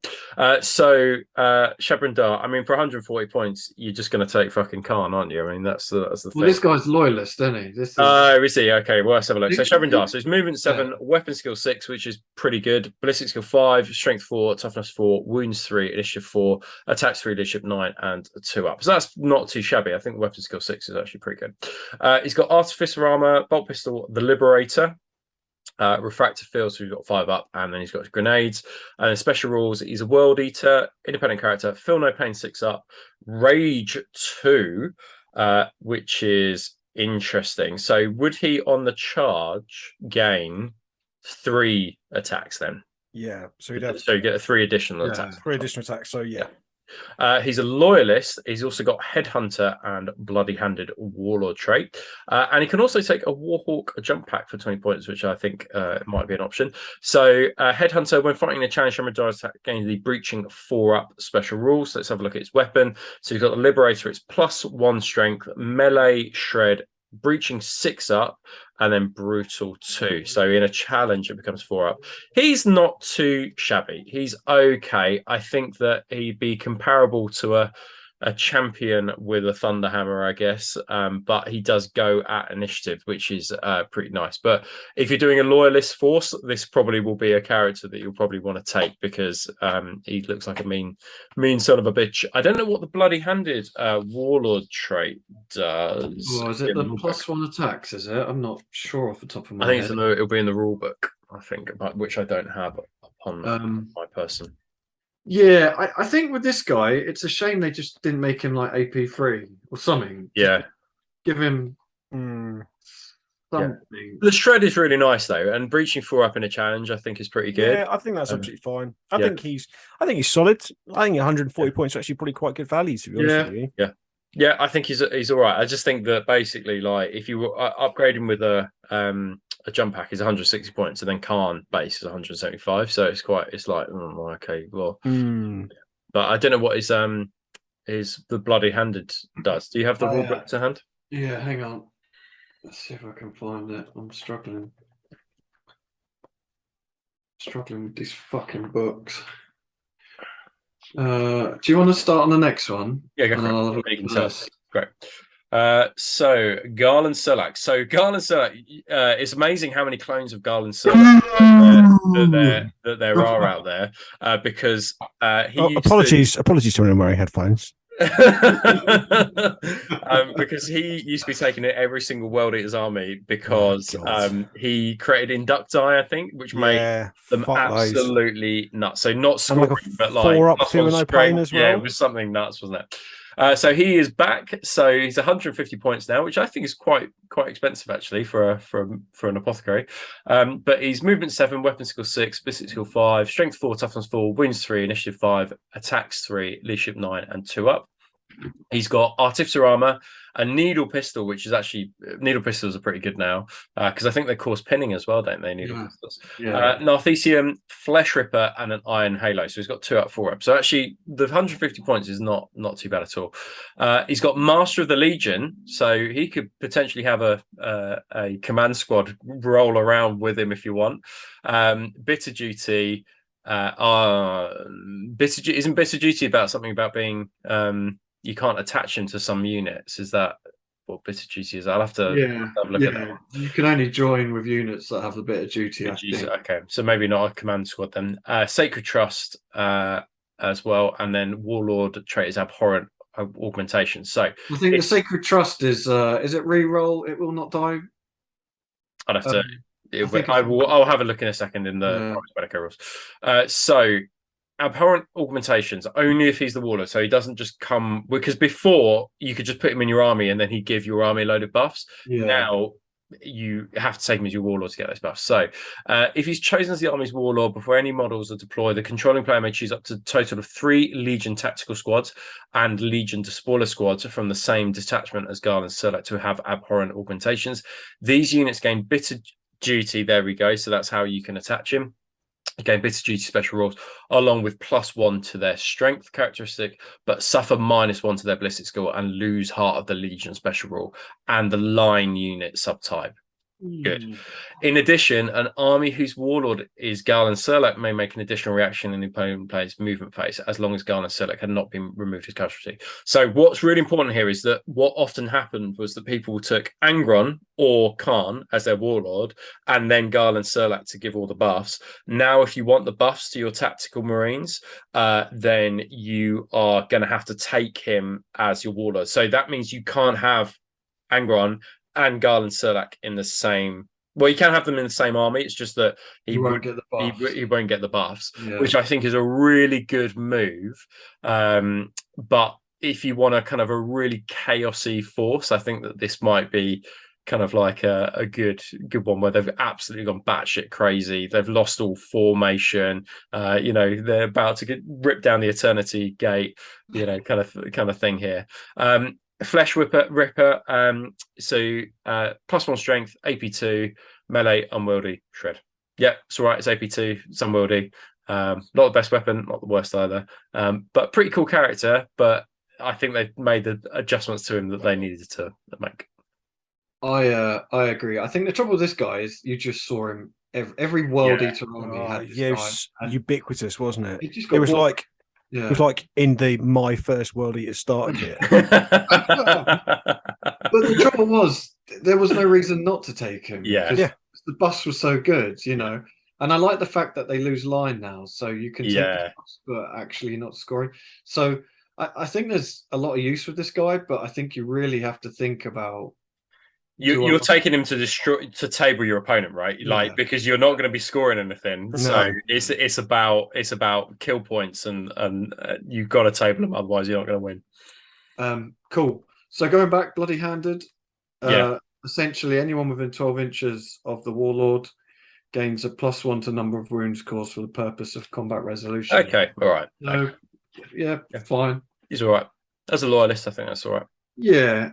So Shabran Dar, I mean, for 140 points, you're just going to take fucking Khan, aren't you? I mean, that's the thing.
Well, this guy's loyalist, isn't he? This
is he? Okay, well, let's have a look. So Shabran Dar, so his movement 7, weapon skill 6, which is pretty good, ballistic skill 5, strength 4, toughness 4, wounds 3, initiative 4, attacks 3, leadership 9, and 2 up. So that's not too shabby. I think weapon skill 6 is actually pretty good. He's got artificer armor, bolt pistol, the Liberator, refractive field, so he's got 5 up, and then he's got grenades. And then special rules, he's a world eater, independent character, feel no pain 6 up, rage 2, which is interesting. So would he on the charge gain 3 attacks then?
Yeah, so
you get 3 additional attacks.
3 additional attacks. So yeah.
He's a loyalist. He's also got Headhunter and Bloody-Handed Warlord trait. And he can also take a Warhawk jump pack for 20 points, which I think might be an option. So Headhunter, when fighting a challenge, Shabran Dar attack, gains the breaching 4-up special rules. So let's have a look at his weapon. So you've got the Liberator. It's +1 strength, melee, shred, breaching 6 up, and then brutal 2. So in a challenge it becomes 4 up. He's not too shabby. He's okay. I think that he'd be comparable to a champion with a Thunderhammer, I guess, but he does go at initiative, which is pretty nice. But if you're doing a loyalist force, this probably will be a character that you'll probably want to take, because he looks like a mean son of a bitch. I don't know what the Bloody-Handed Warlord trait does.
Oh, is it the +1 attacks? Is it? I'm not sure off the top of my
head.
I think
it'll be in the rule book, I think, but which I don't have upon my person.
Yeah, I think with this guy, it's a shame they just didn't make him like AP3 or something.
Yeah.
Give him something.
Yeah. The shred is really nice though, and breaching 4 up in a challenge I think is pretty good.
Yeah, I think that's absolutely fine. I think he's solid. I think 140 points are actually probably quite good value, to be honest with you.
Yeah, I think he's all right. I just think that basically, like, if you were upgrading with a jump pack is 160 points, and then Khan base is 175. So it's like, okay, well, but I don't know what is the Bloody-Handed does. Do you have the rule book to hand?
Yeah, hang on. Let's see if I can find it. I'm struggling with these fucking books. Do you want to start on the next one?
Yeah, go for it. Great. So Garland Sulak. So Garland Sulak, it's amazing how many clones of Garland Sulak that there are out there. Because
apologies to anyone wearing headphones.
Because he used to be taken in every single World Eaters army, because he created Inducti, I think, which made them absolutely nuts. So not scoring, but like
4 up 2 and no pain as well.
Yeah, it was something nuts, wasn't it? So he is back. So he's 150 points now, which I think is quite expensive actually for an apothecary. But he's movement 7, weapon skill 6, ballistic skill 5, strength 4, toughness 4, wounds 3, initiative 5, attacks 3, leadership 9, and 2 up. He's got artificer armor, a needle pistol, which is actually needle pistols are pretty good now because I think they cause pinning as well, don't they? Needle pistols.
Yeah.
Narthecium, flesh ripper, and an iron halo. So he's got 2 up, 4 up. So actually, the 150 points is not too bad at all. He's got master of the legion, so he could potentially have a command squad roll around with him if you want. Bitter duty. Isn't bitter duty about something about being you can't attach him to some units? Is that what bitter duty is? I'll have to have a look at that.
You can only join with units that have a bit of duty.
Okay, so maybe not a command squad then. Sacred Trust as well, and then Warlord trait is abhorrent augmentation. So
I think the Sacred Trust is it reroll? It will not die.
I'd have to. I'll have a look in a second in the rules. So abhorrent augmentations only if he's the warlord, so he doesn't just come, because before you could just put him in your army and then he'd give your army a load of buffs. Now you have to take him as your warlord to get those buffs. So if he's chosen as the army's warlord before any models are deployed, the controlling player may choose up to a total of 3 Legion tactical squads and Legion despoiler squads from the same detachment as Garland Surlak to have abhorrent augmentations. These units gain bitter duty. There we go. So that's how you can attach him. Again, bitter duty special rules, along with +1 to their strength characteristic, but suffer -1 to their ballistic skill and lose Heart of the Legion special rule and the line unit subtype. Good. In addition, an army whose warlord is Garland Surlak may make an additional reaction in the opponent player's movement phase, as long as Garland Surlak had not been removed as casualty. So what's really important here is that what often happened was that people took Angron or Khan as their warlord, and then Garland Surlak to give all the buffs. Now, if you want the buffs to your tactical marines, then you are going to have to take him as your warlord. So that means you can't have Angron and Garland Surlak in the same. Well, you can have them in the same army. It's just that he won't get the buffs, which I think is a really good move. But if you want a kind of a really chaosy force, I think that this might be kind of like a good one where they've absolutely gone batshit crazy. They've lost all formation. They're about to get ripped down the Eternity Gate. Kind of thing here. Flesh Ripper, so +1 strength, AP2, melee, unwieldy, shred. Yeah, it's all right. It's AP2, it's unwieldy. Not the best weapon, not the worst either. But pretty cool character. But I think they've made the adjustments to him that they needed to make.
I agree. I think the trouble with this guy is you just saw him every World Eater army had this guy.
It was ubiquitous, wasn't it?
It was like.
Yeah. It was like in the My First World Eater starter kit.
But the trouble was, there was no reason not to take him.
Yeah.
The bus was so good, And I like the fact that they lose line now, so you can take the bus, but actually not scoring. So I think there's a lot of use with this guy, but I think you really have to think about.
You're taking him to table your opponent, right? Like, because you're not going to be scoring anything. No. So it's about kill points, and you've got to table them, otherwise you're not going to
win. Cool. So going back, bloody handed. Essentially, anyone within 12 inches of the warlord gains a +1 to number of wounds caused for the purpose of combat resolution.
Okay, all right.
So, fine.
He's all right. As a loyalist, I think that's all right.
Yeah.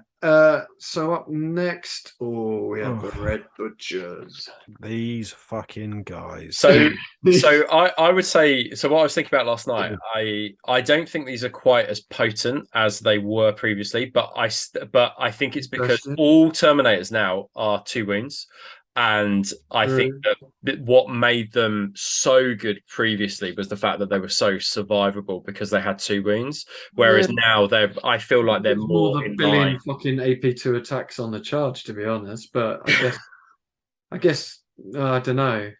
So up next, we have the Red Butchers.
These fucking guys.
So I would say. So what I was thinking about last night, I don't think these are quite as potent as they were previously, but I think it's because all Terminators now are 2 wounds. And I think that what made them so good previously was the fact that they were so survivable because they had 2 wounds. Whereas now I feel like they're more
than a billion fucking AP2 attacks on the charge, to be honest. But I guess I don't know.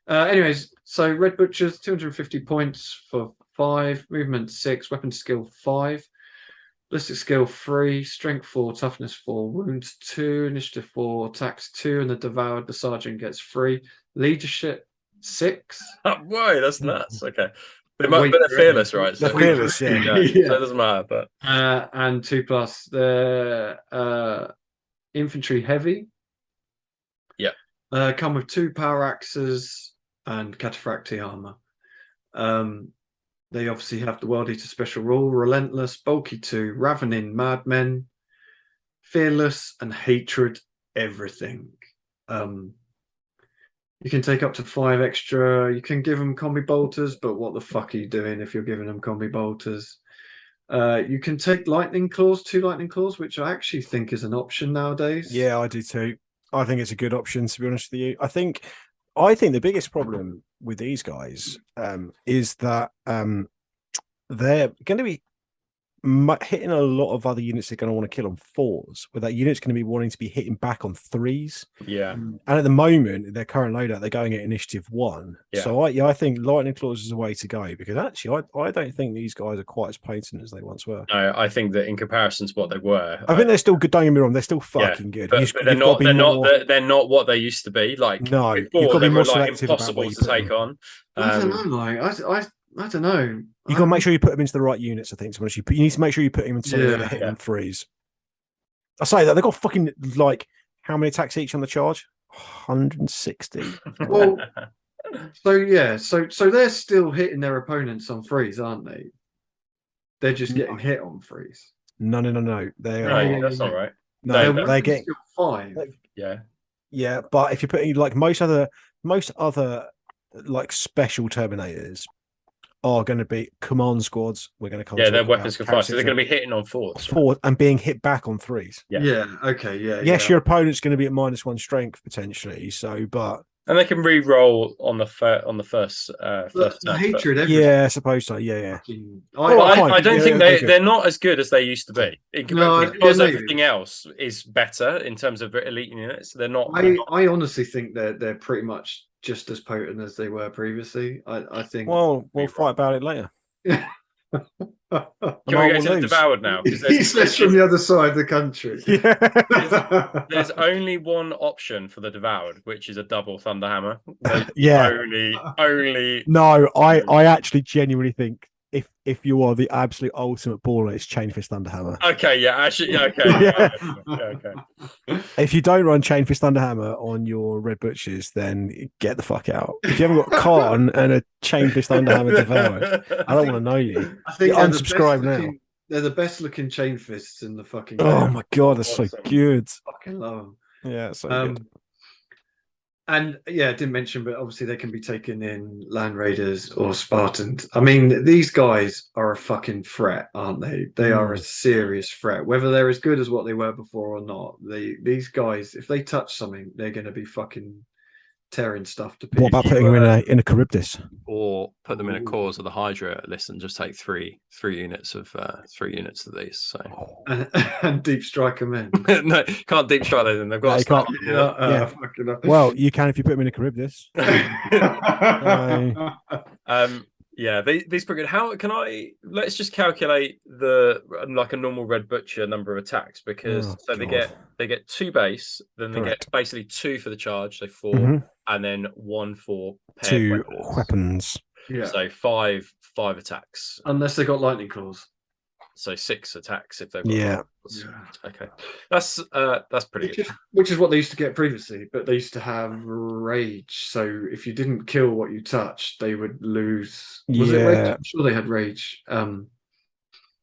Anyways, so Red Butchers, 250 points for 5, movement 6, weapon skill 5. Ballistic skill 3, strength 4, toughness 4, wounds 2, initiative 4, attacks 2, and the devoured, the sergeant gets 3. Leadership 6.
Whoa, that's nuts. Okay. but they're fearless, right?
They're fearless, yeah.
So it doesn't matter. But
and 2+, they're infantry heavy. Yeah. Come with 2 power axes and cataphractii armor. They obviously have the World Eater special rule: relentless, bulky 2, ravening madmen, fearless, and hatred everything. You can take up to 5 extra. You can give them combi bolters, but what the fuck are you doing if you're giving them combi bolters? You can take lightning claws, 2 lightning claws, which I actually think is an option nowadays.
Yeah, I do too. I think it's a good option, to be honest with you. I think the biggest problem with these guys is that they're going to be hitting a lot of other units they're going to want to kill on 4s, where that unit's going to be wanting to be hitting back on 3s.
Yeah.
And at the moment, their current loadout, they're going at initiative 1. Yeah. So I think lightning claws is a way to go, because actually I don't think these guys are quite as potent as they once were.
No, I think that in comparison to what they were,
I think they're still good. Don't get me wrong, they're still fucking good.
But they're not what they used to be. Like,
no,
before,
you've got to be more
selective, impossible to take on.
I don't know, I don't know.
You got to make sure you put them into the right units. I think so. You need to make sure you put them in something that are hitting on 3s. I say that they've got fucking, like, how many attacks each on the charge? 160.
Well, so they're still hitting their opponents on 3s, aren't they? They're just getting hit on 3s.
No. They are.
That's all right.
No, they're getting
5.
Yeah, but if you're putting like most other like special Terminators are going to be command squads. We're going to come.
Yeah, their weapons can fire, so they're going to be hitting on 4s.
And being hit back on 3s.
Yeah. Okay. Yeah.
Yes, your opponent's going to be at -1 strength potentially. So, but
and they can re-roll on the first
hatred.
Yeah, I suppose so. Yeah.
I don't think they're not as good as they used to be. Because everything else is better in terms of elite units. They're not.
I honestly think they're pretty much just as potent as they were previously. I think.
Well, we'll fight about it later.
Can we go to the Devoured now?
He's from the other side of the country.
Yeah.
There's only one option for the Devoured, which is a double Thunderhammer.
Yeah.
Only.
No, I actually genuinely think if you are the absolute ultimate baller, it's Chainfist Thunderhammer.
Okay, yeah, actually, okay. Okay.
If you don't run Chainfist Thunderhammer on your Red Butchers, then get the fuck out. If you haven't got Khan and a Chainfist Thunderhammer Devoured, I don't want to know you.
I think
unsubscribe now.
They're the best looking Chainfists in the fucking
game. Oh my god, that's so good.
Fucking love them.
Yeah, so good.
And yeah, I didn't mention, but obviously they can be taken in Land Raiders or Spartans. I mean, these guys are a fucking threat, aren't they? They are a serious threat. Whether they're as good as what they were before or not, these guys, if they touch something, they're going to be fucking tearing stuff to pieces.
What about putting them in a Charybdis?
Or put them in a cause of the Hydra list and just take three units of these. So
and deep strike them in.
No, can't deep strike them. They've got.
Well, you can if you put them in a Charybdis.
Yeah, these pretty good. How can I? Let's just calculate like a normal Red Butcher number of attacks, because they get 2 base, then they get basically 2 for the charge, so 4, and then 1 for
2 weapons.
Yeah.
So 5 attacks.
Unless they got lightning claws.
So 6 attacks if they've got Okay. That's pretty good.
Which is what they used to get previously, but they used to have rage. So if you didn't kill what you touched, they would lose. Was it rage? I'm sure they had rage.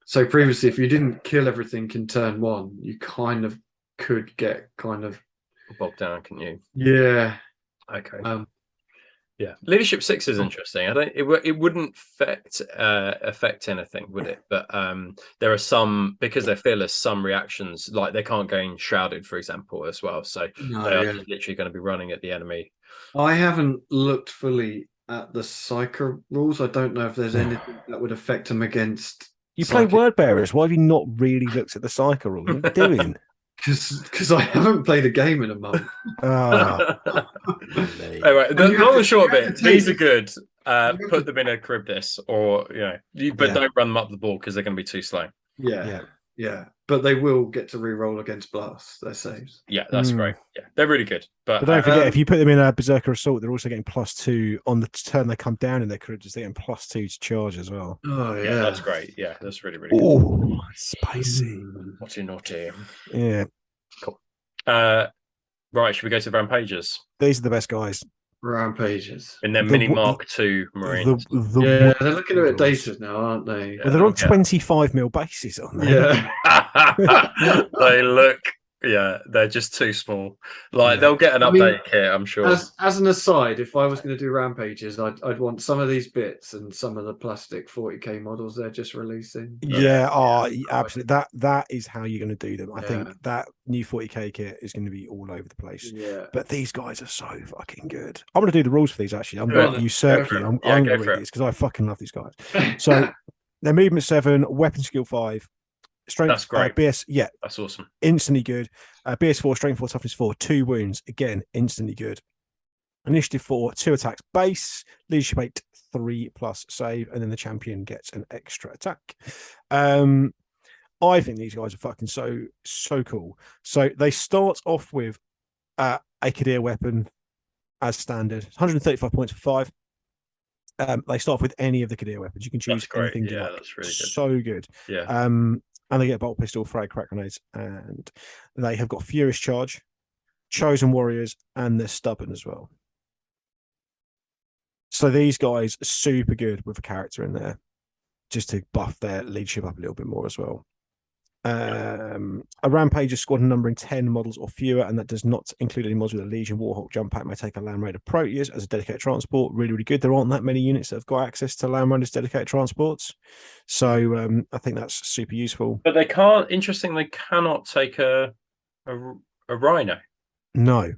So previously, if you didn't kill everything in turn 1, you kind of could get
bogged down, can you?
Yeah.
Okay. Yeah, leadership 6 is interesting. It wouldn't affect anything, would it? But there are some, because they're fearless, some reactions, like they can't gain shrouded, for example, as well. So they are just literally going to be running at the enemy.
I haven't looked fully at the Psyker rules. I don't know if there's anything that would affect them against.
You play Word Bearers. Why have you not really looked at the Psyker rules? What are you doing?
Because I haven't played a game in a month.
Anyway, the long and short of it, these are good. Put them in a Charybdis, or but don't run them up the ball because they're going to be too slow.
Yeah. Yeah, but they will get to re-roll against blast their saves.
Yeah, that's great. Yeah, they're really good. But
don't forget, if you put them in a Berserker Assault, they're also getting +2 on the turn they come down in their courageous. They're getting +2 to charge as well.
Oh yeah,
that's great. Yeah, that's really good.
Oh, spicy.
Naughty.
Yeah.
Cool. Right, should we go to the Rampages?
These are the best guys.
Rampages.
And then Mini Mark II Marines.
Yeah, they're looking a bit dated now, aren't they?
Well, they're on 25mm bases, aren't they?
Yeah.
They look, they're just too small. Like, they'll get an update kit, I'm sure.
As an aside, if I was going to do Rampages, I'd want some of these bits and some of the plastic 40k models they're just releasing.
Absolutely. That is how you're going to do them. I think that new 40k kit is going to be all over the place.
Yeah.
But these guys are so fucking good. I'm going to do the rules for these, actually. I'm going to usurp you. I'm going to read these because I fucking love these guys. So their movement 7, weapon skill 5. Strength,
that's great.
BS,
that's awesome.
Instantly good. BS 4, strength 4, toughness 4, 2 wounds. Again, instantly good. Initiative 4, 2 attacks base. Leadership 8, 3+ save, and then the champion gets an extra attack. I think these guys are fucking so cool. So they start off with a Kadir weapon as standard, 135 points for 5. They start off with any of the Kadir weapons. You can choose anything.
Yeah, that's really good.
So good.
Yeah.
And they get a bolt pistol, frag, crack grenades, and they have got Furious Charge, Chosen Warriors, and they're stubborn as well. So these guys are super good with a character in there, just to buff their leadership up a little bit more as well. A Rampage is squadron numbering 10 models or fewer, and that does not include any models with a Legion Warhawk jump pack. May take a Land Raider Proteus as a dedicated transport. Really, really good. There aren't that many units that have got access to Land Raiders dedicated transports, so I think that's super useful.
But they can't. Interesting. They cannot take a Rhino.
No.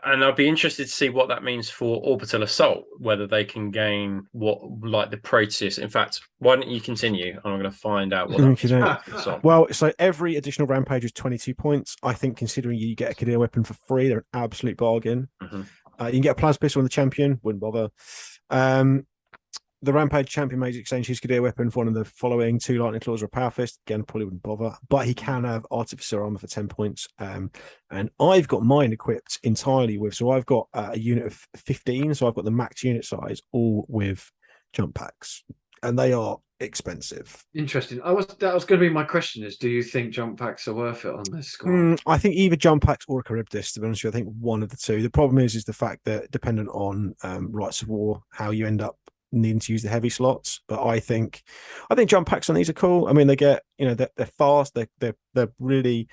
And I'd be interested to see what that means for Orbital Assault, whether they can gain like the Proteus. In fact, why don't you continue? I'm going to find out what that means.
Well, so every additional Rampage is 22 points. I think considering you get a Kadir weapon for free, they're an absolute bargain. You can get a Plasma Pistol on the champion, wouldn't bother. The Rampage champion may exchange his Kadir weapon for one of the following: 2 Lightning Claws or a Power Fist. Again, probably wouldn't bother, but he can have Artificer Armor for 10 points. And I've got mine equipped entirely with, so I've got a unit of 15, so I've got the max unit size, all with jump packs, and they are expensive.
Interesting. That was going to be my question: is do you think jump packs are worth it on this squad?
I think either jump packs or a Charybdis. To be honest with you, I think one of the two. The problem is the fact that dependent on Rights of War, how you end up needing to use the heavy slots. But I think jump packs on these are cool. I mean, they get, they're fast. They're really.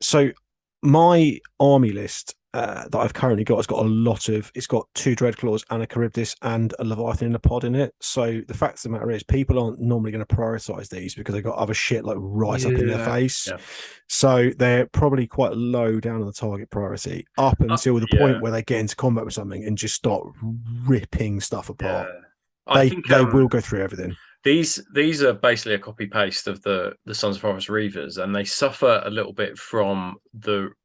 So my army list that I've currently got has got a lot of. It's got 2 Dreadclaws and a Charybdis and a Leviathan in a pod in it. So the fact of the matter is, people aren't normally going to prioritize these because they've got other shit like right up in their face. Yeah. So they're probably quite low down on the target priority up until the point where they get into combat with something and just start ripping stuff apart. They will go through everything.
These are basically a copy paste of the Sons of Horus Reavers, and they suffer a little bit from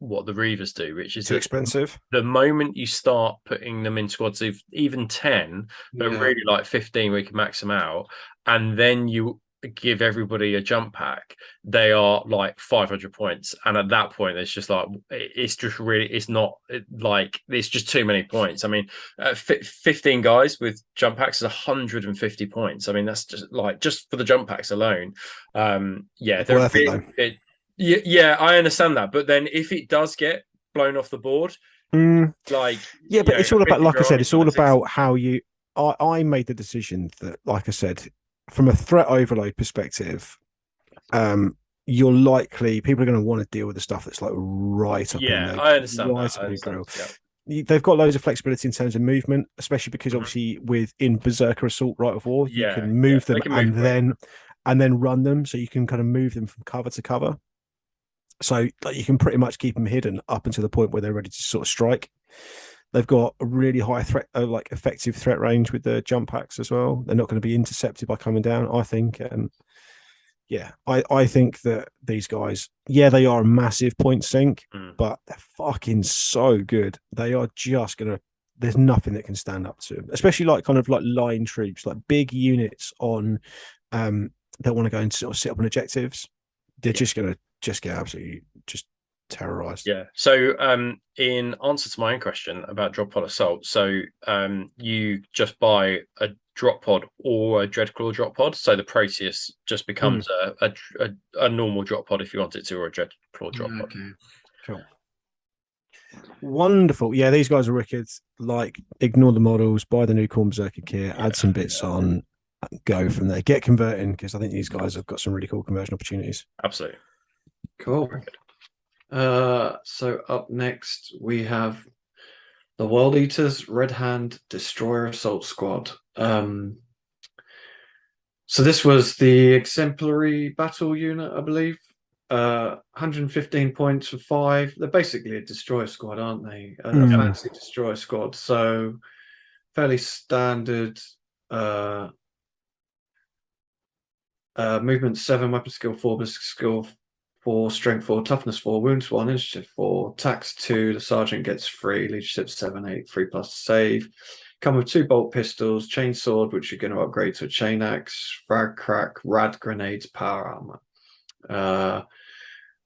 what the Reavers do, which is
too expensive.
The moment you start putting them in squads of even 10, but really like 15, we can max them out, and then you give everybody a jump pack, they are like 500 points, and at that point it's just like it's just too many points. I mean, 15 guys with jump packs is 150 points. I mean, that's just for the jump packs alone. They're
worth it,
though. I understand that, but then if it does get blown off the board,
but it's all about, like I said, it's all about how you. I made the decision that, like I said, from a threat overload perspective, you're likely people are going to want to deal with the stuff that's like right up in there.
I understand that.
They've got loads of flexibility in terms of movement, especially because obviously within Berserker Assault Right of War, you can move them and then run them, so you can kind of move them from cover to cover. So like, you can pretty much keep them hidden up until the point where they're ready to sort of strike. They've got a really high threat, effective threat range with the jump packs as well. They're not going to be intercepted by coming down, I think. I think that these guys, they are a massive point sink, but they're fucking so good. They are just going to, there's nothing that can stand up to them, especially like kind of like line troops, like big units on don't want to go and sort of sit up on objectives, they're just going to get absolutely just terrorized.
Yeah. So in answer to my own question about drop pod assault, so you just buy a drop pod or a Dreadclaw drop pod, so the Proteus just becomes a normal drop pod if you want it to, or a Dreadclaw drop pod.
Cool. Wonderful. Yeah, these guys are wicked. Like, ignore the models, buy the new Khorne Berserker kit, add some bits on, go from there. Get converting, because I think these guys have got some really cool conversion opportunities.
Absolutely.
Cool. So up next we have the World Eaters Red Hand Destroyer Assault Squad. So this was the exemplary battle unit, I believe. 115 points for 5. They're basically a destroyer squad, aren't they? A fancy destroyer squad. So fairly standard. Movement 7, weapon skill 4, ballistic skill 4, strength 4, toughness 4, wounds 1, initiative 4, tax 2. The sergeant gets 3, leadership 7, 8, 3+ save. Come with 2 bolt pistols, chain sword, which you're going to upgrade to a chain axe, frag crack, rad grenades, power armor.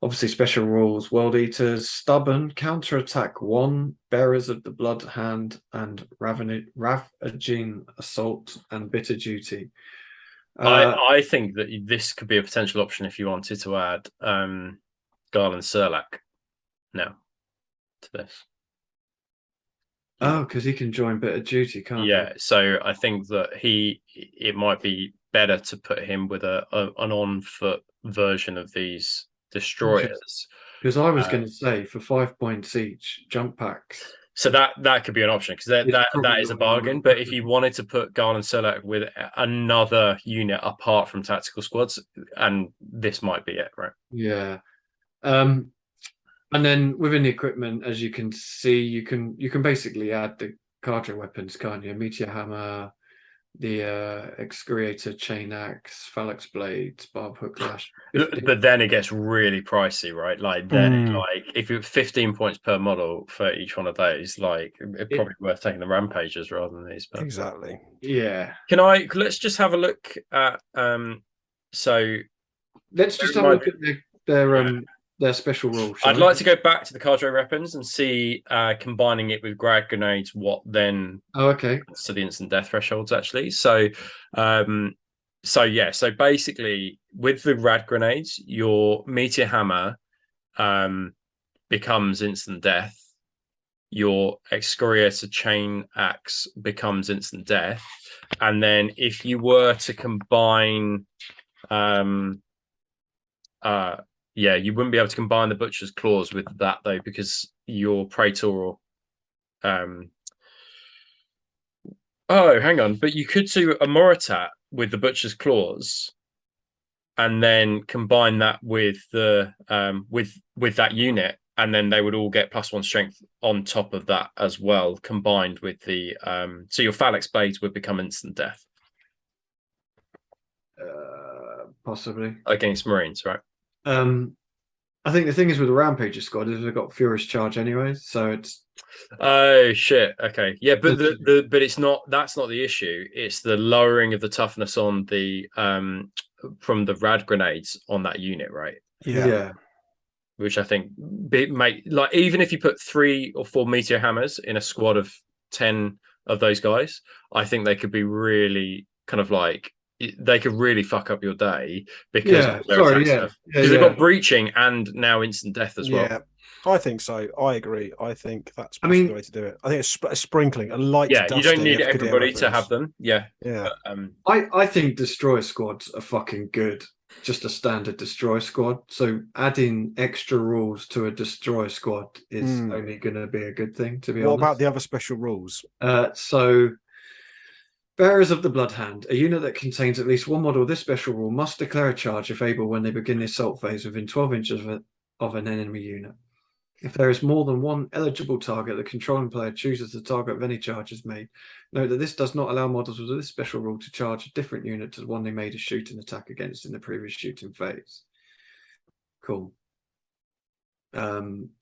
Obviously, special rules: World Eaters, Stubborn, Counter Attack 1, Bearers of the Blood Hand, and Ravaging Assault and Bitter Duty.
I think that this could be a potential option if you wanted to add Garland Serlak now to this.
Oh, because he can join Bitter Duty, can't he?
Yeah, so I think that it might be better to put him with an on-foot version of these destroyers.
Because I was going to say, for 5 points each, jump packs.
So that could be an option, because that is a bargain. But if you wanted to put Garland Serlak with another unit apart from tactical squads, and this might be it, right?
Yeah. And then within the equipment, as you can see, you can basically add the cadre weapons, can't you? Meteor hammer, the excoriator, chain axe, phalanx blades, barb hook lash.
But then it gets really pricey, right? Like then, like if you're 15 points per model for each one of those, like it's probably worth taking the rampages rather than these. But
exactly.
Yeah.
Let's just have a look at so
let's just have a look at their special rules.
I'd like to go back to the cadre weapons and see combining it with grad grenades, what then to the instant death thresholds actually. So so basically with the rad grenades, your meteor hammer becomes instant death, your excoriator chain axe becomes instant death, and then if you were to combine you wouldn't be able to combine the butcher's claws with that though, because your praetor hang on, but you could do a Moritat with the butcher's claws and then combine that with the with that unit, and then they would all get +1 strength on top of that as well, combined with the so your phalanx blades would become instant death.
Possibly
against Marines, right?
I think the thing is with the Rampager squad is they've got Furious Charge anyway, so it's.
Oh shit! Okay, yeah, but but it's not. That's not the issue. It's the lowering of the toughness on the from the rad grenades on that unit, right?
Yeah.
Which I think like even if you put 3 or 4 meteor hammers in a squad of 10 of those guys, I think they could be really kind of like. They could really fuck up your day because they've got breaching and now instant death as well.
Yeah, I think so. I agree. I think that's the way to do it. I think a sprinkling, a light.
Yeah, you don't need everybody to have them. Yeah.
But, I think destroyer squads are fucking good. Just a standard destroyer squad. So adding extra rules to a destroyer squad is only going to be a good thing. To be honest.
What about the other special rules?
So. Bearers of the Blood Hand, a unit that contains at least one model of this special rule, must declare a charge if able when they begin the assault phase within 12 inches of an enemy unit. If there is more than one eligible target, the controlling player chooses the target of any charges made. Note that this does not allow models with this special rule to charge a different unit to the one they made a shooting attack against in the previous shooting phase. Cool.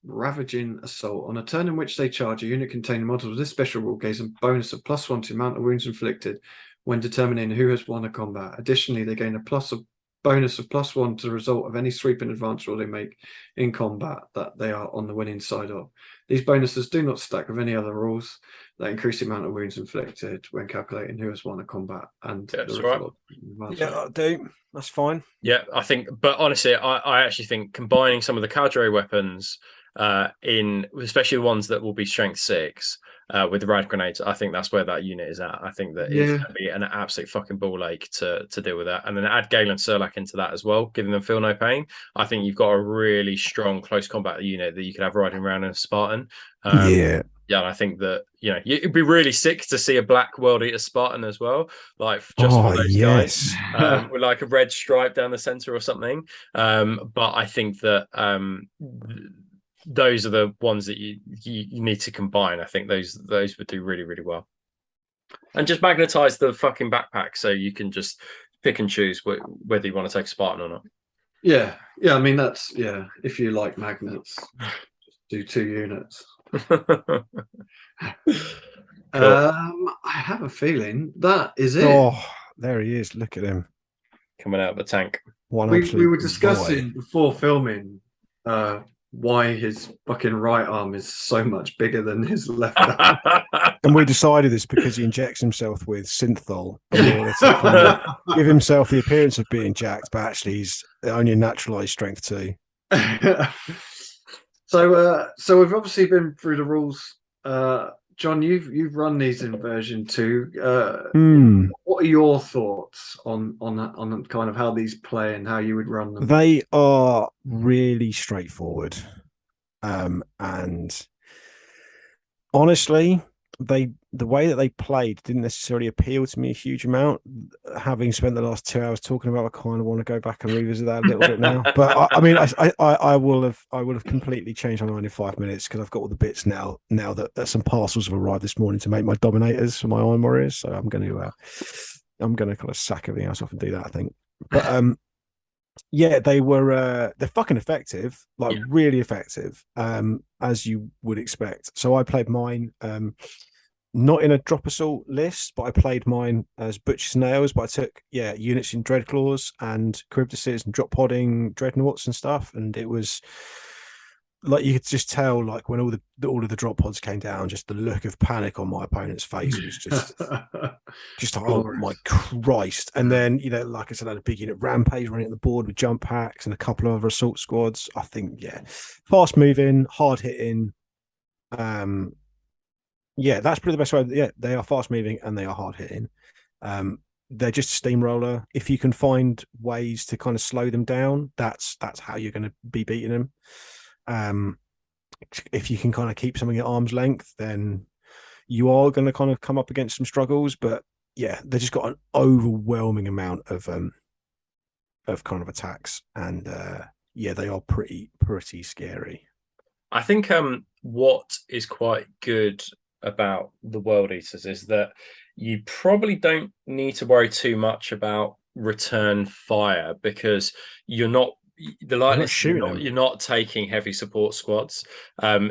Ravaging Assault. On a turn in which they charge, a unit containing models with this special rule gains a bonus of +1 to the amount of wounds inflicted when determining who has won a combat. Additionally, they gain a +1 bonus of +1 to the result of any sweeping advance roll they make in combat that they are on the winning side of. These bonuses do not stack with any other rules that increase the amount of wounds inflicted when calculating who has won a combat and the result.
Yeah, I do. That's fine.
Yeah, I think, but honestly, I actually think combining some of the cadre weapons in, especially the ones that will be strength 6 with the rad grenades, I think that's where that unit is at. I think that it's going to be an absolute fucking ball ache to deal with that. And then add Galen Surlak into that as well, giving them feel no pain. I think you've got a really strong close combat unit that you could have riding around in a Spartan. Yeah, and I think that, you know, it'd be really sick to see a black World Eater Spartan as well, like just for those guys, with like a red stripe down the center or something. But I think that those are the ones that you need to combine. I think those would do really, really well. And just magnetize the fucking backpack so you can just pick and choose whether you want to take a Spartan or not.
Yeah, I mean, that's, if you like magnets, just do 2 units. I have a feeling that is it.
Oh, there he is. Look at him
coming out of the tank.
We were discussing before filming why his fucking right arm is so much bigger than his left arm.
And we decided this because he injects himself with synthol in order to kind of give himself the appearance of being jacked, but actually he's only a naturalized strength 2.
So we've obviously been through the rules. John, you've run these in version 2. What are your thoughts on that, on kind of how these play and how you would run them?
They are really straightforward, and honestly, the way that they played didn't necessarily appeal to me a huge amount. Having spent the last 2 hours talking about, I kind of want to go back and revisit that a little bit now. But I mean, I will have completely changed my mind in 5 minutes because I've got all the bits now that some parcels have arrived this morning to make my Dominators for my Iron Warriors. So I'm going to kind of sack everything else off and do that, I think. But yeah, they're fucking effective, really effective, as you would expect. So I played mine not in a drop assault list, but I played mine as Butcher's Nails, but I took units in Dreadclaws and Charybdises and drop podding Dreadnoughts and stuff, and it was like you could just tell, like when all of the drop pods came down, just the look of panic on my opponent's face was just oh my Christ. And then, you know, like I said, I had a big unit Rampage running at the board with jump packs and a couple of other assault squads. I think fast moving, hard hitting. That's probably the best way. Yeah, they are fast moving and they are hard hitting. They're just a steamroller. If you can find ways to kind of slow them down, that's how you're going to be beating them. If you can kind of keep something at arm's length, then you are going to kind of come up against some struggles. But yeah, they just got an overwhelming amount of kind of attacks, and they are pretty scary.
I think what is quite good about the World Eaters is that you probably don't need to worry too much about return fire because you're not you're not taking heavy support squads,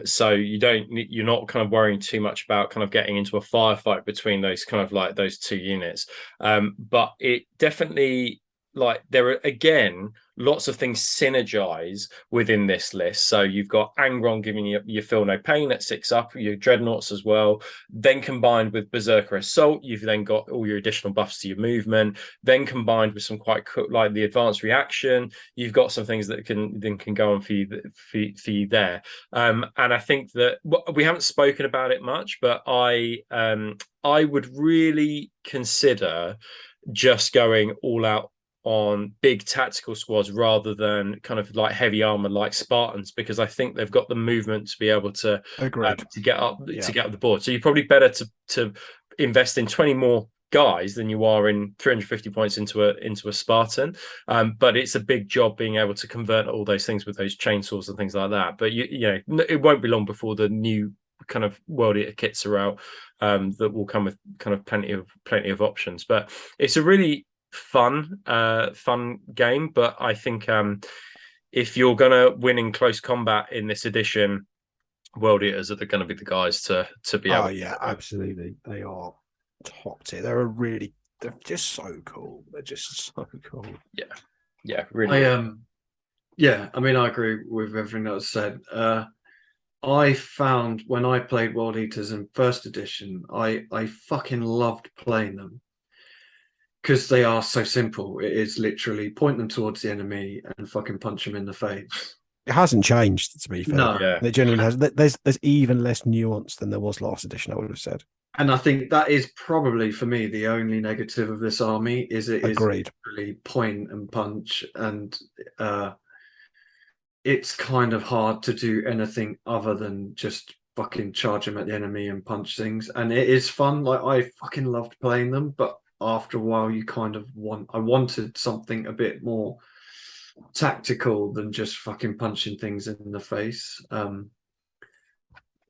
so you're not kind of worrying too much about kind of getting into a firefight between those kind of like those 2 units, but it definitely, like, there are again lots of things synergize within this list. So you've got Angron giving you your feel no pain at 6 up, your Dreadnoughts as well. Then combined with Berserker Assault, you've then got all your additional buffs to your movement. Then combined with some quite like the advanced reaction, you've got some things that can go on for you there. And I think that we haven't spoken about it much, but I would really consider just going all out on big tactical squads rather than kind of like heavy armor like Spartans, because I think they've got the movement to be able to get up the board. So you're probably better to invest in 20 more guys than you are in 350 points into a Spartan. But it's a big job being able to convert all those things with those chainsaws and things like that. But you know, it won't be long before the new kind of World Eater kits are out that will come with kind of plenty of options. But it's a really fun game. But I think if you're gonna win in close combat in this edition, World Eaters are going to be the guys to be able.
Oh yeah, absolutely. They are top tier. They're just so cool. They're just so cool.
Yeah. Yeah, really.
Yeah, I mean, I agree with everything that was said. I found when I played World Eaters in first edition, I fucking loved playing them because they are so simple. It is literally point them towards the enemy and fucking punch them in the face.
It hasn't changed, to be fair.
No,
Yeah.
It genuinely has. There's even less nuance than there was last edition, I would have said.
and I think that is probably for me the only negative of this army is it
Agreed.
is really point and punch, and it's kind of hard to do anything other than just fucking charge them at the enemy and punch things. And it is fun. Like I fucking loved playing them, but after a while you kind of I wanted something a bit more tactical than just fucking punching things in the face.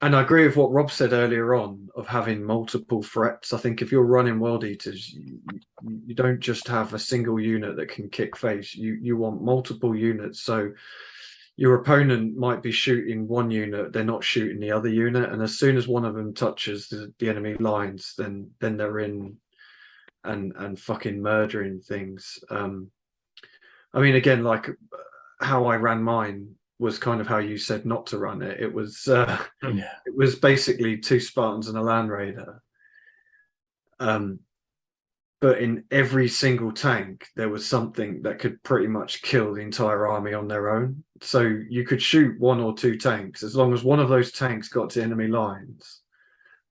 And I agree with what Rob said earlier on of having multiple threats. I think if you're running World Eaters, you don't just have a single unit that can kick face. You want multiple units. So your opponent might be shooting one unit, they're not shooting the other unit, and as soon as one of them touches the enemy lines, then they're in and fucking murdering things. I mean, again, like how I ran mine was kind of how you said not to run it. It was it was basically 2 Spartans and a Land Raider. But in every single tank, there was something that could pretty much kill the entire army on their own. So you could shoot 1 or 2 tanks. As long as one of those tanks got to enemy lines,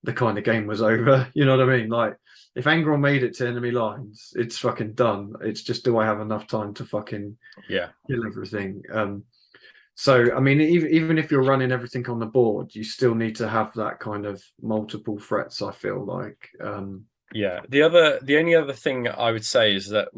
the kind of game was over. You know what I mean? Like, if Angron made it to enemy lines, it's fucking done. It's just, do I have enough time to fucking kill everything? So, I mean, even if you're running everything on the board, you still need to have that kind of multiple threats, I feel like.
Yeah. The only other thing I would say is that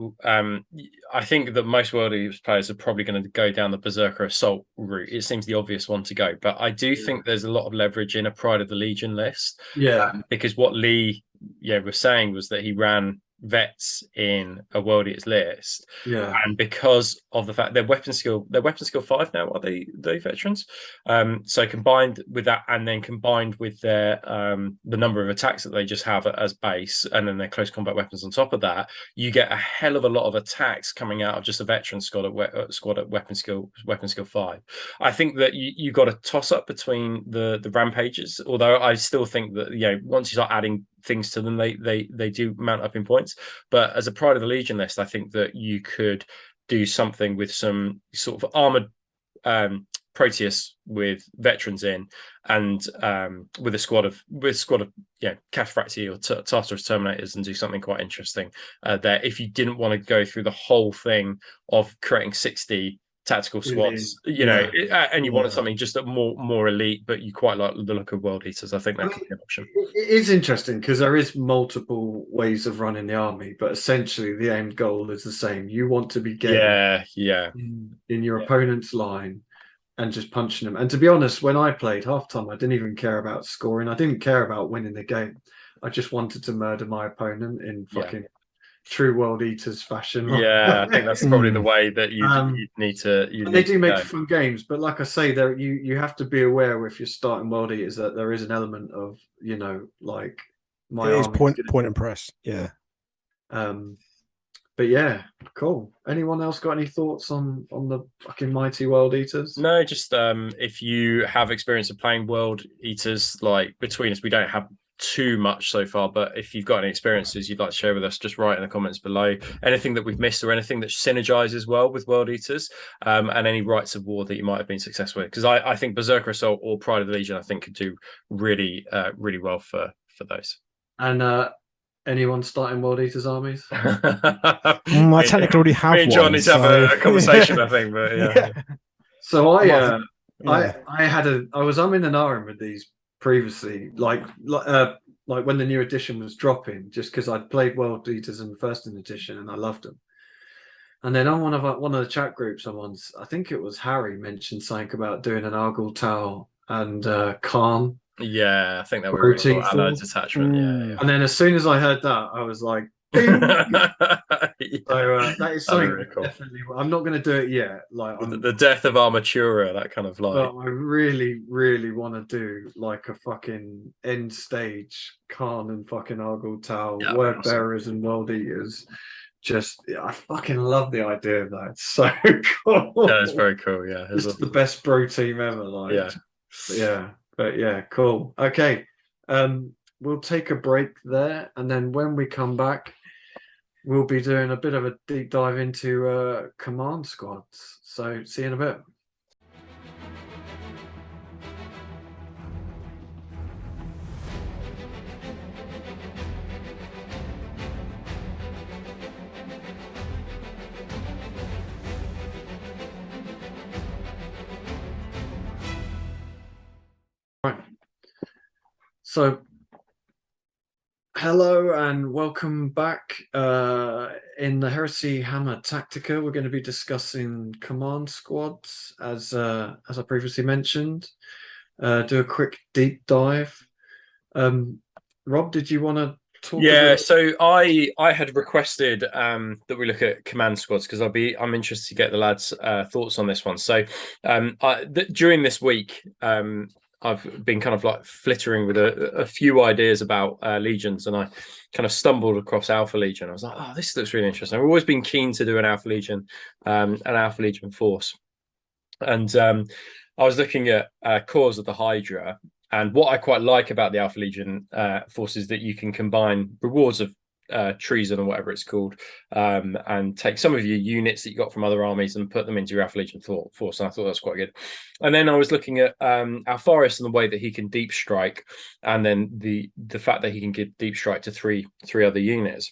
I think that most World Eaters players are probably going to go down the Berserker Assault route. It seems the obvious one to go, but I do think there's a lot of leverage in a Pride of the Legion list.
Yeah.
Because what Lee was saying was that he ran vets in a World Eaters list.
Yeah.
And because of the fact they're weapon skill 5 now, are they veterans? So combined with that, and then combined with their the number of attacks that they just have as base, and then their close combat weapons on top of that, you get a hell of a lot of attacks coming out of just a veteran squad at weapon skill 5. I think that you got a toss up between the rampages, although I still think that once you start adding things to them, they do mount up in points. But as a Pride of the Legion list, I think that you could do something with some sort of armored Proteus with veterans in, and with a squad of Cataphractii or Tartarus Terminators, and do something quite interesting there. If you didn't want to go through the whole thing of creating 60 tactical squads, and you wanted something just more elite, but you quite like the look of World Eaters, I think that could be an option.
It is interesting because there is multiple ways of running the army, but essentially the aimed goal is the same. You want to be getting in your opponent's line and just punching them. And to be honest, when I played halftime, I didn't even care about scoring. I didn't care about winning the game. I just wanted to murder my opponent in fucking true World Eaters fashion.
I think that's probably the way that you need to.
They do make fun games, but like I say, there you have to be aware if you're starting World Eaters that there is an element of like my
it is point and press. Yeah.
But yeah, cool. Anyone else got any thoughts on the fucking mighty World Eaters?
No, just if you have experience of playing World Eaters, like between us, we don't have too much so far, but if you've got any experiences you'd like to share with us, just write in the comments below. Anything that we've missed or anything that synergizes well with World Eaters, and any rights of war that you might have been successful with, because I think Berserker Assault or Pride of the Legion I think could do really well for those.
And anyone starting World Eaters armies?
I technically already have.
Me and John need to have a conversation, I think. But
So I was umming and ahhing with these previously, like when the new edition was dropping, just because I'd played World Eaters in the first edition and I loved them. And then on one of the chat groups, I think it was Harry, mentioned something about doing an Argyle Tau and Khan.
Yeah, I think that were allied attachment. Yeah.
And then as soon as I heard that, I was like, so that is something really cool. Definitely. I'm not going to do it yet. Like
the death of Armatura, that kind of like.
But I really, really want to do like a fucking end stage Khan and fucking Argyle Tau, Word Bearers and World Eaters, I fucking love the idea of that. It's so cool.
That's very cool. Yeah,
it's the best bro team ever. Like, but yeah, cool. Okay, we'll take a break there, and then when we come back, we'll be doing a bit of a deep dive into command squads. So see you in a bit. Right. So hello and welcome back. In the Heresy Hammer Tactica, we're going to be discussing command squads, as I previously mentioned. Do a quick deep dive. Rob, did you want to talk?
Yeah, so I had requested that we look at command squads because I'm interested to get the lads' thoughts on this one. So during this week, I've been kind of like flittering with a few ideas about legions, and I kind of stumbled across Alpha Legion. I was like, oh, this looks really interesting. I've always been keen to do an Alpha Legion force. And I was looking at Cores of the Hydra, and what I quite like about the Alpha Legion force is that you can combine rewards of treason or whatever it's called, and take some of your units that you got from other armies and put them into your Alpha Legion force. And I thought that's quite good. And then I was looking at Alpharius and the way that he can deep strike, and then the fact that he can give deep strike to three other units.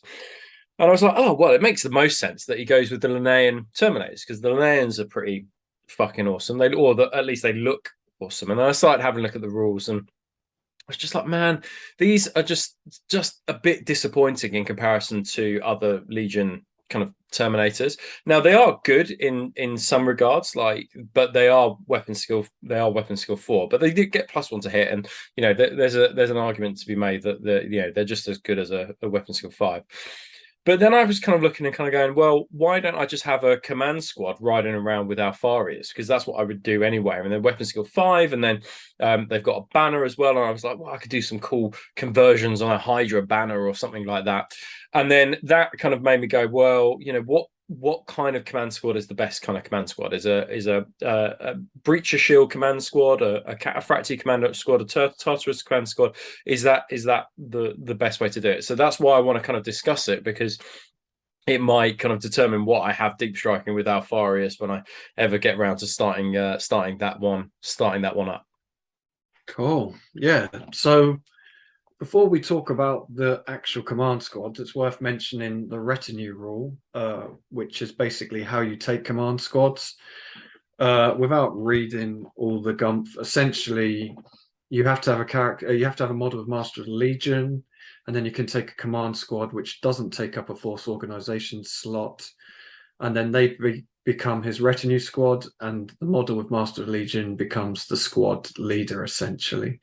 And I was like, oh well, it makes the most sense that he goes with the Linnaean Terminators, because the Linnaeans are pretty fucking awesome. At least they look awesome. And then I started having a look at the rules, and I was just like, man, these are just a bit disappointing in comparison to other Legion kind of Terminators. Now they are good in some regards, but they are weapon skill 4, but they do get +1 to hit, and there's an argument to be made that they're just as good as a weapon skill 5. But then I was kind of looking and kind of going, well, why don't I just have a command squad riding around with Alpharius? Because that's what I would do anyway. And then weapon skill 5, and then they've got a banner as well. And I was like, well, I could do some cool conversions on a Hydra banner or something like that. And then that kind of made me go, well, what kind of command squad is the best kind of command squad? Is a breacher shield command squad, a cataphractii command squad, a Tartarus command squad? Is that the best way to do it? So that's why I want to kind of discuss it, because it might kind of determine what I have deep striking with Alpharius when I ever get around to starting that one up.
Cool. Yeah. So before we talk about the actual command squad, it's worth mentioning the retinue rule, which is basically how you take command squads. Without reading all the gumph, essentially, you have to have a character. You have to have a model of Master of the Legion, and then you can take a command squad which doesn't take up a force organization slot, and then they become his retinue squad, and the model with Master of the Legion becomes the squad leader, essentially.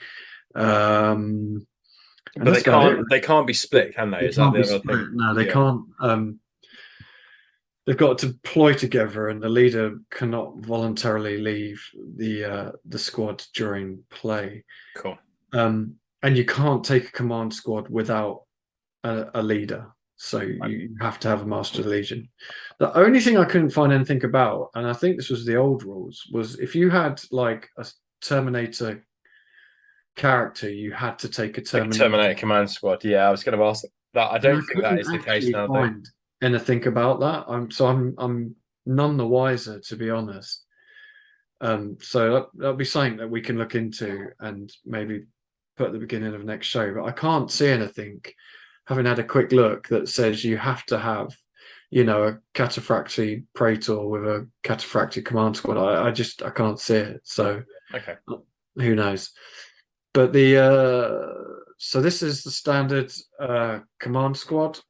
But they can't be split, can they? Is that the other thing?
No, they can't. They've got to deploy together, and the leader cannot voluntarily leave the squad during play.
Cool.
And you can't take a command squad without a leader. So you have to have a Master of the Legion. The only thing I couldn't find anything about, and I think this was the old rules, was if you had like a Terminator character, you had to take a
Terminator command squad. Yeah, I was going to ask that. I don't think that is the case now.
Find anything about that. I'm none the wiser, to be honest. So that'll be something that we can look into and maybe put at the beginning of the next show. But I can't see anything, having had a quick look, that says you have to have, a cataphractii praetor with a cataphractii command squad. I can't see it. So
okay,
who knows? But so this is the standard command squad.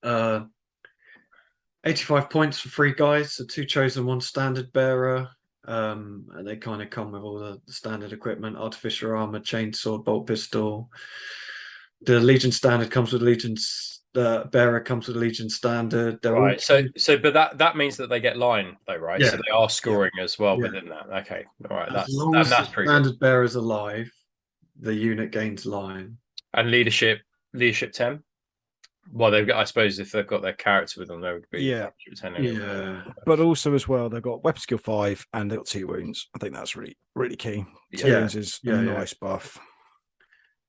85 points for 3 guys, so 2 chosen, 1 standard bearer. And they kind of come with all the standard equipment: artificial armor, chainsaw, bolt pistol. The Legion standard comes with Legion's bearer comes with Legion standard. They're
right. But that means that they get line though, right?
Yeah.
So they are scoring as well within that. Okay, all right.
As long as the standard bearer is alive, the unit gains line.
And leadership 10. Well, they've got. I suppose if they've got their character with them, they would be.
Yeah.
Yeah.
But also as well, they've got weapon skill 5 and they've got 2 wounds. I think that's really, really key. 2 wounds is a nice buff.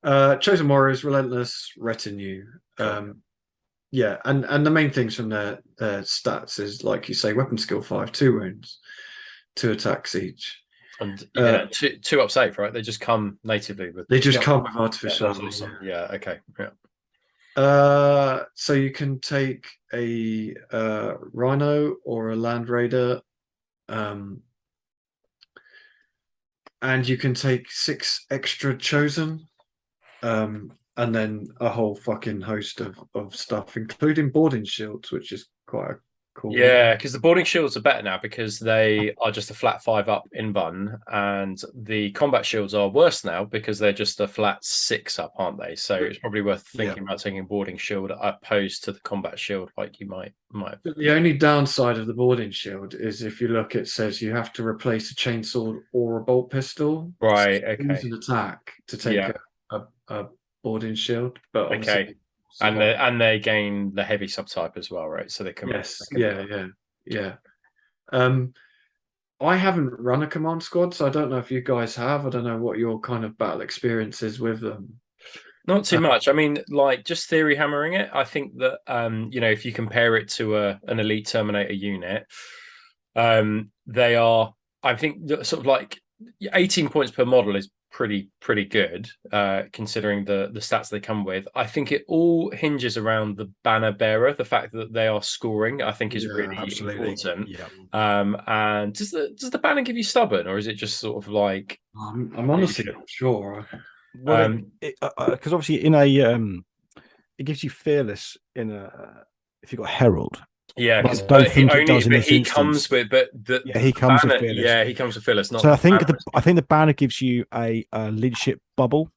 Chosen Warriors, Relentless, Retinue.
Cool.
Yeah, and the main things from their stats is, like you say, weapon skill 5, 2 wounds, 2 attacks each.
And two up safe, right? They just come natively with.
They just come with artificial.
That's awesome. Yeah. Okay. Yeah.
So you can take a Rhino or a Land Raider, and you can take 6 extra Chosen, and then a whole fucking host of stuff, including boarding shields, which is quite a cool.
Yeah, because the boarding shields are better now because they are just a flat 5 up in button, and the combat shields are worse now because they're just a flat 6 up, aren't they? So it's probably worth thinking about taking a boarding shield opposed to the combat shield, like you might.
The only downside of the boarding shield is if you look, it says you have to replace a chainsaw or a bolt pistol.
Right.
So
okay.
use an attack to take a boarding shield, but
okay. And they gain the heavy subtype as well, right? So they can.
Yes. Yeah. I haven't run a command squad, so I don't know if you guys have. I don't know what your kind of battle experience is with them.
Not too much. I mean, like just theory hammering it. I think that if you compare it to an elite Terminator unit, they are. I think sort of like 18 points per model is pretty good, considering the stats they come with. I think it all hinges around the banner bearer. The fact that they are scoring, I think, is really important.
Yeah.
And does the banner give you stubborn, or is it just sort of like?
I'm honestly not sure.
Well, because obviously in a it gives you fearless in a if you've got Herald.
Yeah, because
he
comes with
he comes with fearless.
Yeah, he comes with fearless.
So I think the banner gives you a leadership bubble.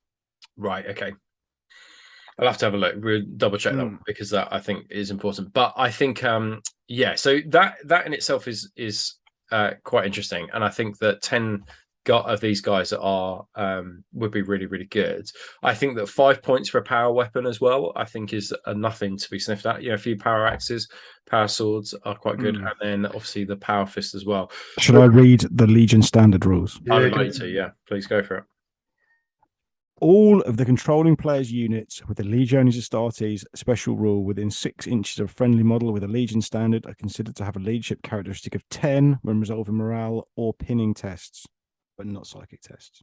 Right. Okay. I'll have to have a look. We'll double check that one because that I think is important. But I think so that in itself is quite interesting, and I think that 10 of these guys that are would be really, really good. I think that 5 points for a power weapon as well, I think is nothing to be sniffed at. A few power axes, power swords are quite good, and then obviously the power fist as well.
Should I read the Legion standard rules?
I would like to, yeah. Please go for it.
All of the controlling players' units with the Legiones Astartes special rule within 6 inches of a friendly model with a Legion standard are considered to have a leadership characteristic of 10 when resolving morale or pinning tests, but not psychic tests.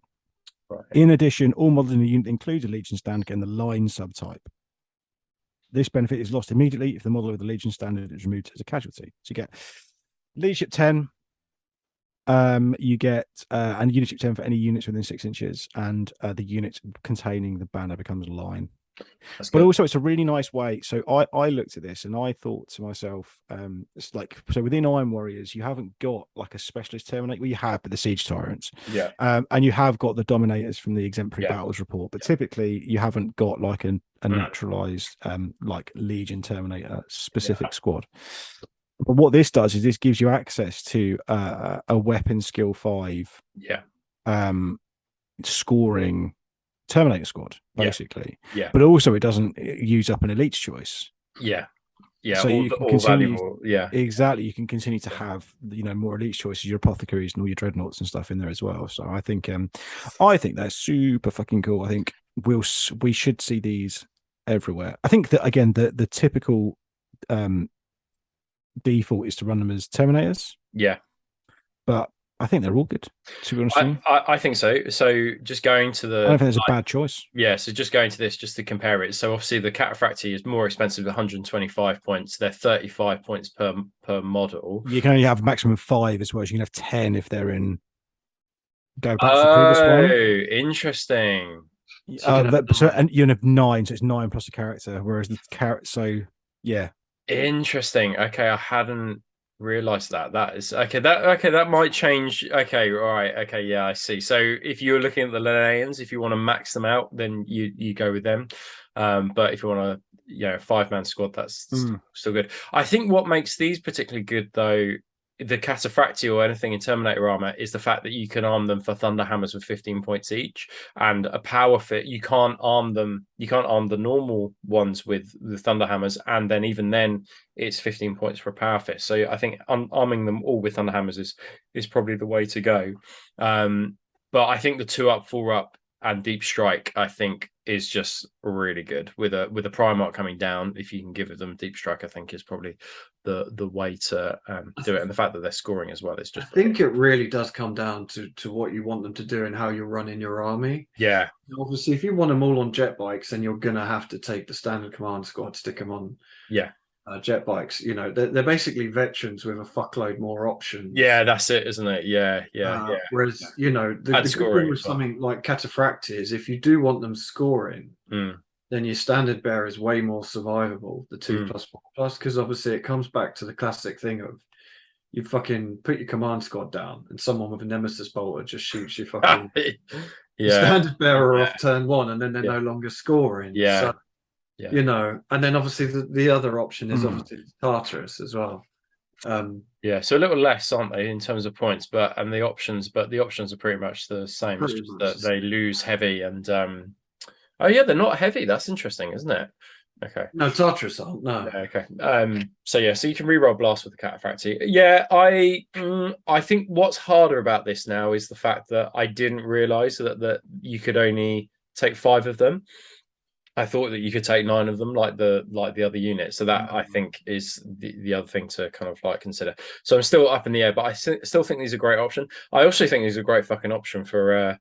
Right.
In addition, all models in the unit include a Legion standard and the line subtype. This benefit is lost immediately if the model with the Legion standard is removed as a casualty. So you get leadership 10, you get and leadership 10 for any units within 6 inches, and the unit containing the banner becomes a line. But also it's a really nice way. So I looked at this and I thought to myself, it's like, so within Iron Warriors you haven't got like a specialist Terminator. Well, you have, but the Siege Tyrants, and you have got the Dominators from the Exemplary Battles report, but typically you haven't got like a naturalized like Legion Terminator specific squad. But what this does is this gives you access to a weapon skill 5 scoring Terminator squad, basically.
Yeah.
But also it doesn't use up an elite choice.
Yeah.
So you can continue, exactly. You can continue to have more elite choices, your apothecaries and all your dreadnoughts and stuff in there as well. So I think that's super fucking cool. I think we should see these everywhere. I think that again the typical default is to run them as Terminators.
Yeah.
But I think they're all good, to be honest.
I think so. So just going to the...
I don't think there's a bad choice.
Yeah, so just going to this, just to compare it. So obviously the Cataphractii is more expensive, 125 points. They're 35 points per model.
You can only have a maximum of 5 as well. So you can have 10 if they're in... Go back to the previous one.
Oh, interesting.
And you have 9, so it's 9 plus a character, whereas the character... So, yeah.
Interesting. Okay, I hadn't realized that. That is that might change. Okay, all right. Okay, yeah, I see. So if you're looking at the Linnæans, if you want to max them out, then you go with them. But if you want a 5-man squad, that's still good. I think what makes these particularly good though the Cataphractii or anything in Terminator armor is the fact that you can arm them for thunder hammers with 15 points each, and a power fit. You can't arm them. You can't arm the normal ones with the thunder hammers, and then even then, it's 15 points for a power fit. So I think arming them all with thunder hammers is probably the way to go. But I think the 2-up, 4-up, and deep strike, I think, is just really good with a Primarch coming down. If you can give them deep strike, I think is probably the way to do it. And the fact that they're scoring as well is just.
I think it really does come down to what you want them to do and how you're running your army.
Yeah.
Obviously, if you want them all on jet bikes, then you're gonna have to take the standard command squad, stick them on.
Yeah.
Jet bikes, they're basically veterans with a fuckload more options.
Yeah, that's it, isn't it? Yeah.
Whereas, the good thing with something like Cataphractii is if you do want them scoring, then your standard bearer is way more survivable, the 2+4+, because obviously it comes back to the classic thing of you fucking put your command squad down and someone with a nemesis bolter just shoots your fucking standard bearer off turn 1 and then they're no longer scoring.
Yeah.
So, and then obviously the other option is obviously Tartarus as well.
So a little less, aren't they, in terms of points, but the options are pretty much the same. It's just that they lose heavy and they're not heavy. That's interesting, isn't it? Okay.
No, Tartarus aren't. No.
Okay. So you can reroll blast with the Cataphractii. Yeah, I think what's harder about this now is the fact that I didn't realize that you could only take 5 of them. I thought that you could take 9 of them, like the other units. So that I think is the other thing to kind of like consider. So I'm still up in the air, but I still think these are a great option. I also think these are a great fucking option for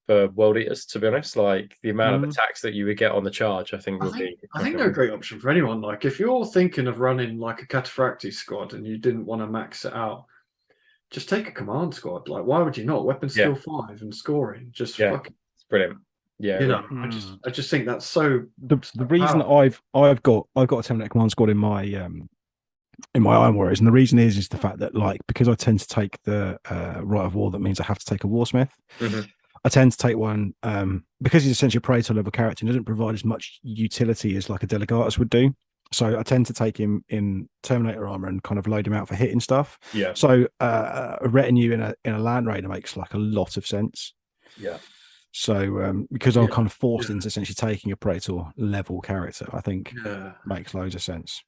World Eaters. To be honest, like the amount of attacks that you would get on the charge, I think they're a
great option for anyone. Like if you're thinking of running like a Cataphractii squad and you didn't want to max it out, just take a command squad. Like why would you not? Weapon skill 5 and scoring, just fucking
it's brilliant. Yeah,
I just think that's so.
The reason I've got a Terminator command squad in my Iron Warriors, and the reason is the fact that because I tend to take the Rite of War, that means I have to take a Warsmith. I tend to take one because he's essentially a Praetor level character and doesn't provide as much utility as like a Delegatus would do. So I tend to take him in Terminator armor and kind of load him out for hitting stuff.
Yeah.
So a retinue in a Land Raider makes like a lot of sense.
Yeah.
So because I'm kind of forced into essentially taking a Praetor level character, I think makes loads of sense.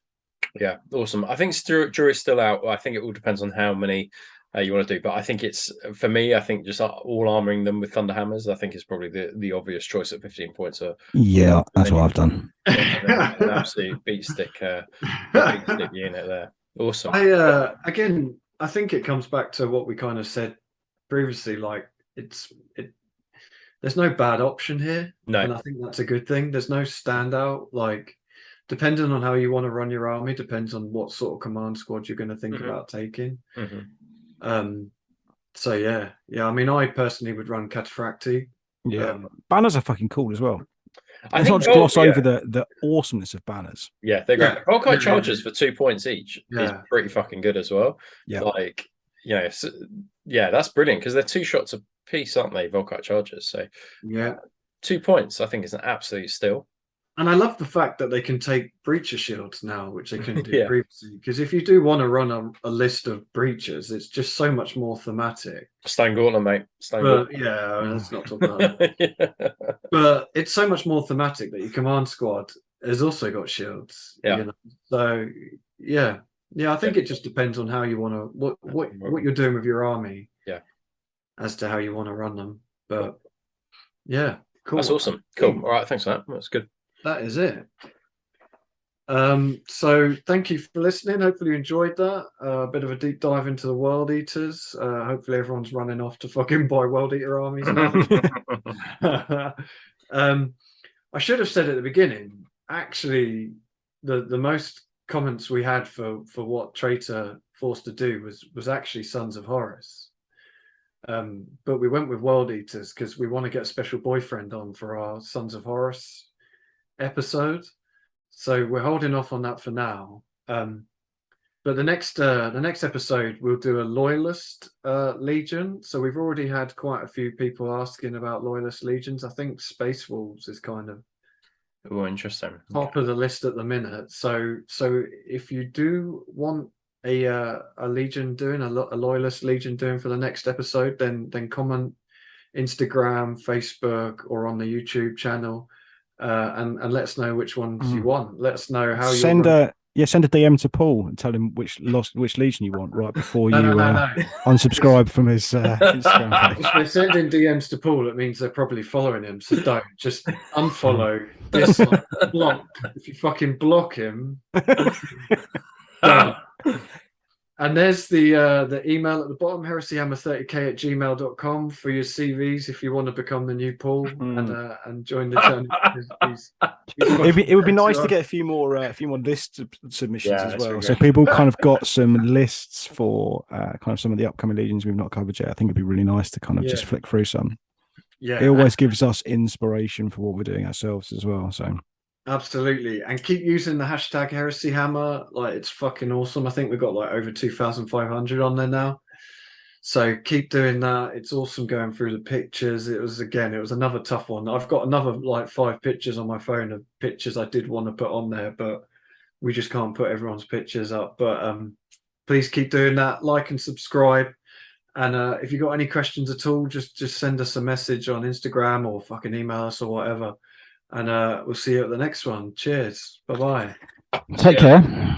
Yeah, awesome. I think Drew is still out. I think it all depends on how many you want to do, but I think it's for me. I think just all armoring them with thunder hammers. I think is probably the obvious choice at 15 points.
That's what I've done.
An absolute beat stick unit there. Awesome.
I think it comes back to what we kind of said previously. Like there's no bad option here.
No.
And I think that's a good thing. There's no standout. Like, depending on how you want to run your army, depends on what sort of command squad you're going to think about taking. So yeah. I mean, I personally would run Cataphractii.
Yeah, banners are fucking cool as well.
Let's
not just gloss over the awesomeness of banners.
Yeah, they're great. Volkite charges for 2 points each is pretty fucking good as well.
Yeah,
that's brilliant because they're 2 shots a piece, aren't they? Volkite charges. So 2 points, I think, is an absolute steal.
And I love the fact that they can take breacher shields now, which they couldn't do previously. Because if you do want to run a list of breachers, it's just so much more thematic.
Stone Gauntlet, mate.
Let's not talk about that. But it's so much more thematic that your command squad has also got shields.
Yeah.
So I think it just depends on how you want to what you're doing with your army.
Yeah. As
to how you want to run them. But yeah, cool.
That's awesome. Cool. All right, thanks for that. That's good.
That is it. So thank you for listening. Hopefully you enjoyed that. A bit of a deep dive into the World Eaters. Hopefully everyone's running off to fucking buy World Eater armies now. I should have said at the beginning, actually, the most comments we had for what Traitor forced to do was actually Sons of Horus. But we went with World Eaters because we want to get a special boyfriend on for our Sons of Horus episode, so we're holding off on that for now. But the next episode we'll do a Loyalist Legion. So we've already had quite a few people asking about Loyalist Legions. I think Space Wolves is kind of
interesting
top of the list at the minute. So if you do want a Legion doing, a loyalist Legion doing for the next episode, then comment Instagram, Facebook, or on the YouTube channel, and let us know which ones you want. Let us know how
send a DM to Paul and tell him which Legion you want right before you unsubscribe from his Instagram page.
If we're sending DMs to Paul, it means they're probably following him. So don't just unfollow, dislike, block. If you fucking block him, don't. And there's the email at the bottom, heresyhammer30k@gmail.com for your CVs if you want to become the new Paul and join the channel.
It would be nice to get a few more list submissions as well. So people kind of got some lists for kind of some of the upcoming Legions we've not covered yet. I think it'd be really nice to kind of just flick through some. Yeah, it always gives us inspiration for what we're doing ourselves as well. So.
Absolutely, and keep using the hashtag heresyhammer. Like, it's fucking awesome. I think we've got like over 2,500 on there now, so keep doing that. It's awesome going through the pictures. It was another tough one. I've got another like 5 pictures on my phone of pictures I did want to put on there, but we just can't put everyone's pictures up. But please keep doing that. Like and subscribe. And if you've got any questions at all, just send us a message on Instagram or fucking email us or whatever. And we'll see you at the next one. Cheers. Bye-bye.
Take care.